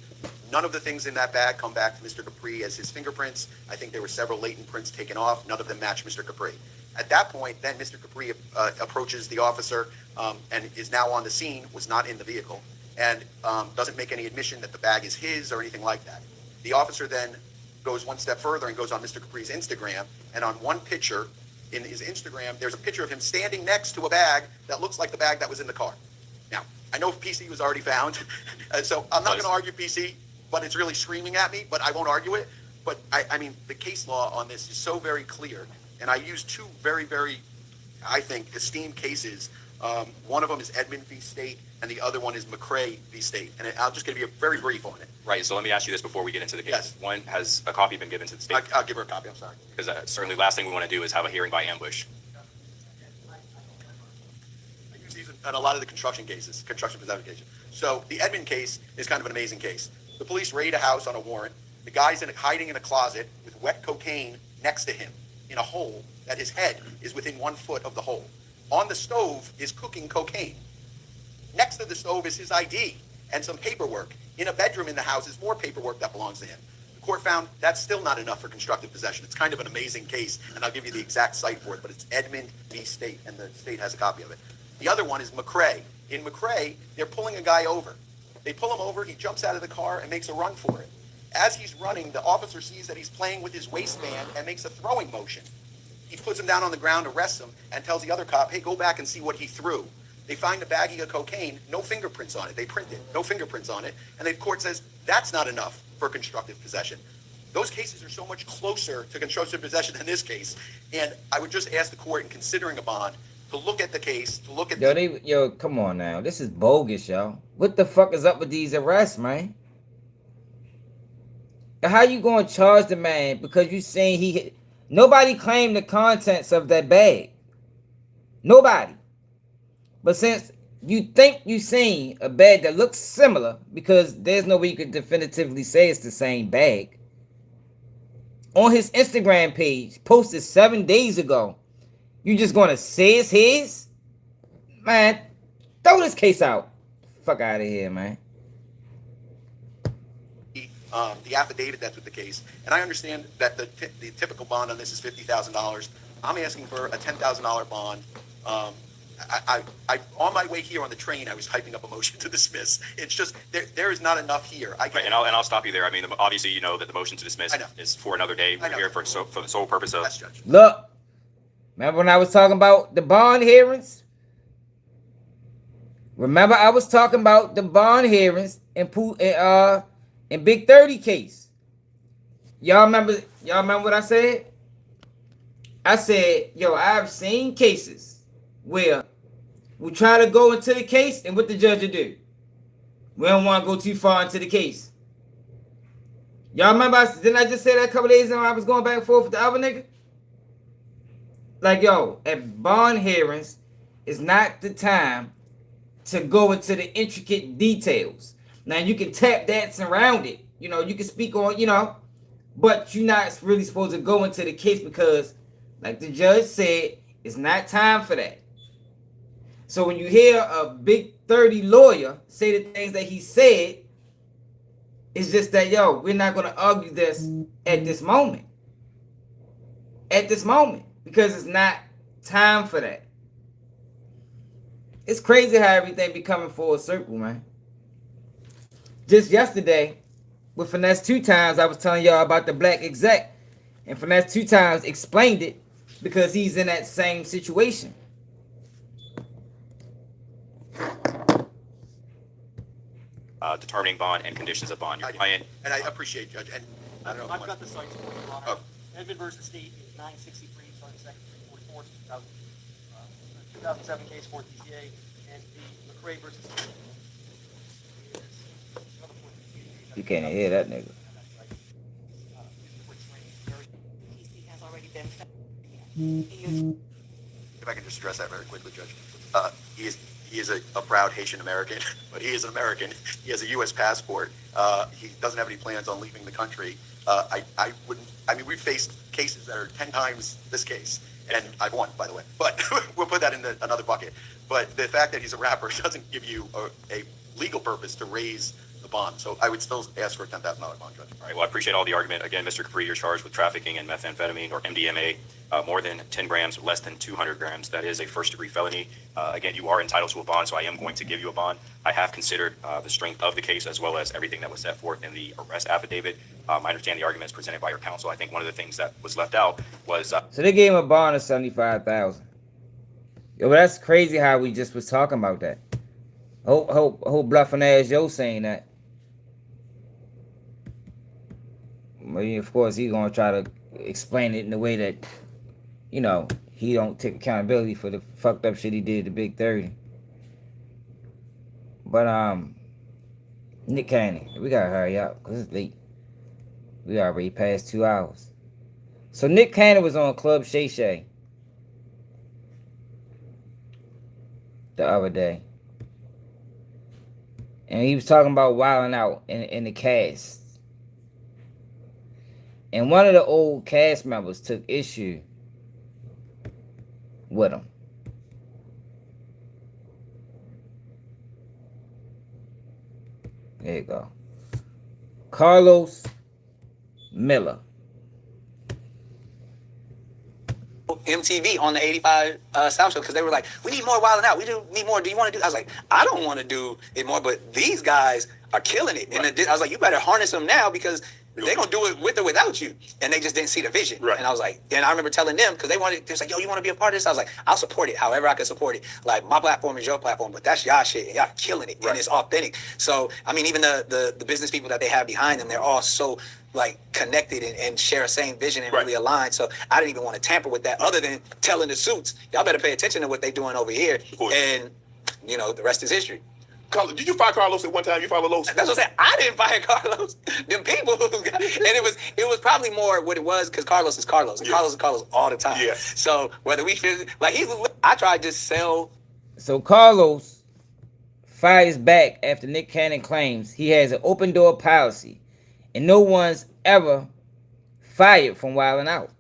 None of the things in that bag come back to Mr. Capri as his fingerprints. I think there were several latent prints taken off. None of them match Mr. Capri. At that point, then Mr. Capri approaches the officer and is now on the scene, was not in the vehicle, and doesn't make any admission that the bag is his or anything like that. The officer then goes one step further and goes on Mr. Capri's Instagram, and on one picture in his Instagram, there's a picture of him standing next to a bag that looks like the bag that was in the car. Now, I know PC was already found, so I'm not going to argue PC, but it's really screaming at me, but I won't argue it. But I mean, the case law on this is so very clear, and I use 2 very, very, I think, esteemed cases. One of them is Edmond v. State, and the other one is McCrae v. State. And I'm just going to be very brief on it. Right, so let me ask you this before we get into the case. Yes. One, has a copy been given to the state? I'll give her a copy, I'm sorry. Because certainly last thing we want to do is have a hearing by ambush. I use these in a lot of the construction cases, construction fabrication. So the Edmond case is kind of an amazing case. The police raid a house on a warrant. The guy's hiding in a closet with wet cocaine next to him in a hole that his head is within 1 foot of the hole. On the stove is cooking cocaine. Next to the stove is his ID and some paperwork. In a bedroom in the house is more paperwork that belongs to him. The court found that's still not enough for constructive possession. It's kind of an amazing case, and I'll give you the exact site for it, but it's Edmond v. State, and the state has a copy of it. The other one is McCrae. In McCrae, they're pulling a guy over. They pull him over, he jumps out of the car and makes a run for it. As he's running, the officer sees that he's playing with his waistband and makes a throwing motion. He puts him down on the ground, arrests him, and tells the other cop, hey, go back and see what he threw. They find a baggie of cocaine, no fingerprints on it. They print it, no fingerprints on it. And the court says that's not enough for constructive possession. Those cases are so much closer to constructive possession than this case. And I would just ask the court, in considering a bond, to look at the case, to look at Yo, come on now. This is bogus, y'all. What the fuck is up with these arrests, man? How you going to charge the man because you saying nobody claimed the contents of that bag. Nobody. But since you think you seen a bag that looks similar, because there's no way you could definitively say it's the same bag, on his Instagram page, posted 7 days ago, you just going to say it's his? Man, throw this case out. Fuck out of here, man. The affidavit that's with the case, and I understand that the typical bond on this is $50,000. I'm asking for a $10,000 bond. I on my way here on the train, I was typing up a motion to dismiss. It's just there is not enough here. Right, and I'll stop you there. I mean, obviously, you know that the motion to dismiss is for another day. We're here for the sole purpose of. Look, remember when I was talking about the bond hearings? Remember, I was talking about the bond hearings in Big 30 case. Y'all remember what I said? I said, yo, I've seen cases where we try to go into the case and what the judge will do. We don't want to go too far into the case. Y'all remember, didn't I just say that a couple days ago when I was going back and forth with the other nigga? Like, yo, at bond hearings is not the time to go into the intricate details. Now, you can tap dance around it. You know, you can speak on, but you're not really supposed to go into the case because, like the judge said, it's not time for that. So when you hear a Big 30 lawyer say the things that he said, it's just that, yo, we're not going to argue this at this moment. At this moment. Because it's not time for that. It's crazy how everything be coming full circle, man. Just yesterday, with Finesse 2 Times, I was telling y'all about the black exec. And Finesse 2 Times explained it because he's in that same situation. Determining bond and conditions of bond. And I appreciate, Judge. And I don't know. I've got the sites for you, Your Honor. Edmond versus State is 963, starting second 344, 2007 case for TCA, and the McRae versus State is another 4 TCA. You can't hear that nigga. PC has already been If I can just stress that very quickly, Judge. He is a proud Haitian American, but he is an American. He has a U.S. passport. He doesn't have any plans on leaving the country. We've faced cases that are 10 times this case, and I've won, by the way. But we'll put that in another bucket. But the fact that he's a rapper doesn't give you a legal purpose to raise the bond. So I would still ask for a $10,000 bond, Judge. All right, well, I appreciate all the argument. Again, Mr. Capri, you're charged with trafficking in methamphetamine or MDMA, more than 10 grams, less than 200 grams. That is a first-degree felony. Again, you are entitled to a bond, so I am going to give you a bond. I have considered the strength of the case as well as everything that was set forth in the arrest affidavit. I understand the arguments presented by your counsel. I think one of the things that was left out was... So they gave him a bond of $75,000. Yo, that's crazy how we just was talking about that. Whole bluffing ass yo saying that. Well, of course, he's going to try to explain it in a way that, he don't take accountability for the fucked up shit he did to Big 30. But, Nick Cannon, we got to hurry up because it's late. We already passed 2 hours. So Nick Cannon was on Club Shay Shay the other day. And he was talking about wilding out in the cast. And one of the old cast members took issue with him. There you go. Carlos Miller. MTV on the 85 Sound Show because they were like, we need more Wild 'N Out. We need more. Do you want to do? I was like, I don't want to do it more, but these guys are killing it. Right. And I was like, you better harness them now because they're going to do it with or without you. And they just didn't see the vision. Right. And I was like, and I remember telling them, because they was like, yo, you want to be a part of this? I was like, I'll support it however I can support it. Like, my platform is your platform, but that's y'all shit. And y'all killing it. Right. And it's authentic. So, I mean, even the business people that they have behind them, they're all so, like, connected and share a same vision and really aligned. So I didn't even want to tamper with that other than telling the suits, y'all better pay attention to what they're doing over here. And, the rest is history. Did you fire Carlos at one time? You fired Los? That's what I'm saying. I didn't fire Carlos. Them people who got, and it was probably more what it was because Carlos is Carlos. And Carlos is Carlos all the time. Yeah. So whether we feel like I tried to sell. So Carlos fires back after Nick Cannon claims he has an open door policy and no one's ever fired from Wild 'N Out.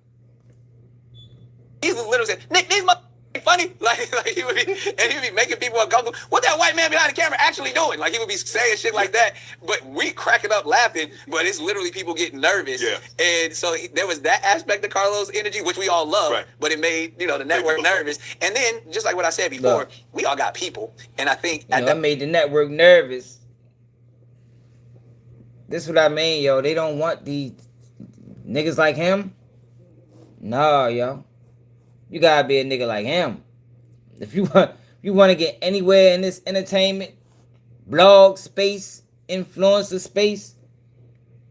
He literally said, Nick, these motherfuckers funny. Like he would be making people uncomfortable. What that white man behind the camera actually doing? Like he would be saying shit like that, but we cracking up laughing, but it's literally people getting nervous. Yeah. And so there was that aspect of Carlos' energy, which we all love, but it made, the network nervous. And then, just like what I said before, we all got people. And I think... that made the network nervous. This is what I mean, yo. They don't want these niggas like him. Nah, yo. You gotta be a nigga like him. If you You want to get anywhere in this entertainment, blog space, influencer space,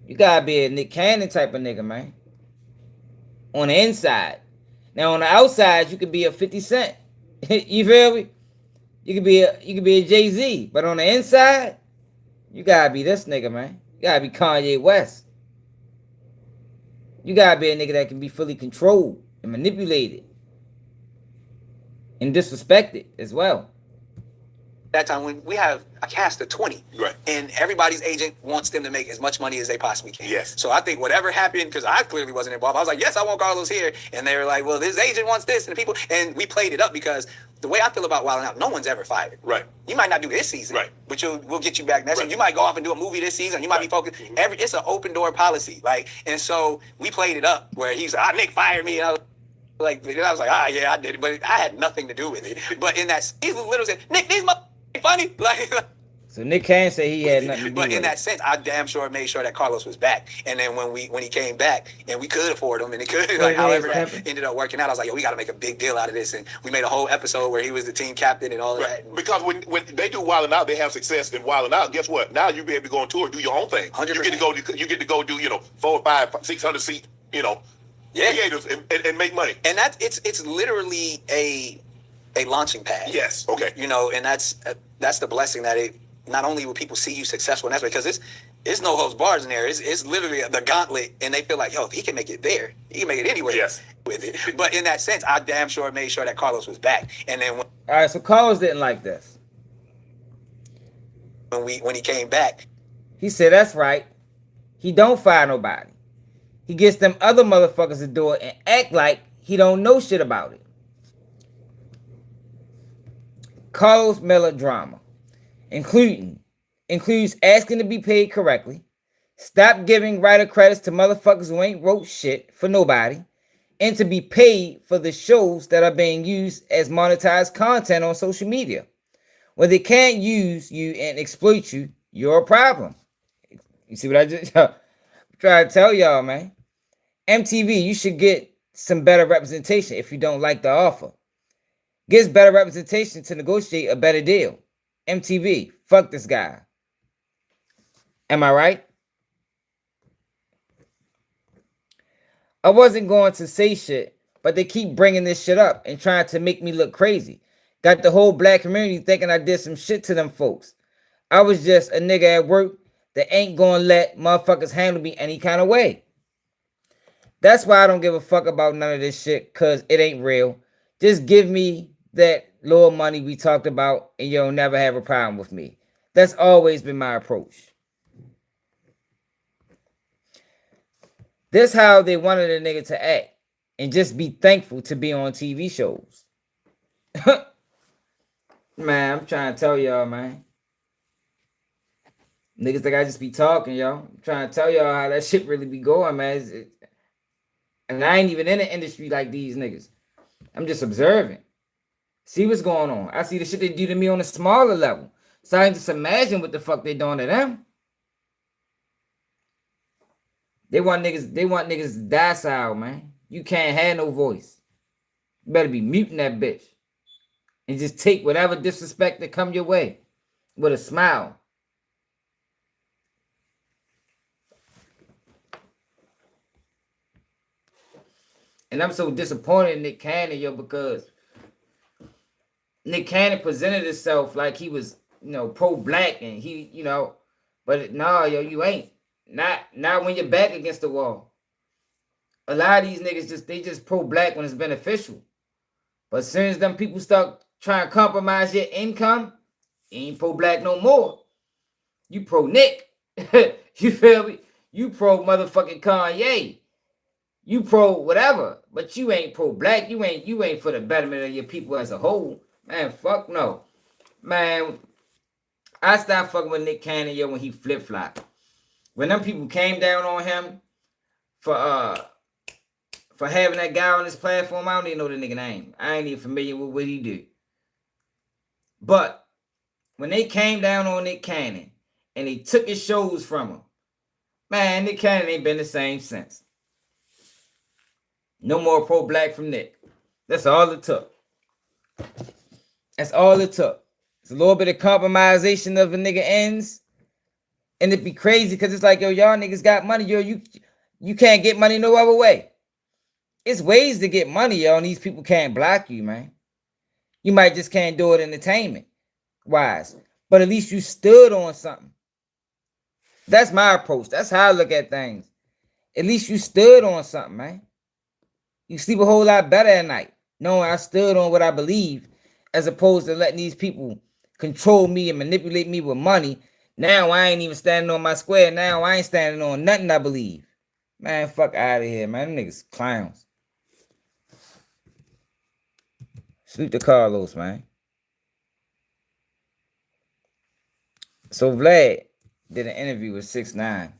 you gotta be a Nick Cannon type of nigga, man. On the inside. Now on the outside, you could be a 50 Cent. You feel me? You could be a Jay-Z. But on the inside, you gotta be this nigga, man. You gotta be Kanye West. You gotta be a nigga that can be fully controlled and manipulated and disrespected as well. That time when we have a cast of 20, right, and everybody's agent wants them to make as much money as they possibly can. Yes. So I think whatever happened, because I clearly wasn't involved, I was like, yes, I want Carlos here, and they were like, well, this agent wants this, and the people, and we played it up because the way I feel about Wild 'N Out, no one's ever fired. Right. You might not do this season, right, but we'll get you back next season. You might go off and do a movie this season. You might be focused. It's an open door policy, like, and so we played it up where he's like, Nick fired me, and I was like, yeah, I did it, but I had nothing to do with it. But in that, he literally said, Nick, these funny, like. So Nick Cannon said he had nothing to do but with in that sense, I damn sure made sure that Carlos was back. And then when he came back, and we could afford him, and it could, like, however that ended up working out, I was like, yo, we got to make a big deal out of this. And we made a whole episode where he was the team captain and all of that. Because when they do Wild 'N Out, they have success in Wild 'N Out. Guess what? Now you be able to go on tour, do your own thing. 100%. You get to go do 400, 500, 600 seat theaters and make money. And it's literally a launching pad. Yes. Okay. And that's the blessing that it. Not only will people see you successful, and that's because it's no holds bars in there. It's literally the gauntlet, and they feel like, yo, if he can make it there, he can make it anywhere. Yes. With it. But in that sense, I damn sure made sure that Carlos was back. And then all right, so Carlos didn't like this. When he came back, he said, that's right. He don't fire nobody. He gets them other motherfuckers to do it and act like he don't know shit about it. Carlos melodrama. Includes asking to be paid correctly, stop giving writer credits to motherfuckers who ain't wrote shit for nobody, and to be paid for the shows that are being used as monetized content on social media. When they can't use you and exploit you, you're a problem. You see what I just try to tell y'all, man? MTV, you should get some better representation if you don't like the offer. Get better representation to negotiate a better deal. MTV, fuck this guy. Am I right? I wasn't going to say shit, but they keep bringing this shit up and trying to make me look crazy. Got the whole black community thinking I did some shit to them folks. I was just a nigga at work that ain't gonna let motherfuckers handle me any kind of way. That's why I don't give a fuck about none of this shit, cause it ain't real. Just give me that little money we talked about, and you'll never have a problem with me. That's always been my approach. This how they wanted a nigga to act, and just be thankful to be on TV shows. Man, I'm trying to tell y'all, man. Niggas think I just be talking, y'all. I'm trying to tell y'all how that shit really be going, man. And I ain't even in the industry like these niggas. I'm just observing. See what's going on. I see the shit they do to me on a smaller level. So I can just imagine what the fuck they doing to them. They want niggas docile, man. You can't have no voice. You better be muting that bitch. And just take whatever disrespect that come your way. With a smile. And I'm so disappointed in Nick Cannon, yo, because Nick Cannon presented himself like he was, pro-black, and he, but nah, yo, you ain't. Not when you're back against the wall. A lot of these niggas they just pro-black when it's beneficial. But as soon as them people start trying to compromise your income, you ain't pro-black no more. You pro-Nick. You feel me? You pro-motherfucking Kanye. You pro-whatever. But you ain't pro-black. You ain't for the betterment of your people as a whole. Man, fuck no. Man, I stopped fucking with Nick Cannon, yo, when he flip-flopped. When them people came down on him for having that guy on his platform, I don't even know the nigga name. I ain't even familiar with what he do. But when they came down on Nick Cannon and they took his shows from him, man, Nick Cannon ain't been the same since. No more pro-black from Nick. That's all it took. That's all it took. It's a little bit of compromisation of a nigga ends. And it'd be crazy because it's like, yo, y'all niggas got money. Yo, you can't get money no other way. It's ways to get money, yo, and these people can't block you, man. You might just can't do it entertainment wise. But at least you stood on something. That's my approach. That's how I look at things. At least you stood on something, man. You sleep a whole lot better at night, knowing I stood on what I believe, as opposed to letting these people control me and manipulate me with money. Now I ain't even standing on my square. Now I ain't standing on nothing I believe. Man, fuck out of here, man. Them niggas clowns. Sleep to Carlos, man. So Vlad did an interview with 6ix9ine.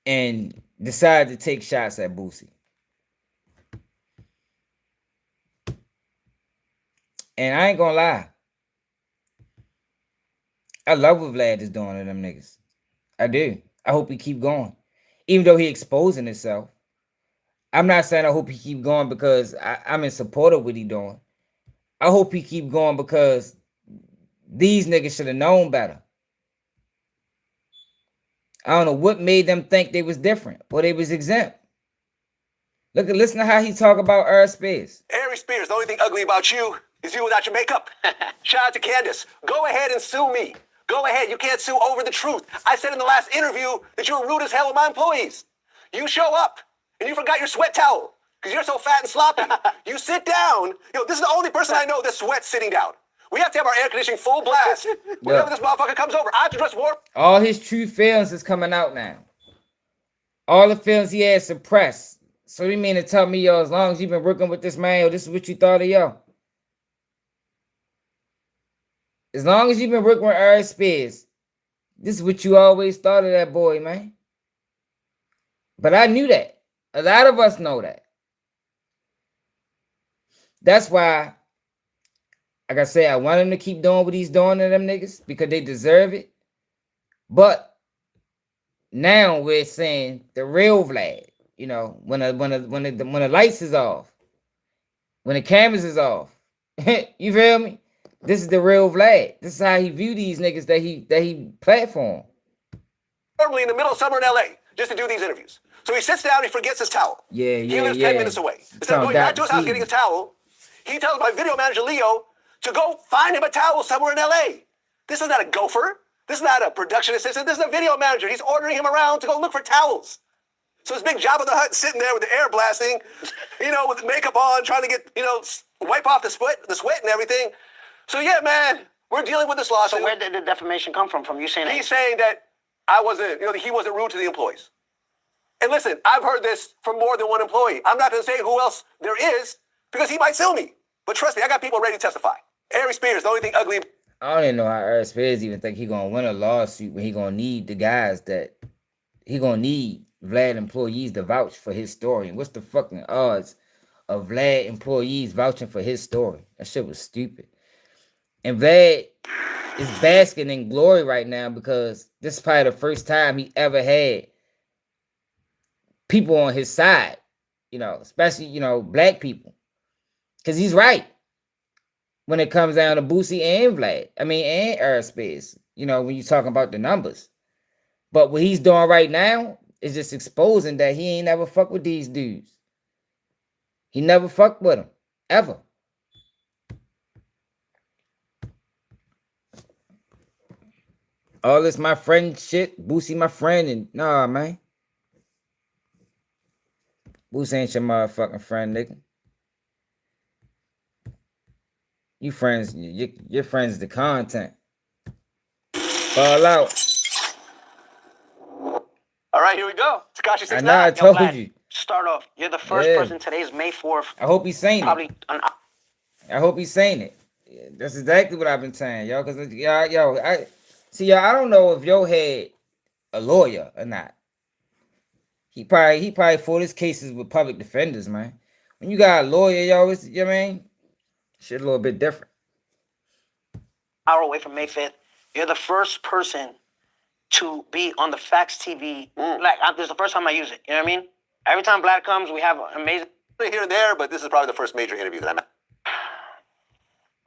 And decided to take shots at Boosie. And I ain't gonna lie. I love what Vlad is doing to them niggas. I do. I hope he keep going. Even though he exposing himself. I'm not saying I hope he keep going because I'm in support of what he doing. I hope he keep going because these niggas should have known better. I don't know what made them think they was different or they was exempt. Listen to how he talk about Earl Spears. Harry Spears, the only thing ugly about you is you without your makeup. Shout out to Candace. Go ahead and sue me. Go ahead. You can't sue over the truth. I said in the last interview that you were rude as hell with my employees. You show up and you forgot your sweat towel because you're so fat and sloppy. You sit down. Yo, this is the only person I know that sweats sitting down. We have to have our air conditioning full blast. Whenever this motherfucker comes over, I have to dress warm. All his true feelings is coming out now. All the feelings he had suppressed. So you mean to tell me, yo, as long as you've been working with this man, yo, this is what you thought of, yo? As long as you've been working with Earl Spears, this is what you always thought of that boy, man. But I knew that. A lot of us know that. That's why, like I say, I want him to keep doing what he's doing to them niggas because they deserve it. But now we're saying the real Vlad. You know, when the lights is off, when the cameras is off, you feel me? This is the real Vlad. This is how he view these niggas that he platform. Normally in the middle of summer in LA, just to do these interviews. So he sits down, he forgets his towel. Yeah. He lives 10 minutes away. Instead of going back to his house getting a towel, he tells my video manager Leo to go find him a towel somewhere in LA. This is not a gopher. This is not a production assistant. This is a video manager. He's ordering him around to go look for towels. So it's big Jabba the Hutt sitting there with the air blasting, you know, with the makeup on, trying to get, you know, wipe off the sweat and everything. So yeah, man, we're dealing with this lawsuit. So where did the defamation come from? From you saying that? He's saying that I wasn't, you know, he wasn't rude to the employees. And listen, I've heard this from more than one employee. I'm not going to say who else there is because he might sue me. But trust me, I got people ready to testify. Harry Spears, the only thing ugly. I don't even know how Earl Spears even think he gonna win a lawsuit when he gonna need the guys that he gonna need Vlad employees to vouch for his story. And what's the fucking odds of Vlad employees vouching for his story? That shit was stupid. And Vlad is basking in glory right now because this is probably the first time he ever had people on his side, you know, especially, you know, black people. Because he's right when it comes down to Boosie and Vlad. I mean, and Earl Spears, you know, when you're talking about the numbers. But what he's doing right now is just exposing that he ain't never fucked with these dudes. He never fucked with them, ever. All this my friend shit, Boosie my friend, and nah, man. Boosie ain't your motherfucking friend, nigga. You friends, your friends the content. Fall out. All right, here we go. Tekashi 6ix9ine. I know, I told you. Start off. You're the first person. Today's May 4th. I hope he's saying it. I hope he's saying it. Yeah, that's exactly what I've been saying, yo. Cause I don't know if yo had a lawyer or not. He probably fought his cases with public defenders, man. When you got a lawyer, yo, it's, you know what I mean? Shit a little bit different. Hour away from May 5th. You're the first person to be on the Facts TV. Like, this is the first time I use it. You know what I mean? Every time Vlad comes, we have amazing here and there, but this is probably the first major interview that I'm at.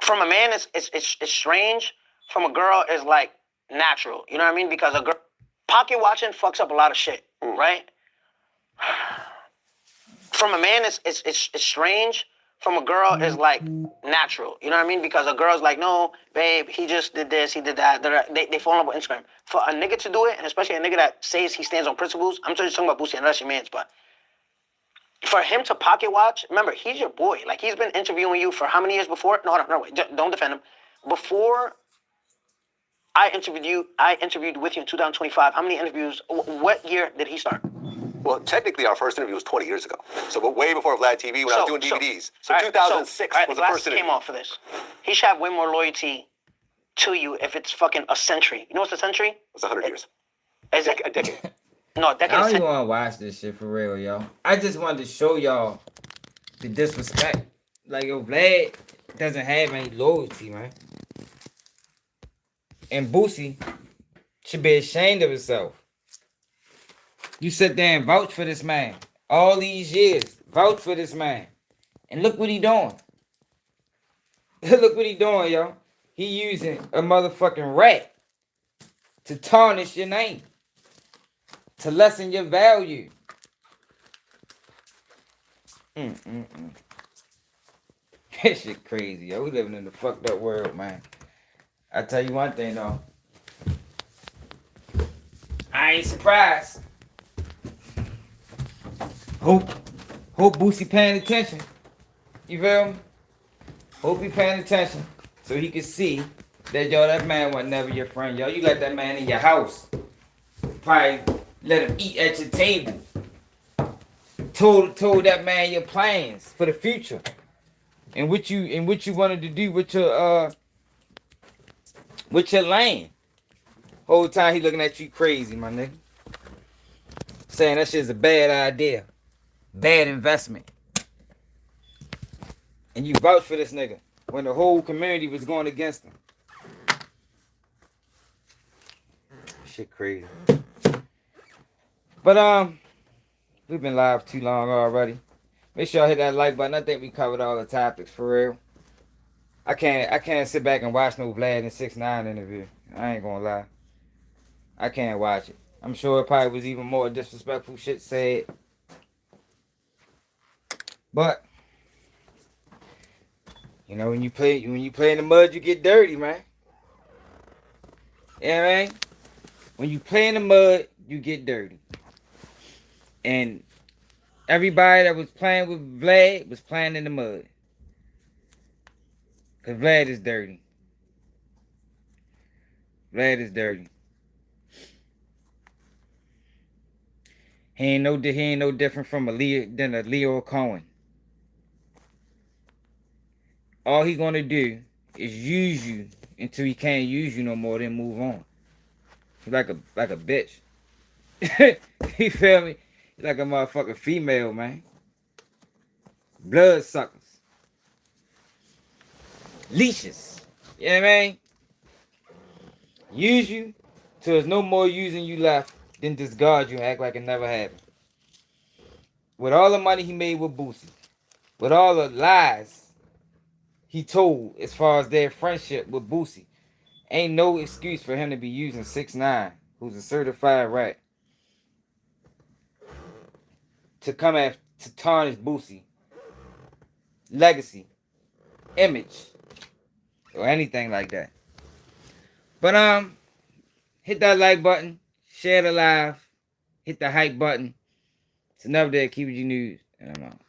From a man, it's strange. From a girl, it's like natural. You know what I mean? Because a girl pocket watching fucks up a lot of shit, right? From a man, it's strange. From a girl, it's like natural. You know what I mean? Because a girl's like, no, babe, he just did this, he did that. They fall in love with Instagram. For a nigga to do it, and especially a nigga that says he stands on principles, I'm just talking about Boosie, and that's your man's, but for him to pocket watch, remember, he's your boy. Like, he's been interviewing you for how many years before? No, wait, don't defend him. Before I interviewed with you in 2025. How many interviews, what year did he start? Well, technically, our first interview was 20 years ago. So, but way before VladTV, when I was doing DVDs. So, 2006 was the first interview. Came off for this. He should have way more loyalty to you if it's fucking a century. You know what's a century? It's 100 years. Is it a decade? No, a decade. I don't even want to watch this shit for real, yo. I just wanted to show y'all the disrespect. Like, yo, Vlad doesn't have any loyalty, man. And Boosie should be ashamed of himself. You sit there and vouch for this man. All these years, vouch for this man. And look what he doing. Look what he doing, yo. He using a motherfucking rat to tarnish your name. To lessen your value. That shit crazy, yo. We living in the fucked up world, man. I tell you one thing, though. I ain't surprised. Hope Boosie paying attention. You feel me? Hope he paying attention so he can see that, yo, that man was never your friend, yo. You let that man in your house. Probably let him eat at your table. Told that man your plans for the future. And what you wanted to do with your land. Whole time he looking at you crazy, my nigga. Saying that shit's a bad idea. Bad investment. And you vouch for this nigga when the whole community was going against him. Shit crazy. But we've been live too long already. Make sure y'all hit that like button. I think we covered all the topics for real. I can't sit back and watch no Vlad and 6ix9ine interview. I ain't gonna lie. I can't watch it. I'm sure it probably was even more disrespectful shit said. But you know, when you play in the mud, you get dirty, man. You know what I mean? When you play in the mud, you get dirty. And everybody that was playing with Vlad was playing in the mud. Because Vlad is dirty. Vlad is dirty. He ain't no different from a Leo Cohen. All he gonna do is use you until he can't use you no more, then move on. He's like a bitch. You feel me? He's like a motherfucking female, man. Blood suckers. Leashes. You know what I mean? Use you till there's no more using you left, then discard you and act like it never happened. With all the money he made with Boosie, with all the lies he told as far as their friendship with Boosie, ain't no excuse for him to be using 6ix9ine, who's a certified rat, to come after, to tarnish Boosie legacy, image, or anything like that. But hit that like button, share the live, hit the hype button. It's another day of Keep It G News, and I'm out.